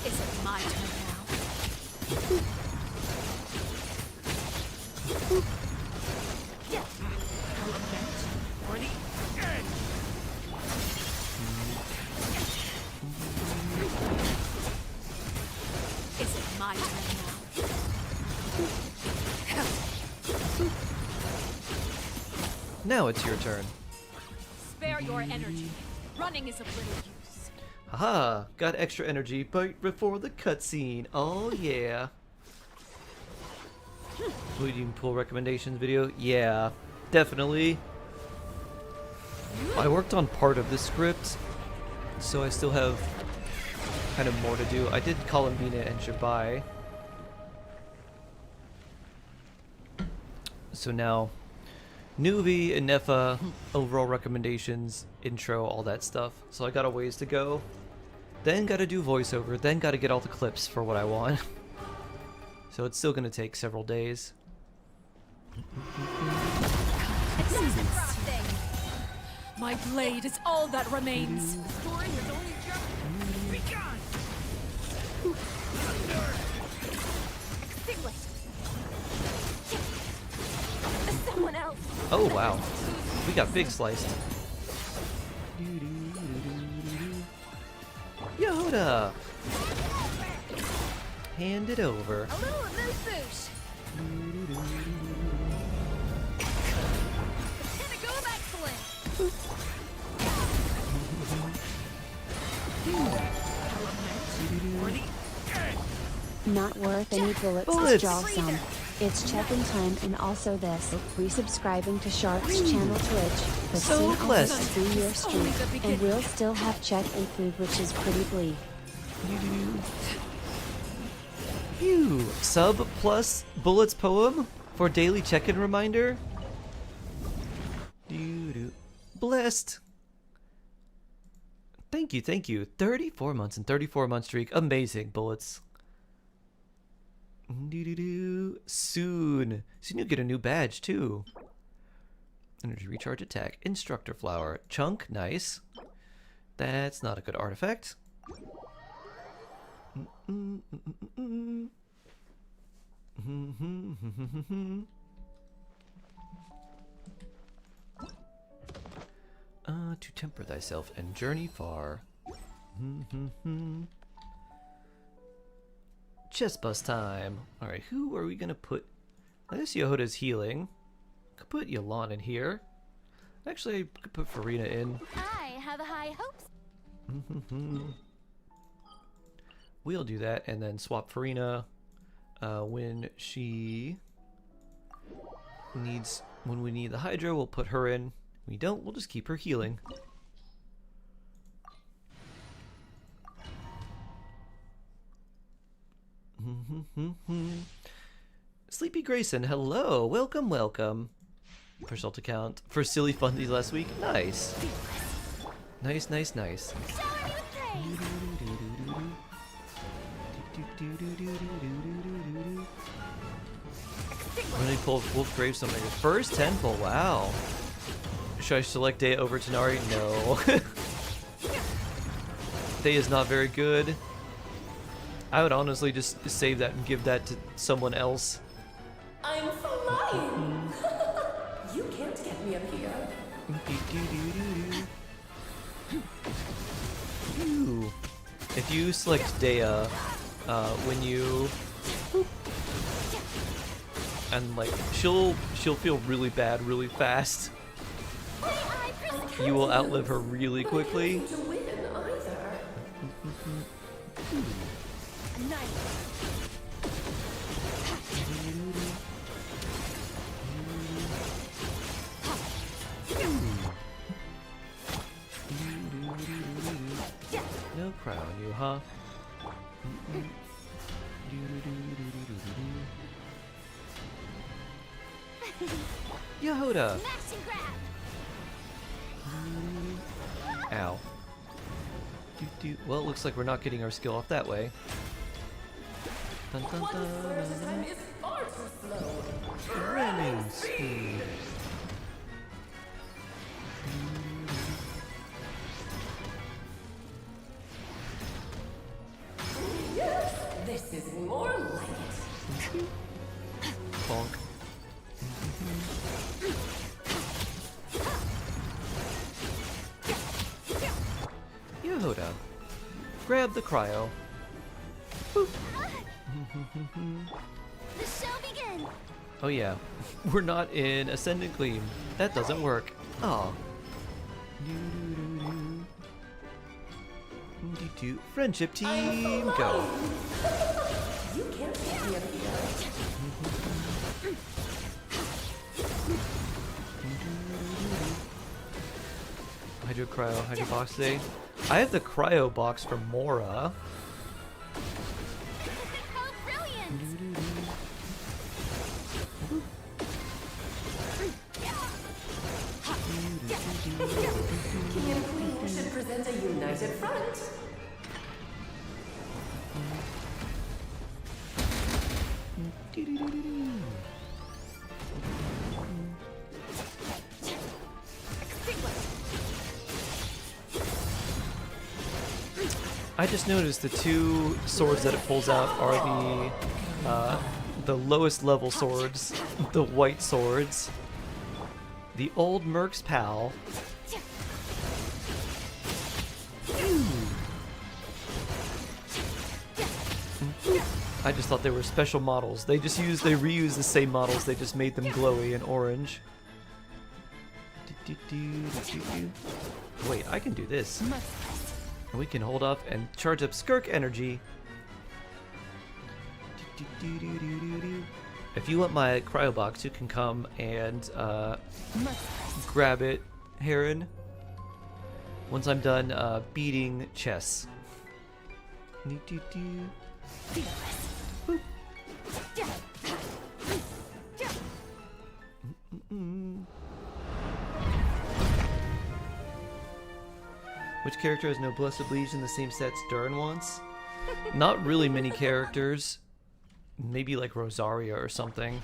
Is it my turn now? For the end. Is it my turn now? Now it's your turn. Spare your energy. Running is of little use. Haha, got extra energy right before the cutscene. Oh yeah. Bleeding Pool recommendations video? Yeah, definitely. I worked on part of the script, so I still have kind of more to do. I did Columbina and Shabai. So now, Nuvi and Nefa, overall recommendations, intro, all that stuff. So I got a ways to go. Then gotta do voiceover, then gotta get all the clips for what I want. So it's still gonna take several days. My blade is all that remains. Story has only just begun. Extinguished. Someone else. Oh wow, we got big sliced. Yoda! Hand it over. A little amuse-bouche. Pinnacle of excellence. Not worth any bullets. Bullets. Draw some. It's check-in time, and also this. Resubscribing to Shark's channel Twitch, but So soon I'll blessed. hit 3-year streak, and we'll still have check-in food, which is pretty bleak. You sub plus bullets poem for daily check-in reminder. Blessed. Thank you, thank you. 34 months and 34-month streak. Amazing, bullets. Soon you'll get a new badge too. Energy recharge attack. Instructor flower. Chunk, nice. That's not a good artifact. To temper thyself and journey far. Chest bust time. Alright, who are we gonna put? I guess Yehoda's healing. Could put Yelan in here. Actually, I could put Farina in. I have high hopes. We'll do that and then swap Farina when she needs. When we need the Hydra, we'll put her in. When we don't, we'll just keep her healing. Sleepy Grayson, hello, welcome, welcome. First alt account for silly fundies last week. Nice, nice, nice, nice. When they pull Wolf Grave something. First 10 pull, wow. Should I select Dea over Tanari? No. Dea is not very good. I would honestly just save that and give that to someone else. I'm flying! You can't get me up here. Ooh. If you select Dea, when you and like she'll feel really bad really fast. You will outlive her really quickly. No cry on you, huh? Yehoda! Ow. Well, it looks like we're not getting our skill off that way. Dun, dun, dun. Running speed. Yes, this is more like it. Bonk. Yehoda, grab the cryo. Boop. The show begins. Oh yeah, we're not in Ascendant Gleam. That doesn't work. Aw. Friendship team, go. You can't get me up here. Hydro cryo, hydro box today. I have the cryo box from Mora. Oh, brilliant! King and Queen should present a united front. I just noticed the two swords that it pulls out are the lowest level swords, the white swords. The old Merc's pal. I just thought they were special models. They reuse the same models, they just made them glowy and orange. Wait, I can do this. And we can hold off and charge up Skirk energy. If you want my cryo box, you can come and grab it, Heron. Once I'm done beating chess. Which character has no Blessed Bleach in the same sets Durin wants? Not really many characters. Maybe like Rosaria or something.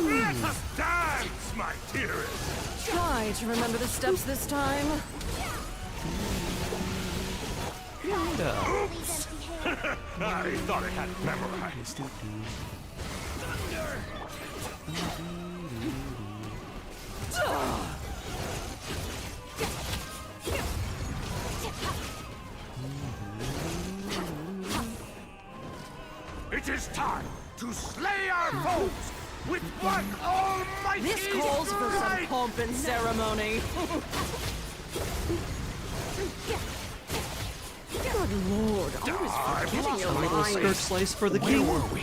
Let us dance, my dearest! Try to remember the steps this time. Oops! I thought I had it memorized. It is time to slay our foes with one almighty This calls for some strike! pomp and ceremony. Good lord, always forgetting your A little lines. skirt slice for the king. Where were we?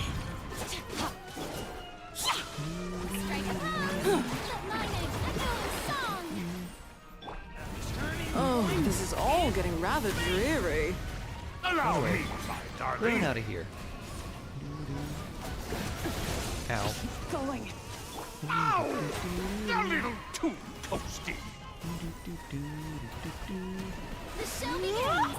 Oh, this is all getting rather dreary. Allow me, my Run darling. out of here. Ow. Going. Ow! A little too toasty. The show begins!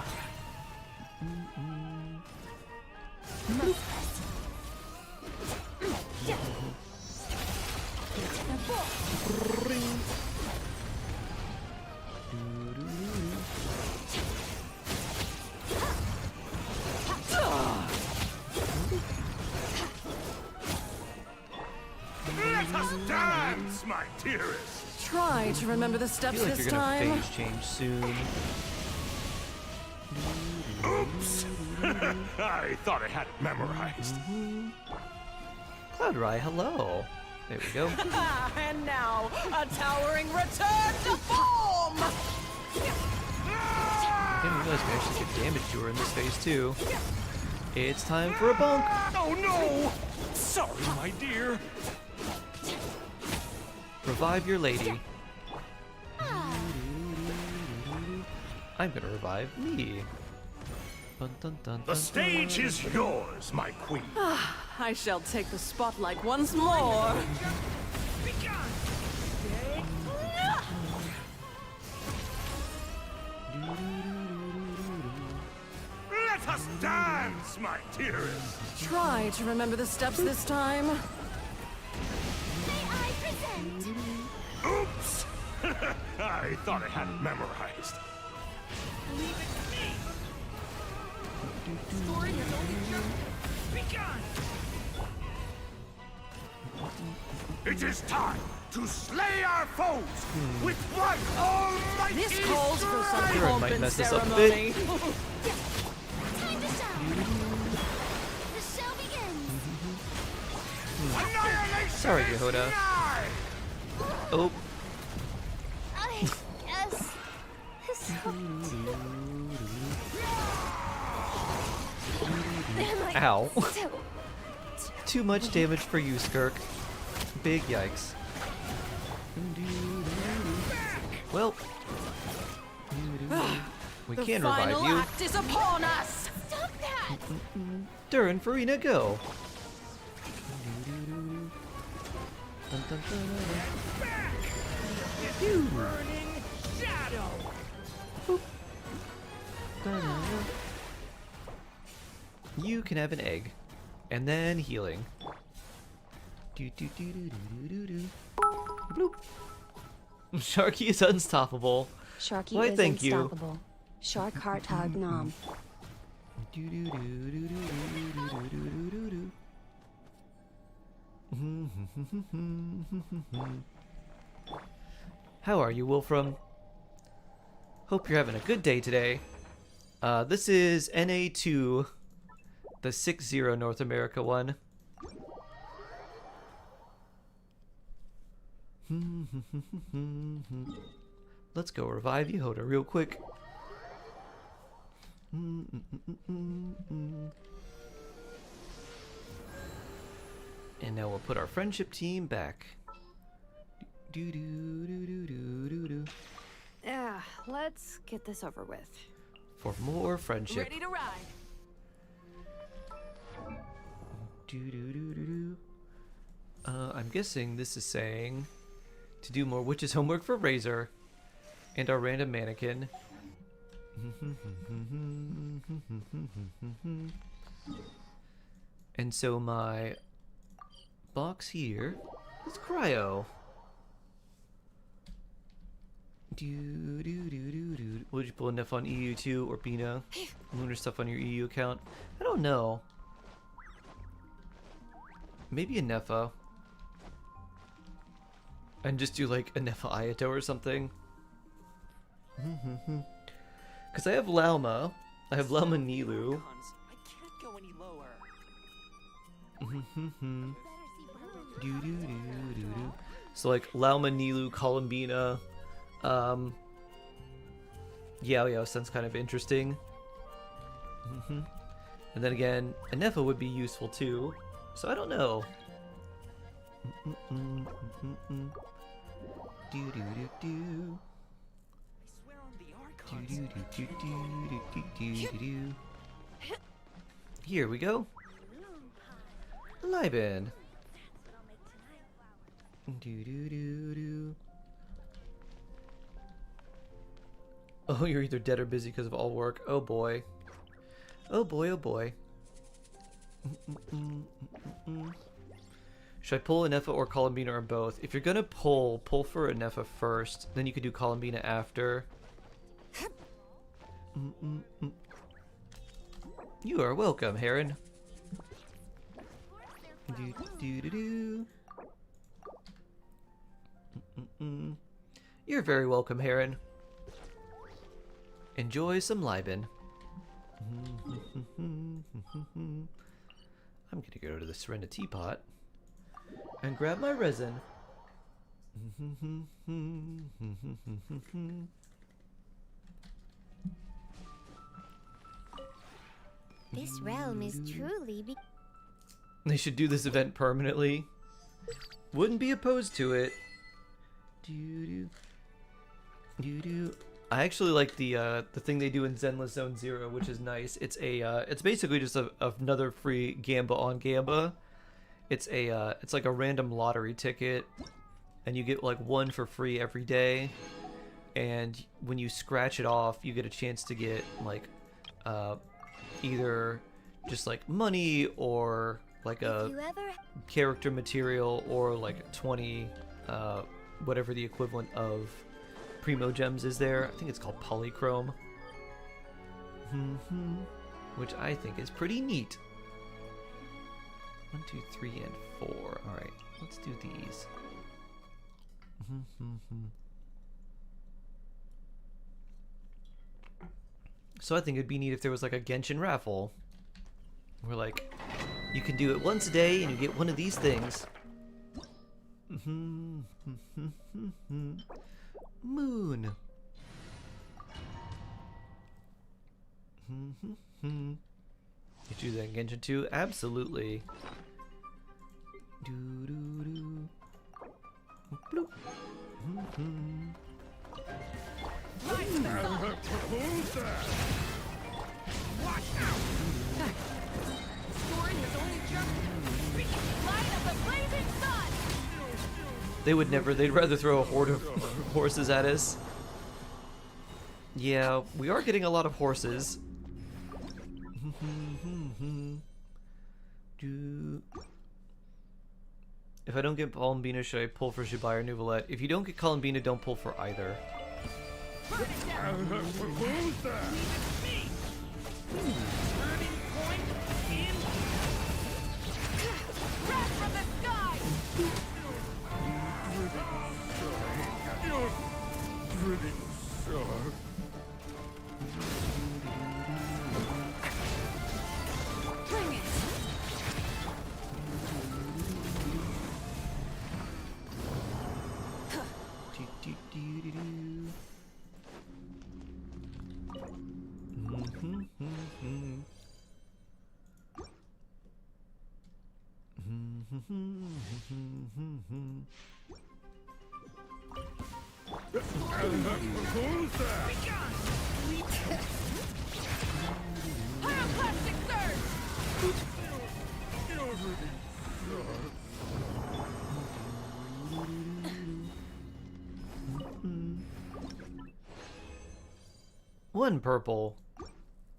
Let us dance, my dearest. Try to remember the I steps feel like this you're gonna time. phase change soon. Oops! I thought I had it memorized. Cloudrai, hello. There we go. And now, a towering return to form! I didn't realize we actually get damage to her in this phase too. It's time for a bonk. Oh no! Sorry, my dear. Revive your lady. I'm gonna revive me. Dun, dun, dun, The dun, stage dun. is yours, my queen. I shall take the spotlight once more. Let us dance, my dearest. Try to remember the steps this time. May I present? Oops! I thought I had it memorized. It is time to slay our foes with one almighty This calls for some strike! Durin pomp might and mess this up a bit. ceremony. Time to shout! The show begins! Annihilation Sorry, is Yehuda. nigh! Oh, I guess so too. Am I ow. so Too much damage for you, Skirk. Big yikes. Well, we The can final revive you. act is upon us. stop that? Durin, Farina, go. Dun, dun, dun, Burning shadow. dun, dun. You can have an egg. And then healing. Do, do, do, do, do, do, do. Bloop. Sharky is unstoppable. Sharky Why, is thank you. unstoppable. Shark heart hug nom. Do, do, do, do, do, do, do, do, do, do. How are you, Wolfram? Hope you're having a good day today. This is NA2, the 6-0 North America one. Let's go revive Yehuda real quick. And now we'll put our friendship team back. Do do do do do do do. Yeah, let's get this over with. for more friendship. Ready to ride. I'm guessing this is saying to do more witches homework for Razor and our random mannequin. And so my box here is cryo. Would you pull enough on EU2 or Bina? Lunar stuff on your EU account? I don't know. Maybe a Nefa. And just do like a Nefa Ayato or something. Because I have Lauma. I have Lauma Nilu. I can't go any lower. So like Lauma, Nilu, Columbina. Yao sounds kind of interesting. And then again, a Nefa would be useful too. So I don't know. Here we go. Liben. Oh, you're either dead or busy because of all work. Oh boy. Oh boy, oh boy. Should I pull a Nefa or Columbina or both? If you're gonna pull for a Nefa first, then you could do Columbina after. You are welcome, Heron. You're very welcome, Heron. Enjoy some Liben. I'm gonna go to the Serenity Teapot and grab my resin. This realm is truly They should do this event permanently. Wouldn't be opposed to it. I actually like the thing they do in Zenless Zone Zero, which is nice. It's it's basically just another free Gamba on Gamba. It's like a random lottery ticket, and you get like one for free every day. And when you scratch it off, you get a chance to get like either just like money or like a character material or like 20 whatever the equivalent of Primo Gems is there. I think it's called Polychrome. Which I think is pretty neat. 1, 2, 3, and 4. Alright, let's do these. So I think it'd be neat if there was like a Genshin raffle. Where like, you can do it once a day and you get one of these things. Moon. You do that in Genshin 2? Absolutely. Bloop. Watch out! Scoring has only just light of the blazing sun. They would never. They'd rather throw a horde of horses at us. Yeah, we are getting a lot of horses. If I don't get Columbina, should I pull for Jubai or Nouvelette? If you don't get Columbina, don't pull for either. Who's that? Turning point in. Wrath from the sky. Driven shark. Bring it. Who's that? One purple.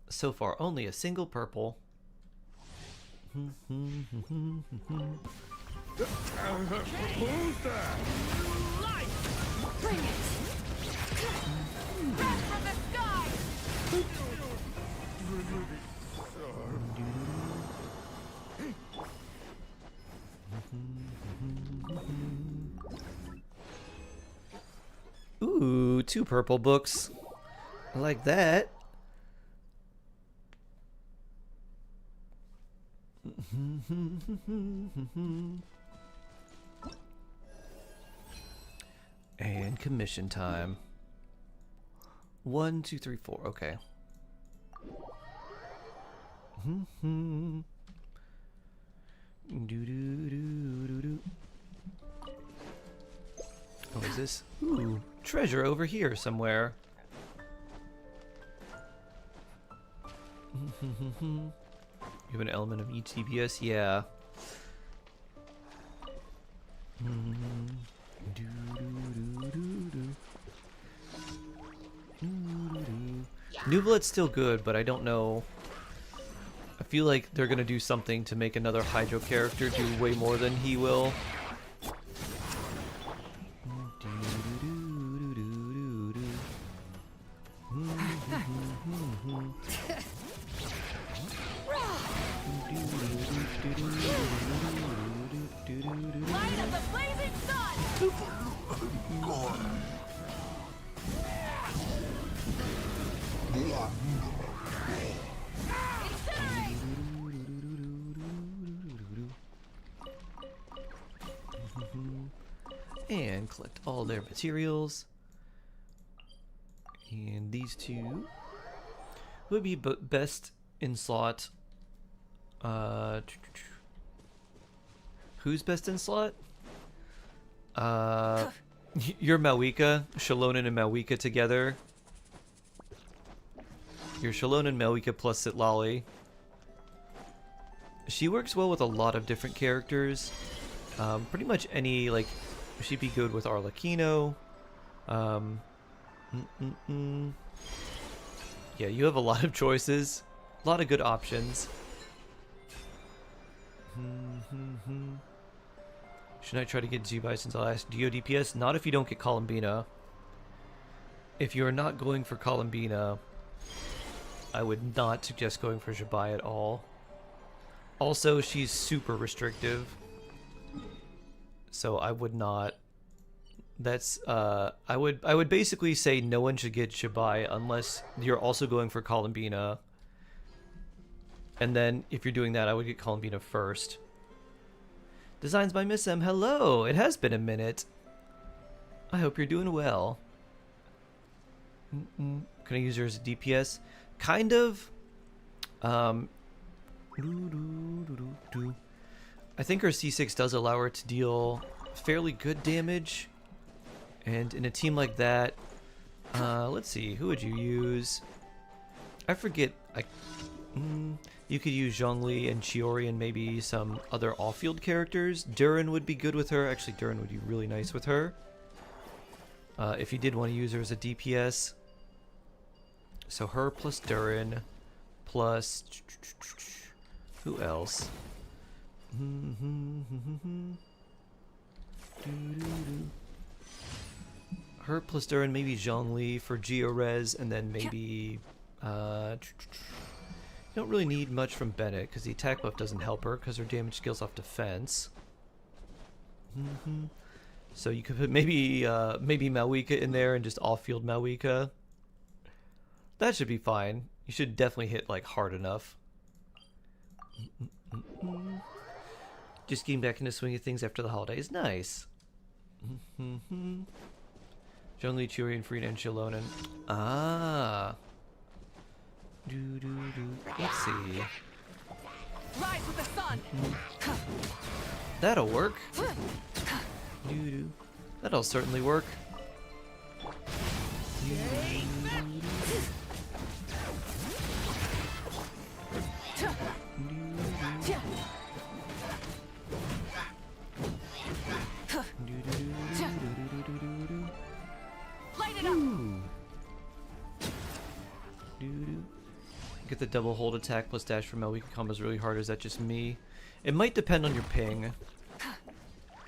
So far, only a single purple. Who's that? Bring it! Wrath from the sky! Ooh, 2 purple books. I like that. And commission time. 1, 2, 3, 4. Okay. What is this? Ooh, treasure over here somewhere. You have an element of each DPS? Yeah. Nuvolet's still good, but I don't know. I feel like they're gonna do something to make another Hydro character do way more than he will. Light of the blazing sun! And collect all their materials. And these two would be best in slot. Who's best in slot? You're Malwika, Shalonen and Malwika together. You're Shalonen, Malwika plus Sitlali. She works well with a lot of different characters. Pretty much any, like, she'd be good with Arlecchino. Yeah, you have a lot of choices. A lot of good options. Should I try to get Zubai since I'll ask Dio DPS? Not if you don't get Columbina. If you're not going for Columbina, I would not suggest going for Zubai at all. Also, she's super restrictive. So I would not. That's I would basically say no one should get Zubai unless you're also going for Columbina. And then if you're doing that, I would get Columbina first. Designs by Miss M. Hello! It has been a minute. I hope you're doing well. Can I use her as a DPS? Kind of. I think her C6 does allow her to deal fairly good damage. And in a team like that, let's see, who would you use? I forget. You could use Zhongli and Chiori and maybe some other off-field characters. Durin would be good with her. Actually, Durin would be really nice with her. If you did want to use her as a DPS. So her plus Durin plus... Who else? Her plus Durin, maybe Zhongli for Georez, and then maybe... You don't really need much from Bennett because the attack buff doesn't help her because her damage scales off defense. So you could put maybe Malwika in there and just off-field Malwika. That should be fine. You should definitely hit like hard enough. Just getting back into swing of things after the holidays. Nice. Zhongli, Chiori, and Frida and Shalonen. Ah. Let's see. Rise with the sun. That'll work. That'll certainly work. Light it up. Get the double hold attack plus dash from melee combos really hard. Is that just me? It might depend on your ping.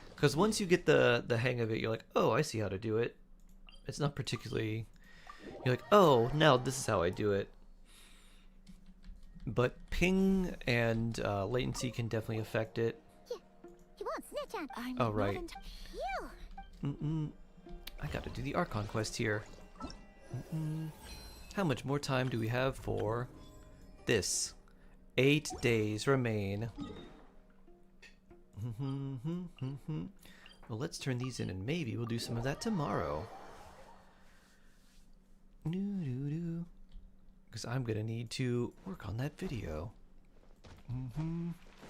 Because once you get the hang of it, you're like, oh, I see how to do it. It's not particularly... You're like, oh, now this is how I do it. But ping and latency can definitely affect it. Oh, right. I gotta do the Archon quest here. How much more time do we have for this? 8 days remain. Well, let's turn these in and maybe we'll do some of that tomorrow. Because I'm gonna need to work on that video.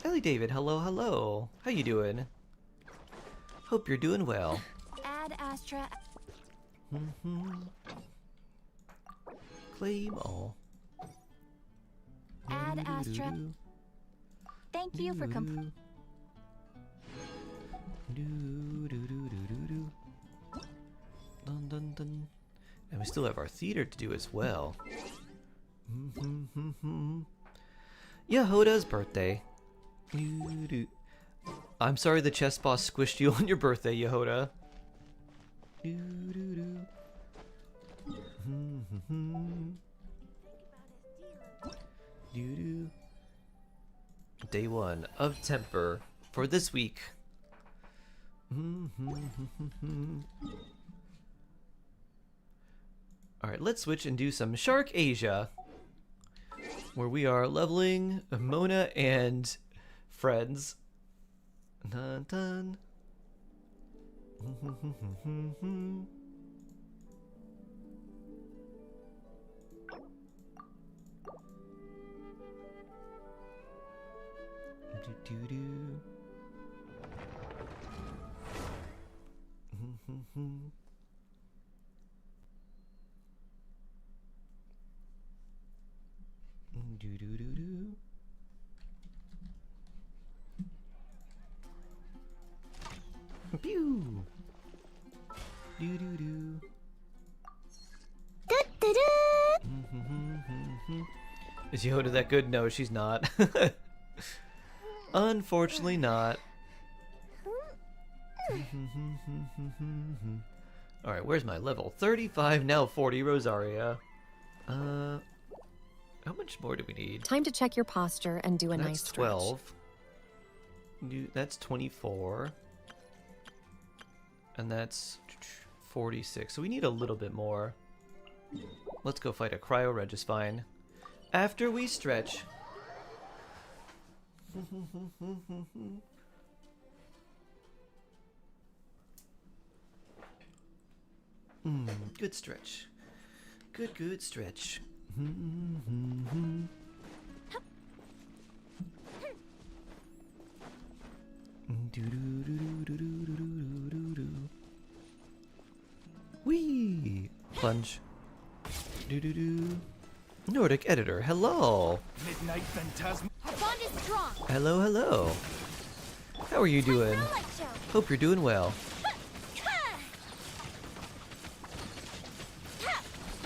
Ellie David, hello, hello. How you doing? Hope you're doing well. Add Astra. Claim all. Add Astra. Thank you for Dun, dun, dun. And we still have our theater to do as well. Yehoda's birthday. I'm sorry the chess boss squished you on your birthday, Yehoda. Day 1 of Temper for this week. Alright, let's switch and do some Shark Asia, where we are leveling Mona and friends. Dun dun. Pew. Is Yehoda that good? No, she's not. Unfortunately not. Alright, where's my level? 35, now 40, Rosaria. How much more do we need? Time to check your posture and do a nice That's 12. That's 24. And that's 46. So we need a little bit more. Let's go fight a cryo Regis-Fine. After we stretch. Good stretch. Good stretch. Whee! Plunge. Nordic editor, hello. Midnight Phantasm. Our bond is strong. Hello, hello. How are you doing? Hope you're doing well.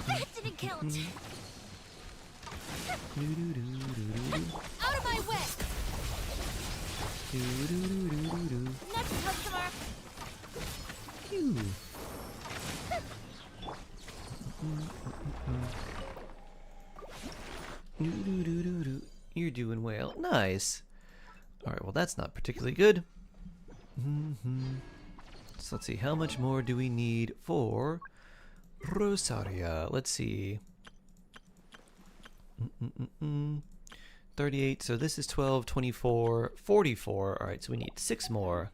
That didn't count. Out of my way. Next customer. Phew. You're doing well. Nice. Alright, well that's not particularly good. So let's see, how much more do we need for Rosaria? Let's see. 38, so this is 12, 24, 44. Alright, so we need 6 more.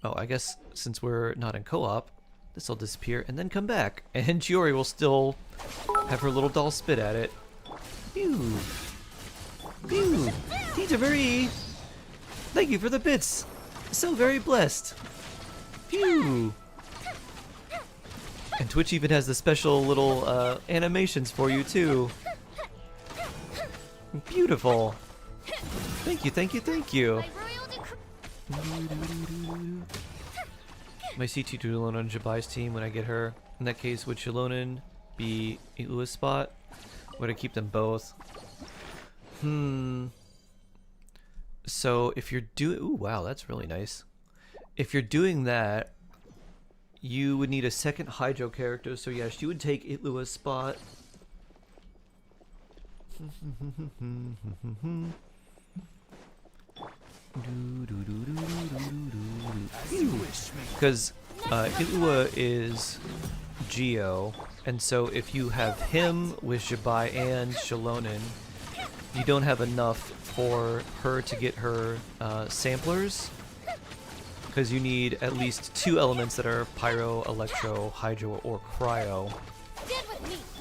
Oh, I guess since we're not in co-op, this will disappear and then come back. And Chiori will still have her little doll spit at it. Phew. Phew. These are very... Thank you for the bits. So very blessed. Phew. And Twitch even has the special little animations for you too. Beautiful. Thank you, thank you, thank you. My CT to Shalona on Jabai's team when I get her. In that case, would Shalona be Itlua's spot? Would I keep them both? So if you're doing... Ooh, wow, that's really nice. If you're doing that, you would need a second Hydro character. So yes, you would take Itlua's spot. Because Itlua is Geo, and so if you have him with Jabai and Shalonen, you don't have enough for her to get her samplers, because you need at least 2 elements that are Pyro, Electro, Hydro, or Cryo,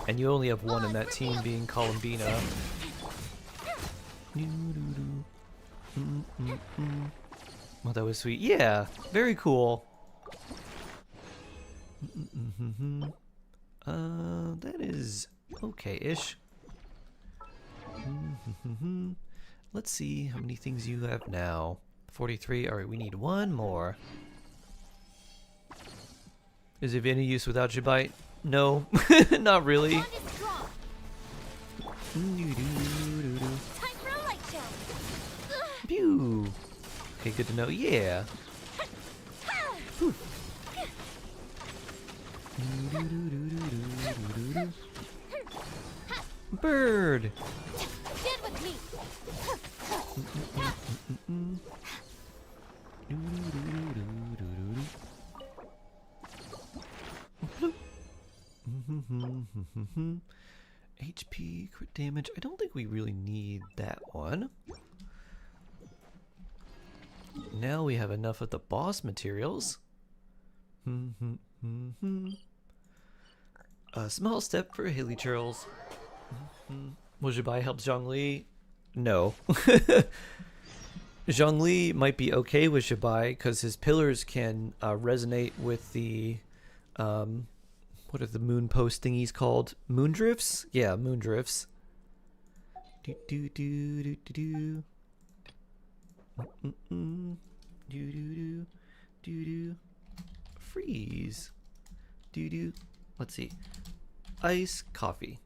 and you only have 1 in that team, being Columbina. Well, that was sweet. Yeah, very cool. That is okay-ish. Let's see how many things you have now. 43. Alright, we need 1 more. Is it of any use without Jabite? No, not really. Pew. Okay, good to know. Yeah. Whew. Bird. HP, crit damage. I don't think we really need that one. Now we have enough of the boss materials. A small step for Hilly Churls. Will Jabai help Zhongli? No. Zhongli might be okay with Jabai because his pillars can resonate with the what are the moon post thingies called? Moon drifts? Yeah, moon drifts. Do do do do do do. Do do do do. Freeze. Do do. Let's see. Ice coffee.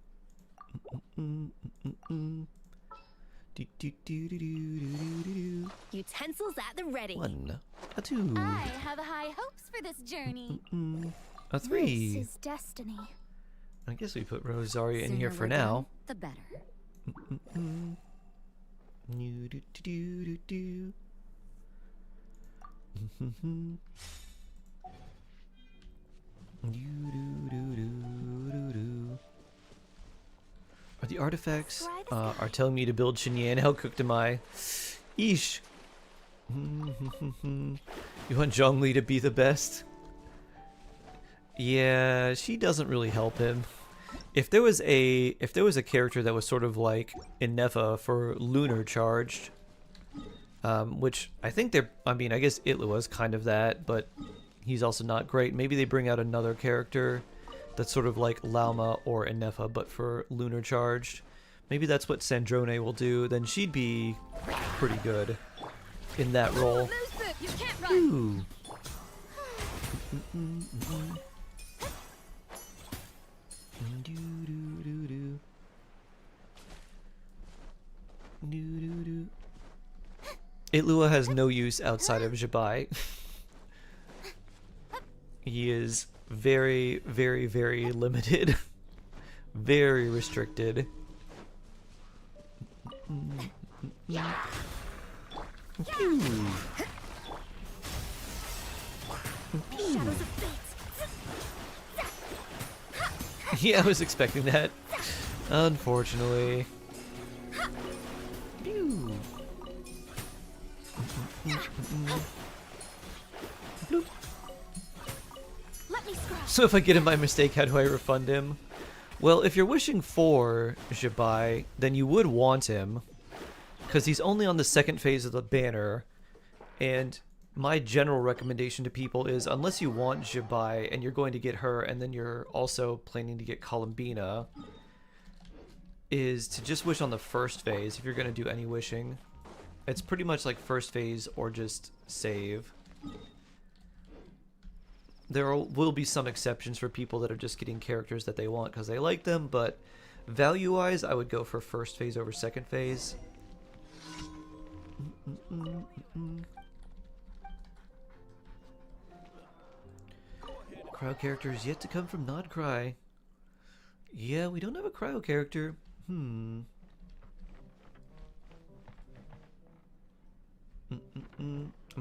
Utensils at the ready. 1, a 2. I have high hopes for this journey. A 3. This is destiny. I guess we put Rosaria in here Sooner for we're now. done, the better. Are the artifacts are telling me to build Shinyan? How cooked am I? Eesh. You want Zhongli to be the best? Yeah, she doesn't really help him. If there was a character that was sort of like Inefa for lunar charged, which I think I guess Itlua is kind of that, but he's also not great. Maybe they bring out another character that's sort of like Lauma or Inefa, but for lunar charged. Maybe that's what Sandrone will do. Then she'd be pretty good in that role. Ooh. Itlua has no use outside of Jabai. He is very, very, very limited. Very restricted. Yeah, I was expecting that. Unfortunately. Pew. Bloop. So if I get him by mistake, how do I refund him? Well, if you're wishing for Jabai, then you would want him, because he's only on the second phase of the banner, and my general recommendation to people is, unless you want Jabai and you're going to get her and then you're also planning to get Columbina, is to just wish on the first phase if you're going to do any wishing. It's pretty much like first phase or just save. There will be some exceptions for people that are just getting characters that they want because they like them, but value-wise, I would go for first phase over second phase. Cryo characters yet to come from Nodcry. Yeah, we don't have a cryo character. I'm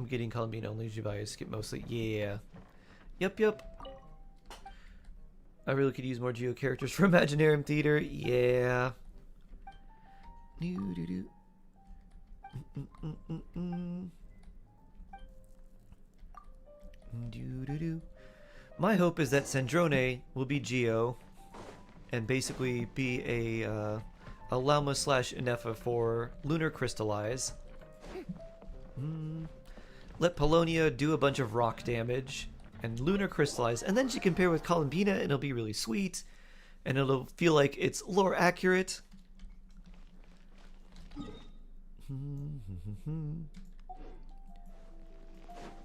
getting Columbine only Jivaya skip mostly. Yeah. Yep. I really could use more Geo characters for Imaginarium Theater. Yeah. My hope is that Sandrone will be Geo and basically be a Lauma / Inefa for Lunar Crystallize. Let Polonia do a bunch of rock damage and Lunar Crystallize, and then she can pair with Columbina and it'll be really sweet and it'll feel like it's lore accurate.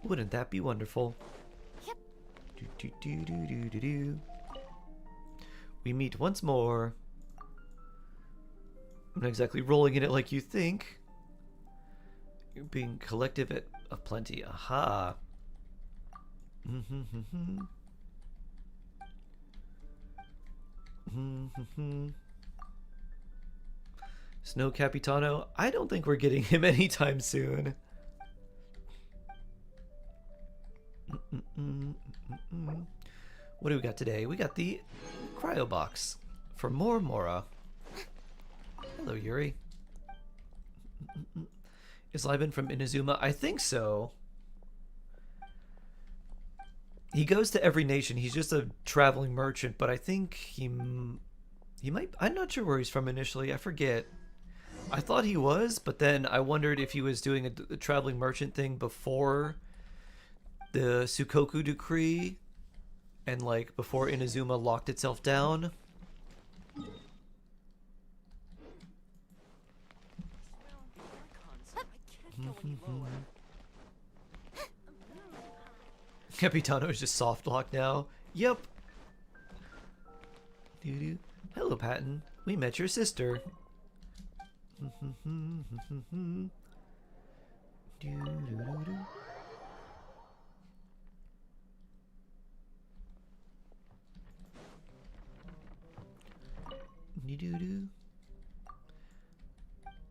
Wouldn't that be wonderful? Yep. We meet once more. I'm not exactly rolling in it like you think. You're being collective at plenty. Aha. Snow Capitano. I don't think we're getting him anytime soon. What do we got today? We got the Cryo Box for more Mora. Hello, Yuri. Is Liban from Inazuma? I think so. He goes to every nation. He's just a traveling merchant, but I think he might... I'm not sure where he's from initially. I forget. I thought he was, but then I wondered if he was doing a traveling merchant thing before the Sukoku Decree and like before Inazuma locked itself down. Capitano is just soft locked now. Yep. Doo-doo. Hello, Patton. We met your sister.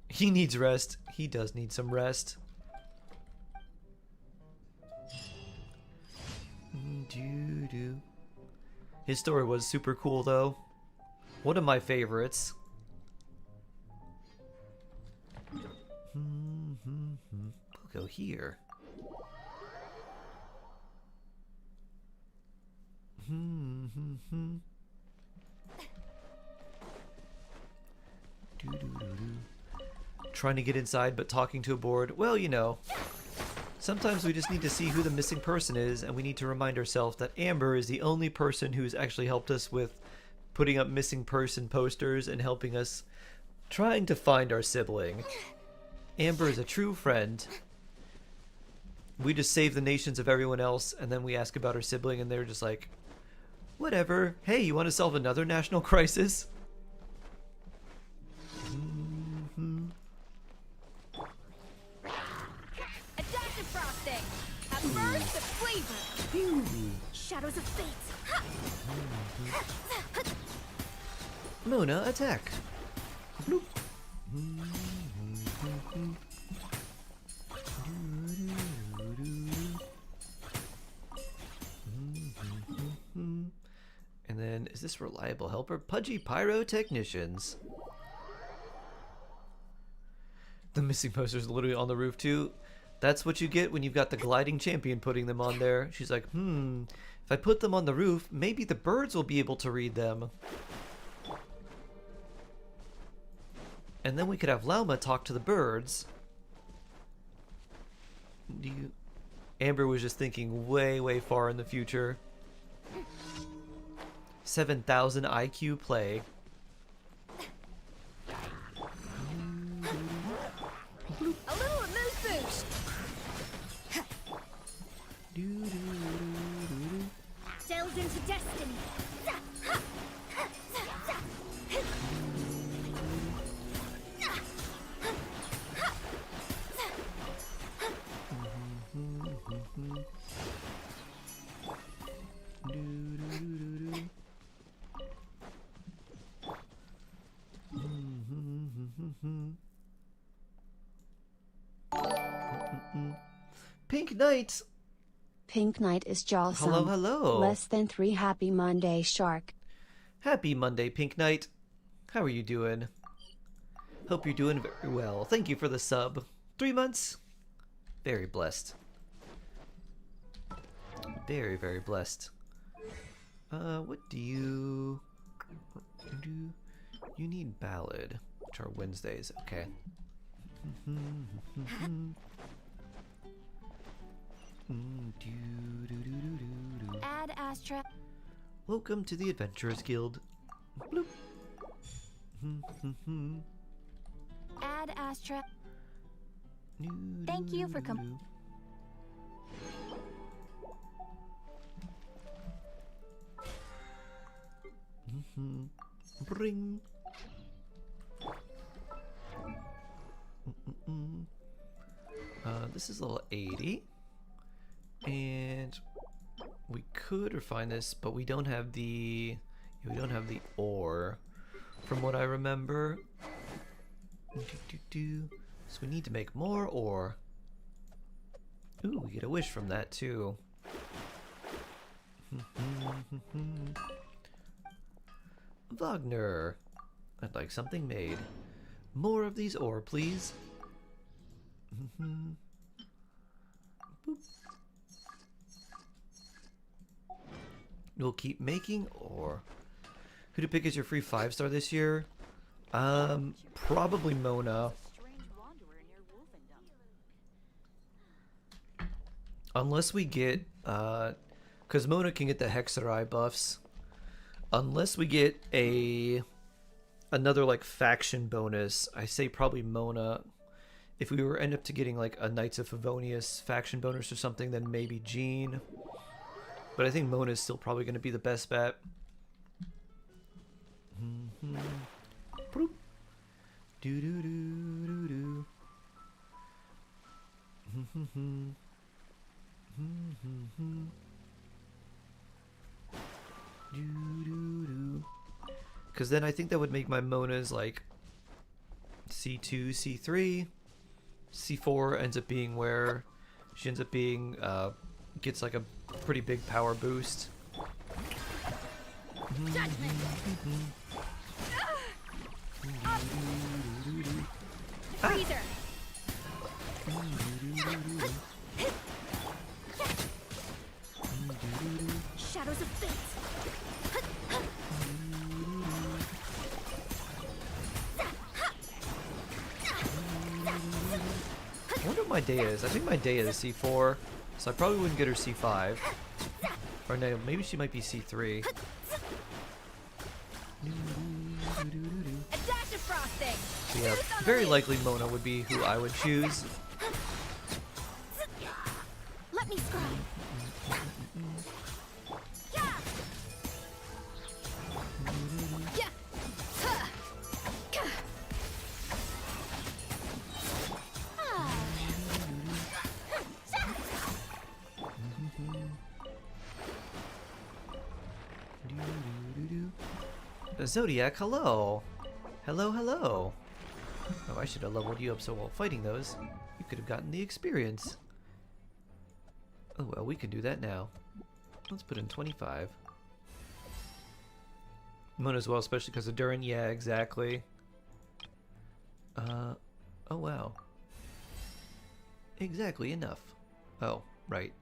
He needs rest. He does need some rest. His story was super cool though. One of my favorites. We'll go here. Trying to get inside but talking to a board. Well, you know. Sometimes we just need to see who the missing person is, and we need to remind ourselves that Amber is the only person who's actually helped us with putting up missing person posters and helping us trying to find our sibling. Amber is a true friend. We just save the nations of everyone else, and then we ask about our sibling, and they're just like, whatever. Hey, you want to solve another national crisis? Burst of flavor. Shadows of fate. Mona, attack. Bloop. And then, is this reliable helper? Pudgy Pyrotechnicians. The missing poster's literally on the roof too. That's what you get when you've got the gliding champion putting them on there. She's like, if I put them on the roof, maybe the birds will be able to read them. And then we could have Lauma talk to the birds. Amber was just thinking way, way far in the future. 7,000 IQ play. A little mood boost. evolved into destiny. Pink Knight! Pink Knight is jawsome. Hello, hello. Less than 3 happy Monday, Shark. Happy Monday, Pink Knight. How are you doing? Hope you're doing very well. Thank you for the sub. 3 months? Very blessed. Very, very blessed. What do you do? You need ballad, which are Wednesdays. Okay. Add Astra. Welcome to the Adventurers Guild. Bloop. Add Astra. Thank you for coming. Bring. This is level 80. And we could refine this, but we don't have the ore from what I remember. So we need to make more ore. Ooh, we get a wish from that too. Wagner, I'd like something made. More of these ore, please. Boop. We'll keep making ore. Who to pick as your free 5-star this year? Probably Mona. Unless we get, because Mona can get the Hexerai buffs. Unless we get another like faction bonus, I say probably Mona. If we were end up to getting like a Knights of Favonius faction bonus or something, then maybe Jean. But I think Mona is still probably going to be the best bet. Bloop. Do do do do do. Because then I think that would make my Monas like C2, C3. C4 ends up being where she ends up being, gets like a pretty big power boost. Judgment. Freezer. Shadows of fate. I wonder what my day is. I think my day is C4, so I probably wouldn't get her C5. Or no, maybe she might be C3. A dash of frosting. So yeah, very likely Mona would be who I would choose. Let me scry. Zodiac, hello. Hello, hello. Oh, I should have leveled you up so while fighting those, you could have gotten the experience. Oh well, we can do that now. Let's put in 25. Mona as well, especially because of Durin. Yeah, exactly. Oh wow. Exactly enough. Oh, right.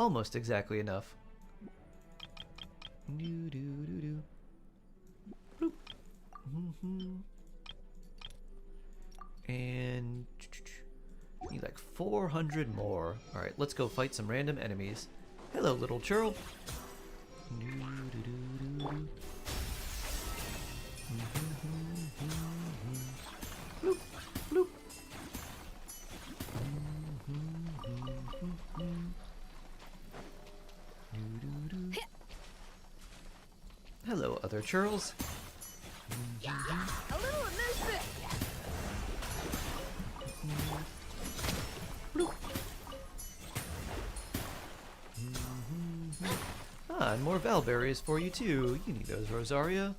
Almost exactly enough. Do do do do. Bloop. And need like 400 more. Alright, let's go fight some random enemies. Hello, little churl. Bloop, bloop. other churls. A little amusement. Ah, and more Valberries for you too. You need those, Rosaria.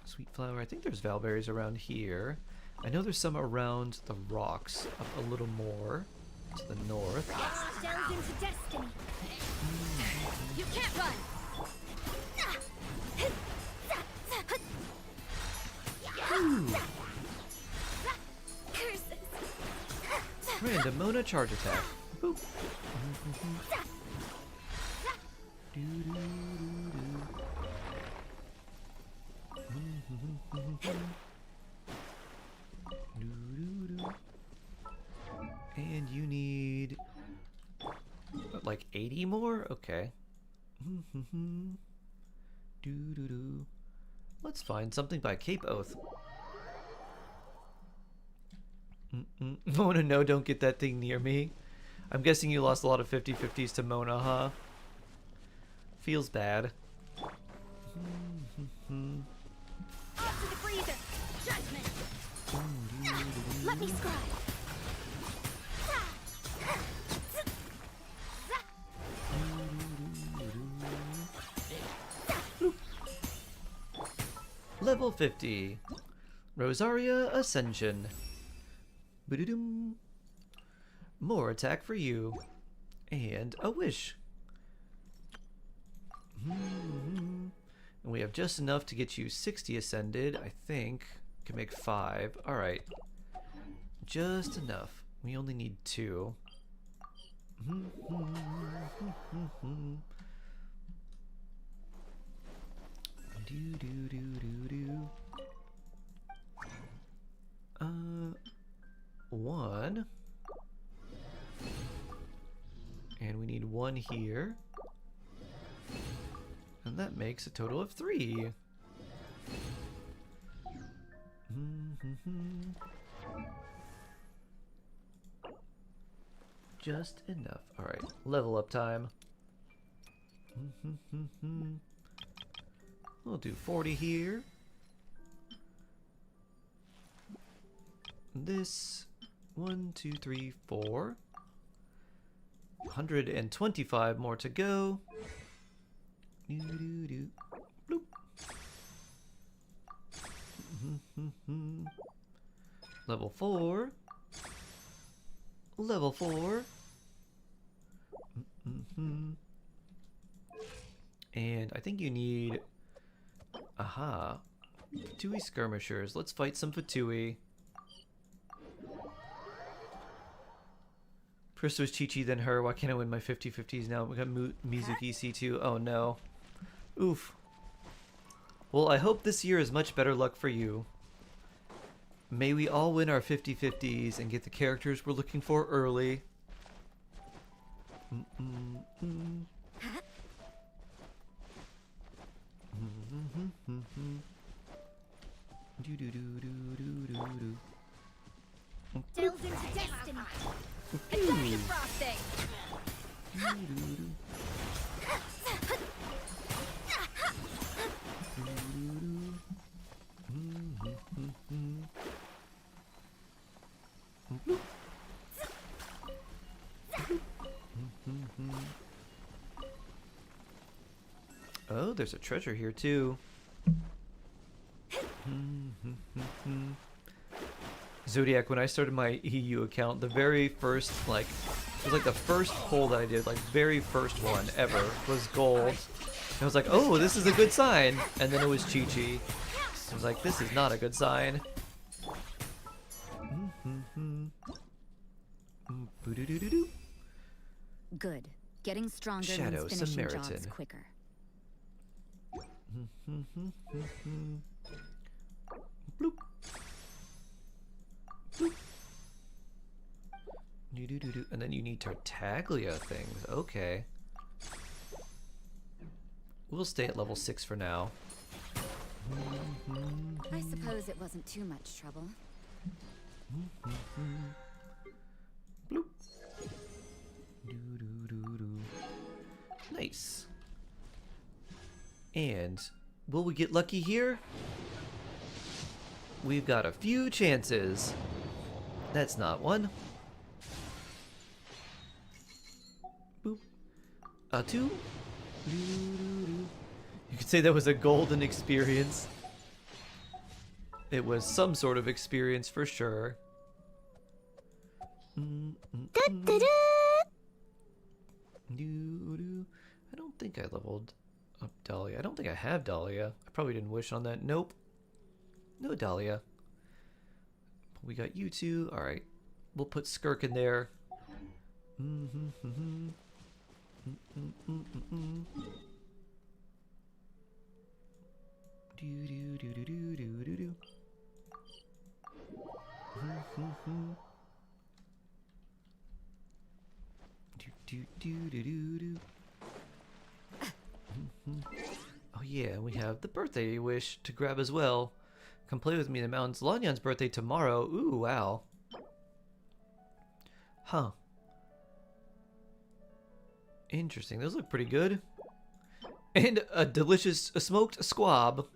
Sweet flower. I think there's Valberries around here. I know there's some around the rocks, up a little more to the north. Delve into destiny. You can't run. Curses. Random Mona charge attack. Boop. And you need like 80 more? Okay. Let's find something by Cape Oath. Mona, no, don't get that thing near me. I'm guessing you lost a lot of 50-50s to Mona, huh? Feels bad. Off to the freezer. Judgment. Let me scribe. Level 50. Rosaria Ascension. Boop-a-doom. More attack for you. And a wish. And we have just enough to get you 60 ascended, I think. Can make 5. Alright. Just enough. We only need 2. One. And we need 1 here. And that makes a total of 3. Just enough. Alright, level up time. We'll do 40 here. This 1, 2, 3, 4. 125 more to go. Bloop. Level 4. Level 4. And I think you need... Aha. Fatui skirmishers. Let's fight some Fatui. First was Chi-Chi, then her. Why can't I win my 50-50s now? We got Mizuki C2. Oh no. Oof. Well, I hope this year is much better luck for you. May we all win our 50-50s and get the characters we're looking for early. Delve into destiny. Attack the frosting. Oh, there's a treasure here too. Zodiac, when I started my EU account, the very first, like, it was like the first pull that I did, like, very first one ever, was gold. And I was like, oh, this is a good sign. And then it was Chi-Chi. I was like, this is not a good sign. Good. Getting stronger Shadow means finishing Samaritan. jobs quicker. Bloop. Bloop. And then you need Tartaglia things. Okay. We'll stay at level 6 for now. I suppose it wasn't too much trouble. Bloop. Doo-doo-doo-doo. Nice. And will we get lucky here? We've got a few chances. That's not one. Boop. Two. Doo-doo-doo. You could say that was a golden experience. It was some sort of experience for sure. I don't think I leveled up Dahlia. I don't think I have Dahlia. I probably didn't wish on that. Nope. No Dahlia. We got you two. Alright. We'll put Skirk in there. Oh yeah, we have the birthday wish to grab as well. Come play with me in the mountains. Lanyan's birthday tomorrow. Ooh, wow. Huh. Interesting. Those look pretty good. And a delicious smoked squab.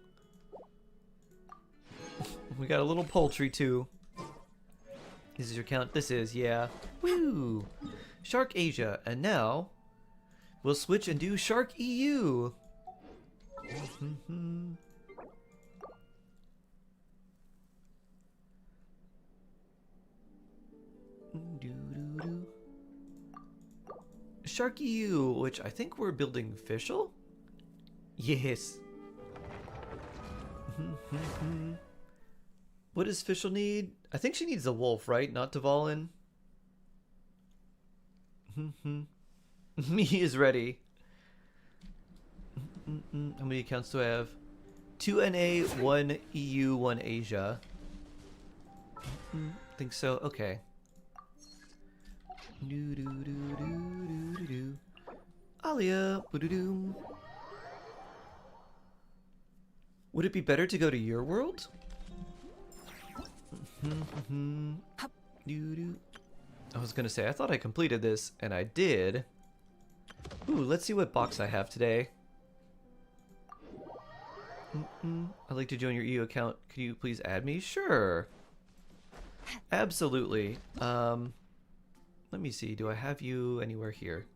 We got a little poultry too. This is your count? This is, yeah. Woo! Shark Asia. And now we'll switch and do Shark EU. Shark EU, which I think we're building Fischl? Yes. What does Fischl need? I think she needs a wolf, right? Not Tavalin. Me is ready. How many accounts do I have? 2 NA, 1 EU, 1 Asia. Think so. Okay. Alia. Would it be better to go to your world? I was gonna say, I thought I completed this, and I did. Ooh, let's see what box I have today. I'd like to join your EU account. Could you please add me? Sure. Absolutely. Let me see. Do I have you anywhere here?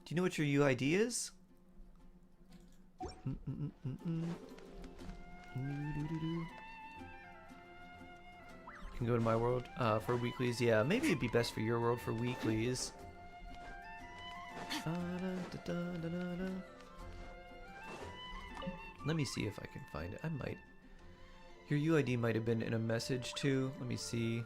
Do you know what your UID is? Can go to my world for weeklies. Yeah, maybe it'd be best for your world for weeklies. Let me see if I can find it. I might. Your UID might have been in a message too. Let me see.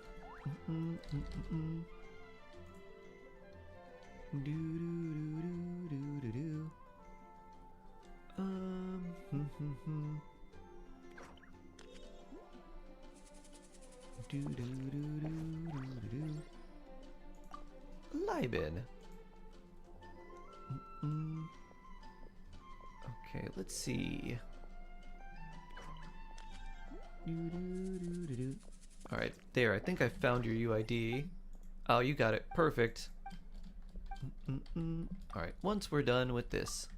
Liben. Okay, let's see. Alright, there. I think I found your UID. Oh, you got it. Perfect. Alright, once we're done with this.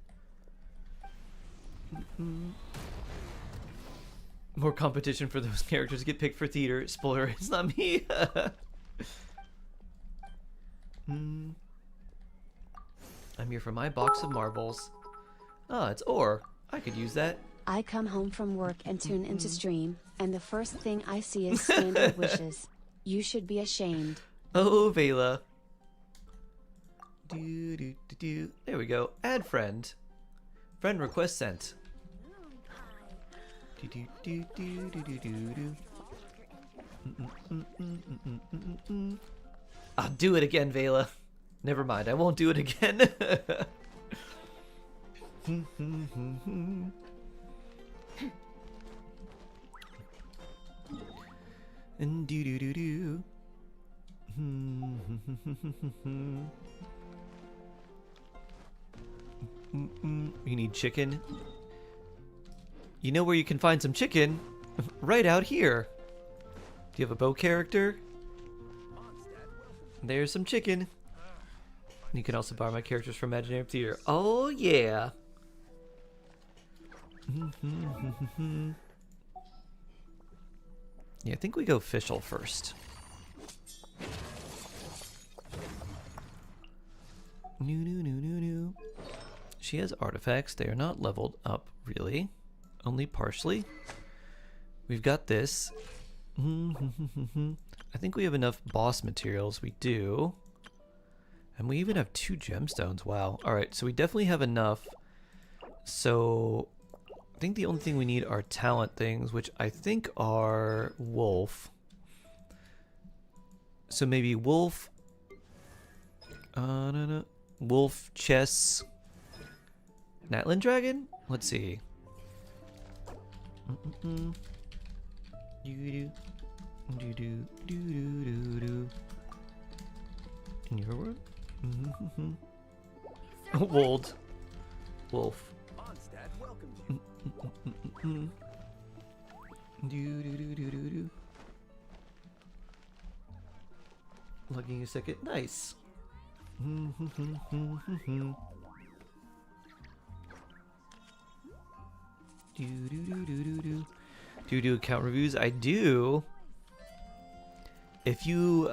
More competition for those characters get picked for theater. Spoiler, it's not me. I'm here for my box of marbles. Ah, it's ore. I could use that. I come home from work and tune into stream, and the first thing I see is standard wishes. You should be ashamed. Oh, Vela. There we go. Add friend. Friend request sent. I'll do it again, Vela. Never mind, I won't do it again. And do. You need chicken? You know where you can find some chicken? Right out here. Do you have a bow character? There's some chicken. You can also borrow my characters from Imaginary Theater. Oh yeah. Yeah, I think we go official first. She has artifacts. They are not leveled up, really. Only partially. We've got this. I think we have enough boss materials. We do. And we even have 2 gemstones. Wow. Alright, so we definitely have enough. So I think the only thing we need are talent things, which I think are wolf. So maybe wolf. No. Wolf, chess, Natlan dragon? Let's see. In your word? Wold. Wolf. Lugging a second. Nice. Do you do account reviews? I do. If you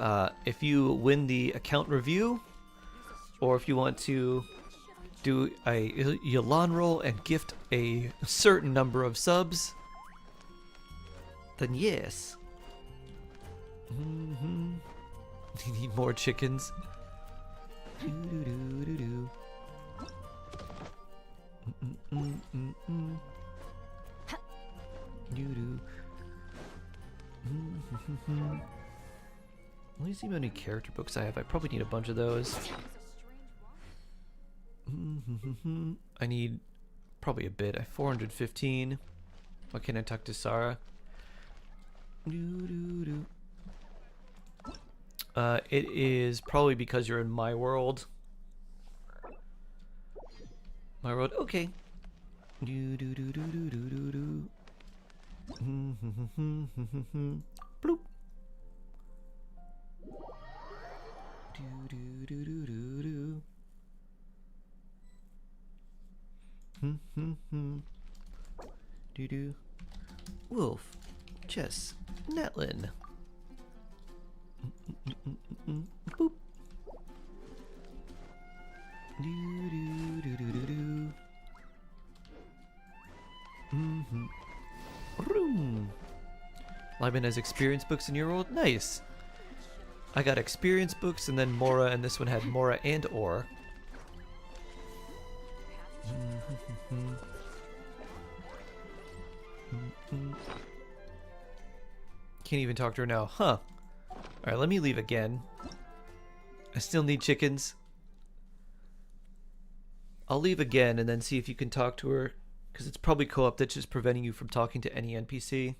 win the account review, or if you want to do a Yalan roll and gift a certain number of subs, then yes. You need more chickens. Let me see how many character books I have. I probably need a bunch of those. I need probably a bit. I have 415. Why can't I talk to Sarah? It is probably because you're in my world. My world, okay. Bloop. Wolf, chess, Netlin. Boop. Room. Lyman has experience books in your world. Nice. I got experience books and then Mora, and this one had Mora and Or. Can't even talk to her now, huh? Alright, let me leave again. I still need chickens. I'll leave again and then see if you can talk to her, because it's probably co-op that's just preventing you from talking to any NPC.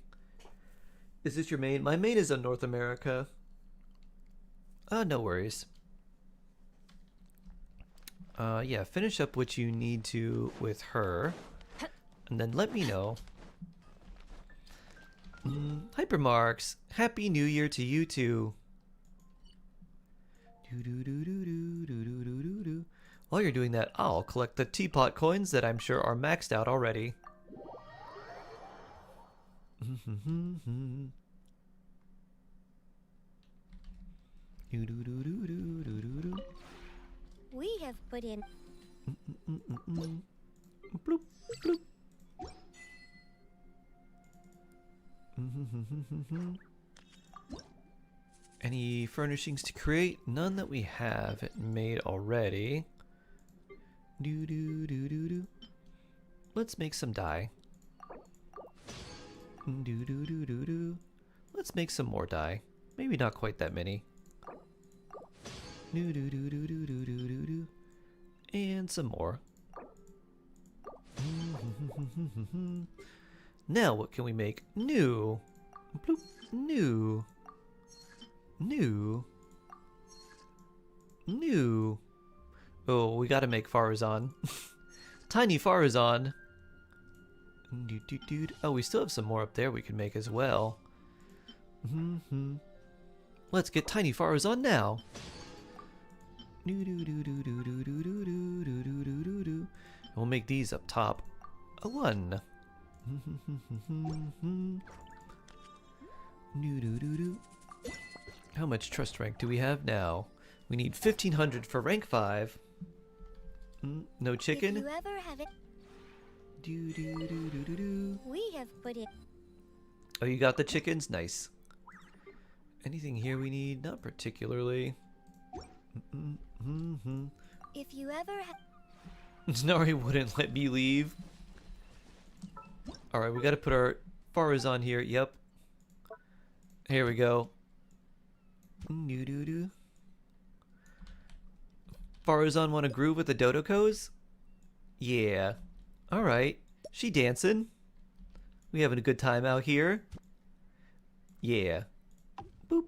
Is this your main? My main is in North America. No worries. Yeah, finish up what you need to with her, and then let me know. Hypermarks, Happy New Year to you too. While you're doing that, I'll collect the teapot coins that I'm sure are maxed out already. We have put in. Bloop, bloop. Any furnishings to create? None that we have made already. Let's make some dye. Let's make some more dye. Maybe not quite that many. And some more. Now what can we make? New. Bloop. New. New. New. Oh, we gotta make Farazan. Tiny Farazan. Oh, we still have some more up there we can make as well. Let's get tiny Farazan now. We'll make these up top a 1. How much trust rank do we have now? We need 1500 for rank 5. No chicken? If you ever have it, we have put it. Oh, you got the chickens? Nice. Anything here we need? Not particularly. If you ever have. Nari wouldn't let me leave. Alright, we gotta put our Farazan here. Yep. Here we go. Farazan wanna groove with the Dodokos? Yeah. Alright. She dancing. We having a good time out here. Yeah. Boop.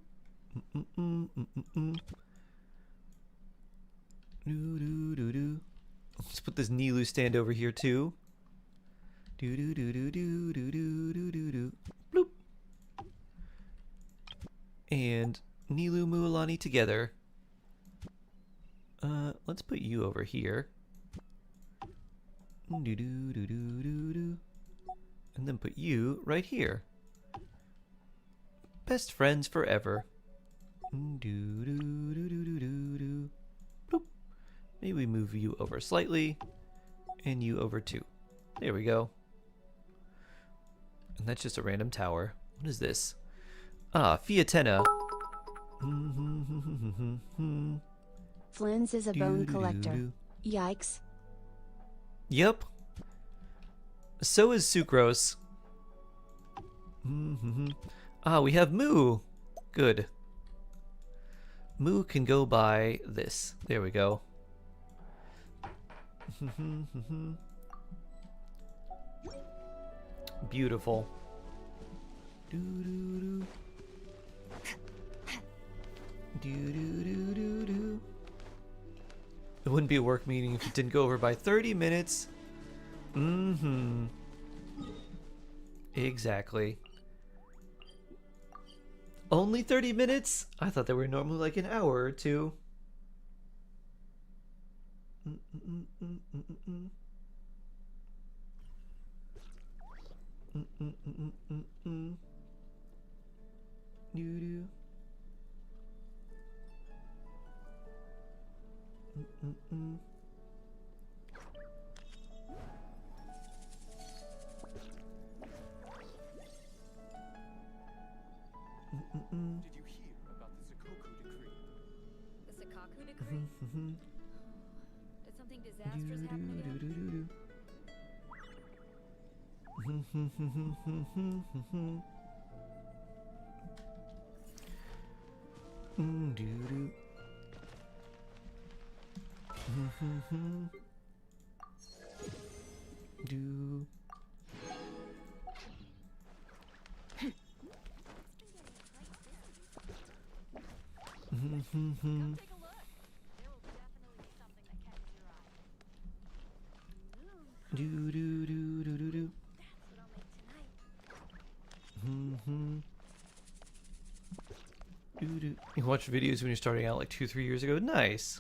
Let's put this Nilu stand over here too. Bloop. And Nilu Mualani together. Let's put you over here. And then put you right here. Best friends forever. Bloop. Maybe we move you over slightly, and you over too. There we go. And that's just a random tower. What is this? Ah, Fiatena. Flynn's is a bone collector. Yikes. Yep. So is Sucrose. Ah, we have Moo. Good. Moo can go by this. There we go. Beautiful. It wouldn't be a work meeting if it didn't go over by 30 minutes. Exactly. Only 30 minutes? I thought they were normally like an hour or two. Did you hear about the Sakoku decree? The Sakoku decree? Did something disastrous happen You watch videos when you're starting out like 2-3 years ago? Nice.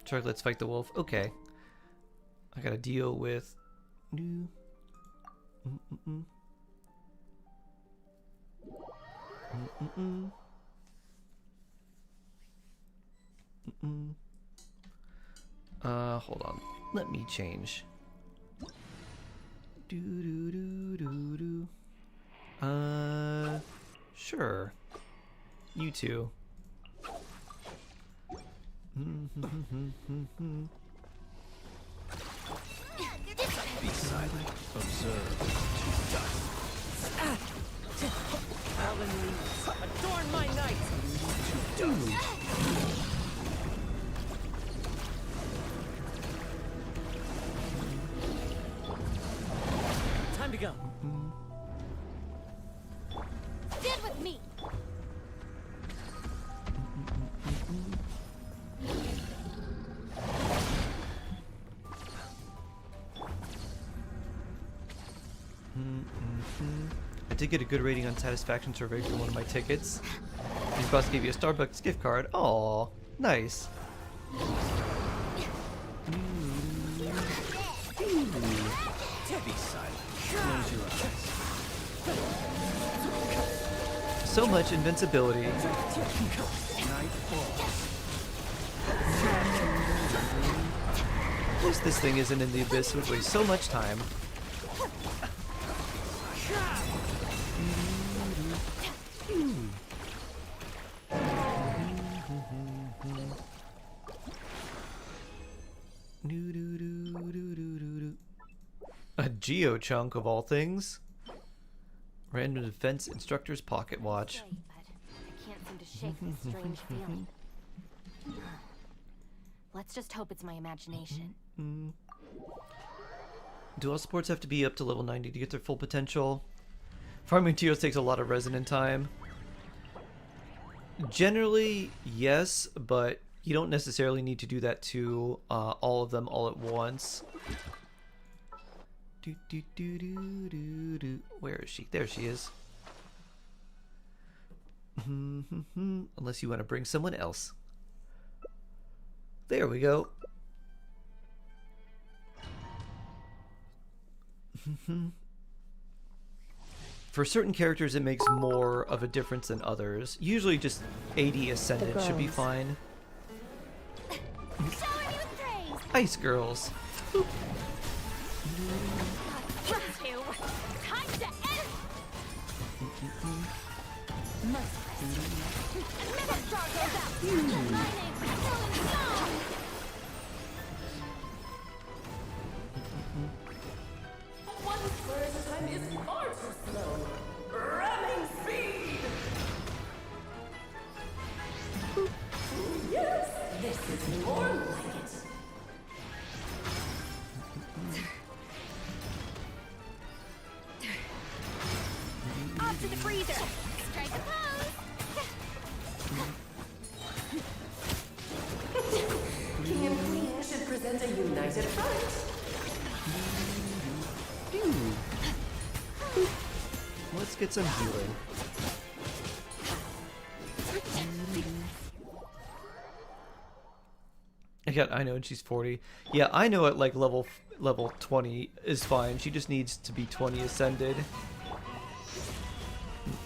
Chuck, let's fight the wolf. Okay. I gotta deal with new. Hold on. Let me change. Sure. You two. Be silent. Observe. Alan Leeds, adorn my night! I did get a good rating on satisfaction survey for one of my tickets. His boss gave you a Starbucks gift card. Aw, nice. Be silent. Close your eyes. So much invincibility. Night falls. At least this thing isn't in the abyss, it would waste so much time. A geo-chunk of all things. Random defense instructor's pocket watch. But I can't seem to shake this strange feeling. Let's just hope it's my imagination. Do all sports have to be up to level 90 to get their full potential? Farming materials takes a lot of resin and time. Generally, yes, but you don't necessarily need to do that to all of them all at once. Where is she? There she is. Unless you want to bring someone else. There we go. For certain characters, it makes more of a difference than others. Usually just 80 Ascendant should be fine. Ice Girls. Boop. One square at a time is far too slow. Ramming speed! Yes, this is more like it. Off to the freezer! Strike a pose! King and queen should present a united front. Let's get some healing. Yeah, I know, and she's 40. Yeah, I know at like level 20 is fine. She just needs to be 20 ascended.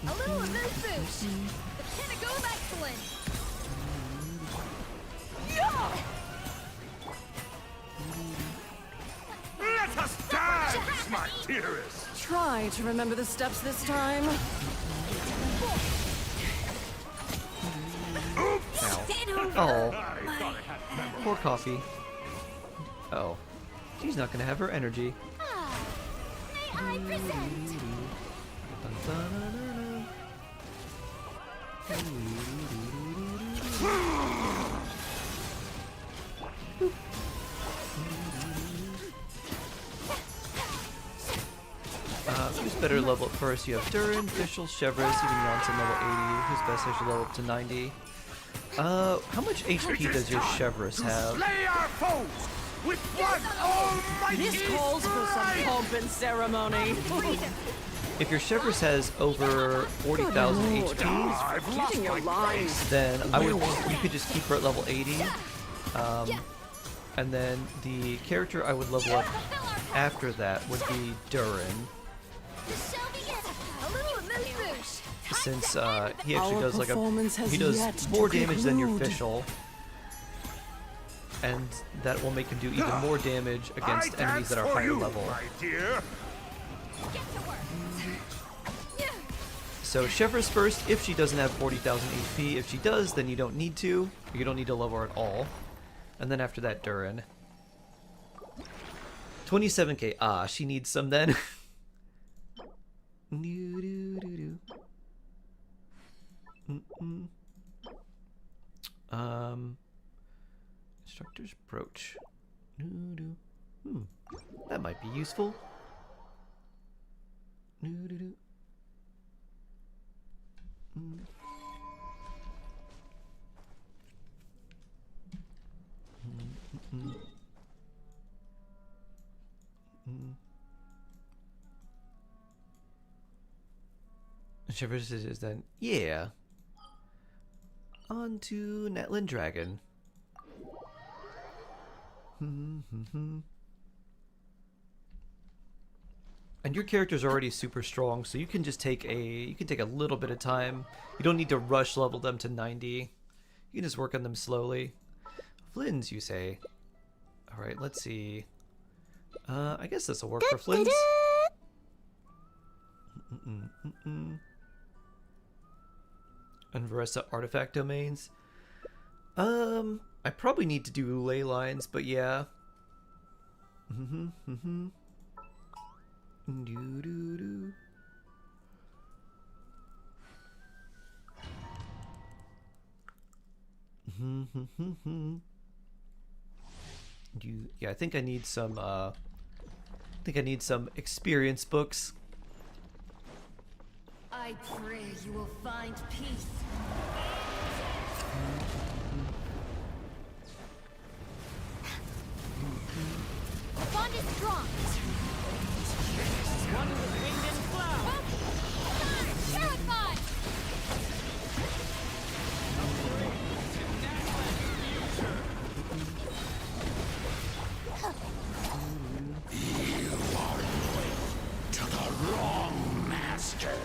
A little of this boost! The pinnacle of excellence! Let us dance, my dearest! Try to remember the steps this time. Oops! Oh, poor Coffee. Oh, she's not gonna have her energy. May I present? Dun, dun, dun, dun, who's better level up first? You have Durin, Fischl, Chevreuse, even Ronson level 80. Who's best I should level up to 90? How much HP does your Chevreuse have? Slay our foes with one almighty This calls for some pomp and ceremony. If your Chevreuse has over 40,000 HP, Getting your lines. then you could just keep her at level 80. And then the character I would level up after that would be Durin. Since he actually does like he does more damage than your Fischl, and that will make him do even more damage against enemies that are higher level. My dear. So Chevreuse first, if she doesn't have 40,000 HP. If she does, then you don't need to. You don't need to level her at all. And then after that, Durin. 27k. Ah, she needs some then. Instructor's brooch. That might be useful. Whichever it is then. Yeah. On to Netland Dragon. And your character's already super strong, so you can just take a little bit of time. You don't need to rush level them to 90. You can just work on them slowly. Flynn's, you say? All right, let's see. I guess this will work for Flynn's. And Varessa artifact domains. I probably need to do ley lines, but yeah. Yeah, I think I need some experience books. I pray you will find peace. Bond is strong. One with winged and cloud. Terrified. You are loyal to the wrong master.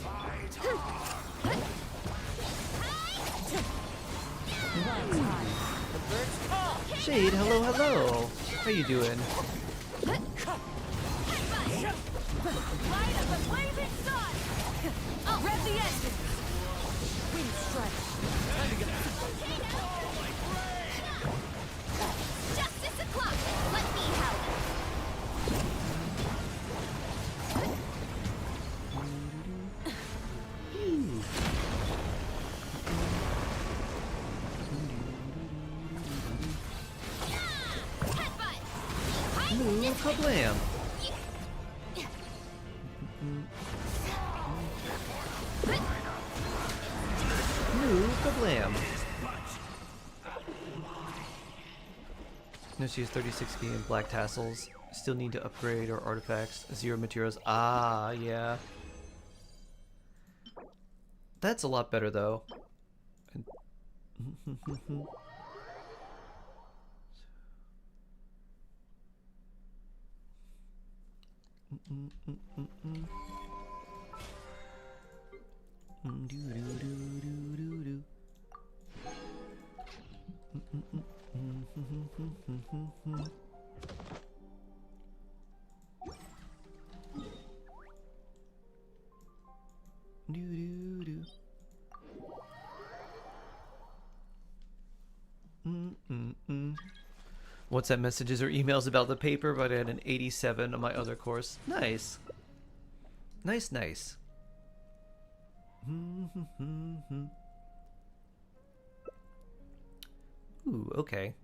Fight hard. Shade, hello, hello. How you doing? Light of the blazing sun. Rev the engine. Wind strike. Justice o'clock. Let me help. Ooh, kablam. Ooh, kablam. No, she has 36 speed and black tassels. Still need to upgrade our artifacts. 0 materials. Ah, yeah. That's a lot better, though. WhatsApp messages or emails about the paper, but I had an 87 on my other course. Nice. Nice, nice. Ooh, okay.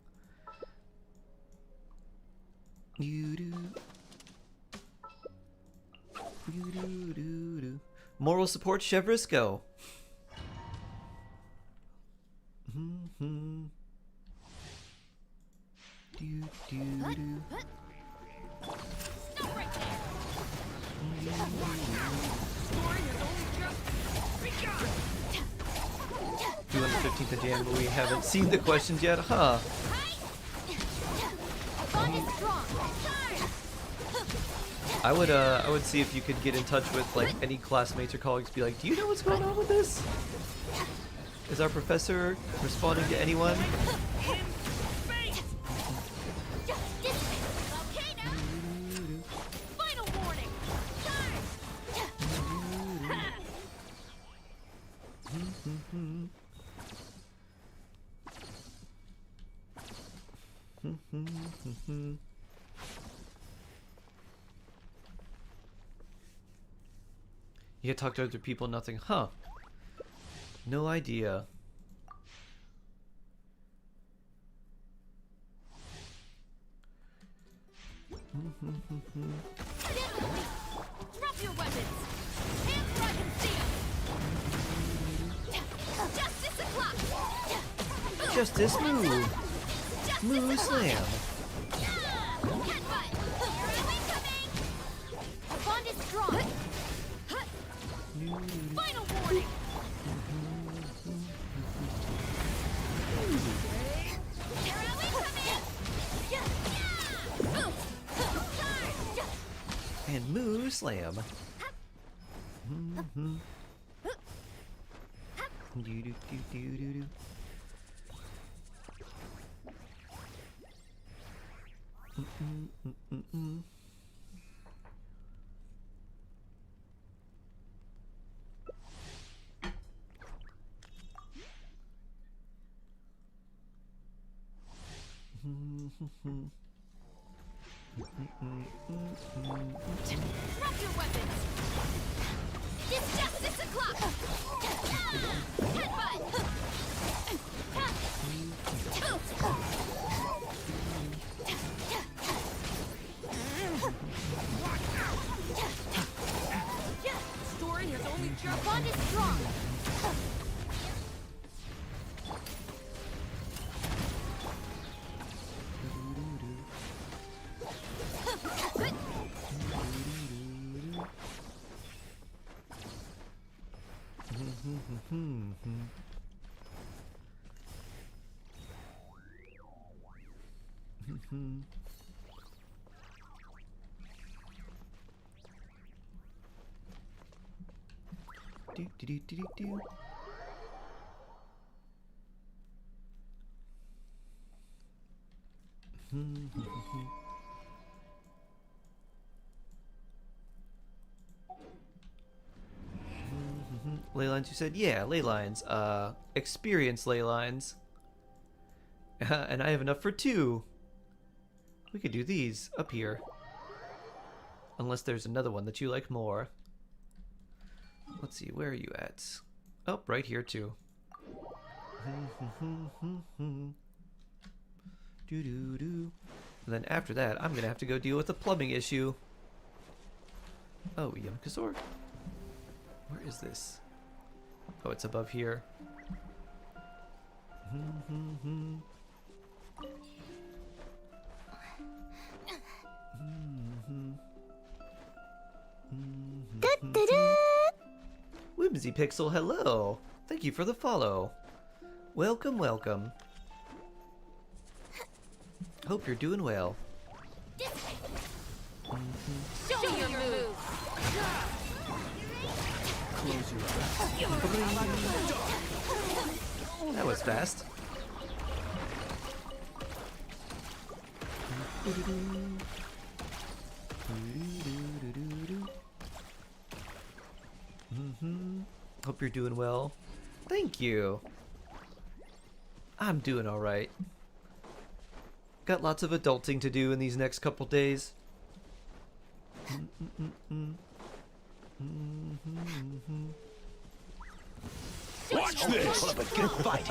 Moral support, Chevrisco. Due on the 15th of Jan, but we haven't seen the questions yet, huh? I would see if you could get in touch with like any classmates or colleagues. Be like, do you know what's going on with this? Is our professor responding to anyone? You can talk to other people, nothing. Huh. No idea. Drop your weapons. Hands where I can see them. Justice o'clock. Justice move. Move slam. slam. Do-do-do-do-do-do. Drop your weapons! It's just 6 o'clock! Headbutt! Story has only Your just bond is strong! Do do do do do. Ley lines, you said? Yeah, ley lines. Experience ley lines. And I have enough for 2. We could do these up here. Unless there's another one that you like more. Let's see, where are you at? Oh, right here too. And then after that, I'm gonna have to go deal with the plumbing issue. Oh, Yumkasor. Where is this? Oh, it's above here. Whimsy Pixel, hello! Thank you for the follow. Welcome, welcome. Hope you're doing well. Show me your move! Close your eyes. That was fast. Hope you're doing well. Thank you. I'm doing alright. Got lots of adulting to do in these next couple days. Watch this! Put up a good fight.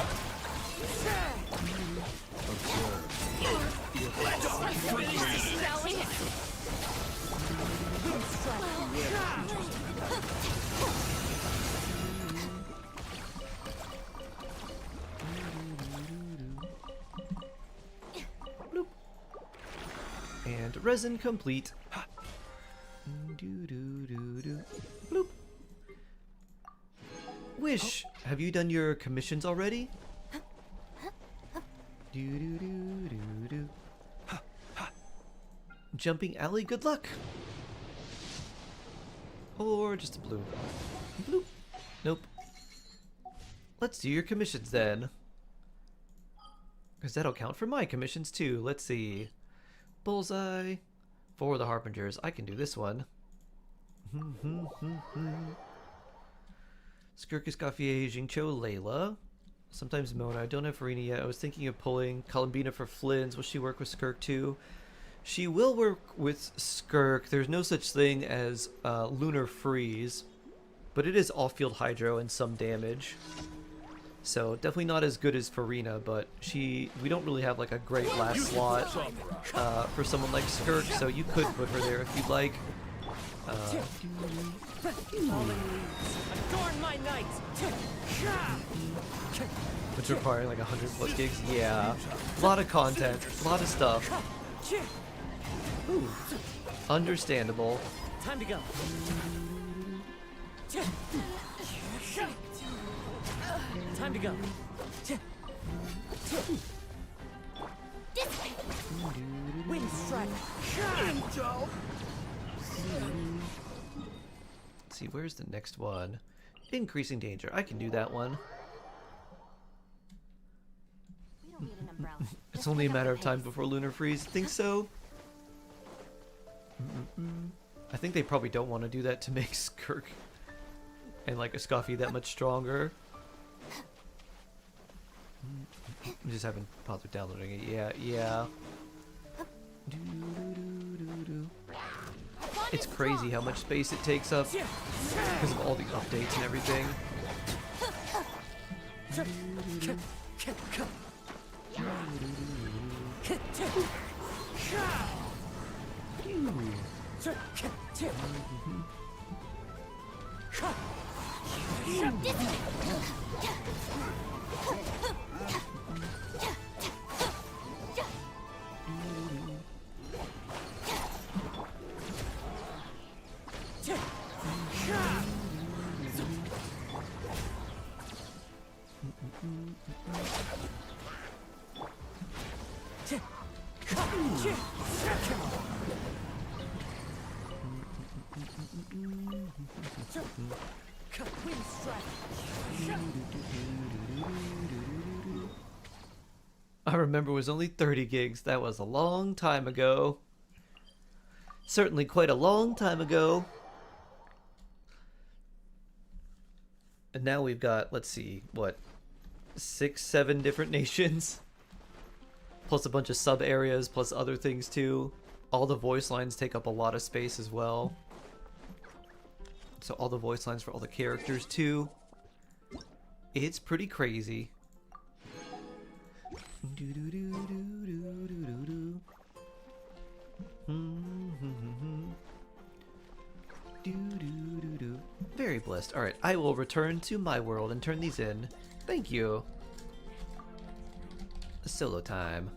Bloop. And resin complete. Bloop. Wish, have you done your commissions already? Jumping alley, good luck. Or just a blue. Bloop. Nope. Let's do your commissions then. Because that'll count for my commissions too. Let's see. Bullseye. For the Harbingers. I can do this one. Skirkus, Gaffier, Jingcho, Layla. Sometimes Mona. I don't have Farina yet. I was thinking of pulling Columbina for Flynn's. Will she work with Skirk too? She will work with Skirk. There's no such thing as Lunar Freeze. But it is off-field Hydro and some damage. So definitely not as good as Farina, but we don't really have like a great last slot for someone like Skirk, so you could put her there if you'd like. Adorn my night. Which requiring like 100 plus gigs. Yeah, a lot of content, a lot of stuff. Ooh. Understandable. Time to go. Time to go. Wind strike. Let's see, where's the next one? Increasing danger. I can do that one. We don't need an umbrella. It's only a matter of time before lunar freeze. Think so? I think they probably don't want to do that to make Skirk and like a Scoffy that much stronger. I just haven't bothered downloading it. Yeah. It's crazy how much space it takes up because of all the updates and everything. I remember it was only 30 gigs. That was a long time ago. Certainly quite a long time ago. And now we've got, let's see, what, 6, 7 different nations? Plus a bunch of sub areas, plus other things too. All the voice lines take up a lot of space as well. So all the voice lines for all the characters too. It's pretty crazy. Very blessed. Alright, I will return to my world and turn these in. Thank you. Solo time.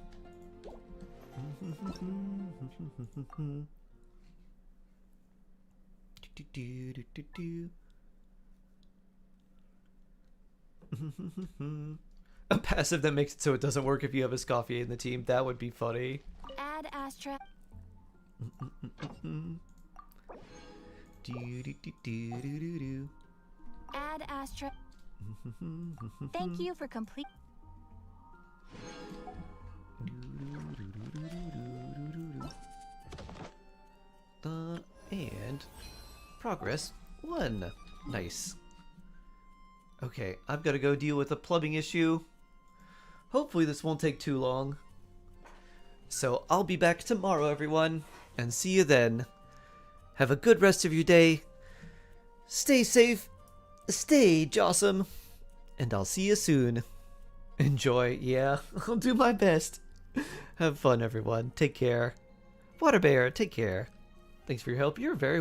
A passive that makes it so it doesn't work if you have a Scoffy in the team. That would be funny. Add Astra. Add Astra. Thank you for complete. And progress 1. Nice. Okay, I've got to go deal with a plumbing issue. Hopefully this won't take too long. So I'll be back tomorrow, everyone, and see you then. Have a good rest of your day. Stay safe. Stay jawsome. And I'll see you soon. Enjoy. Yeah, I'll do my best. Have fun, everyone. Take care. Water Bear, take care. Thanks for your help. You're very welcome.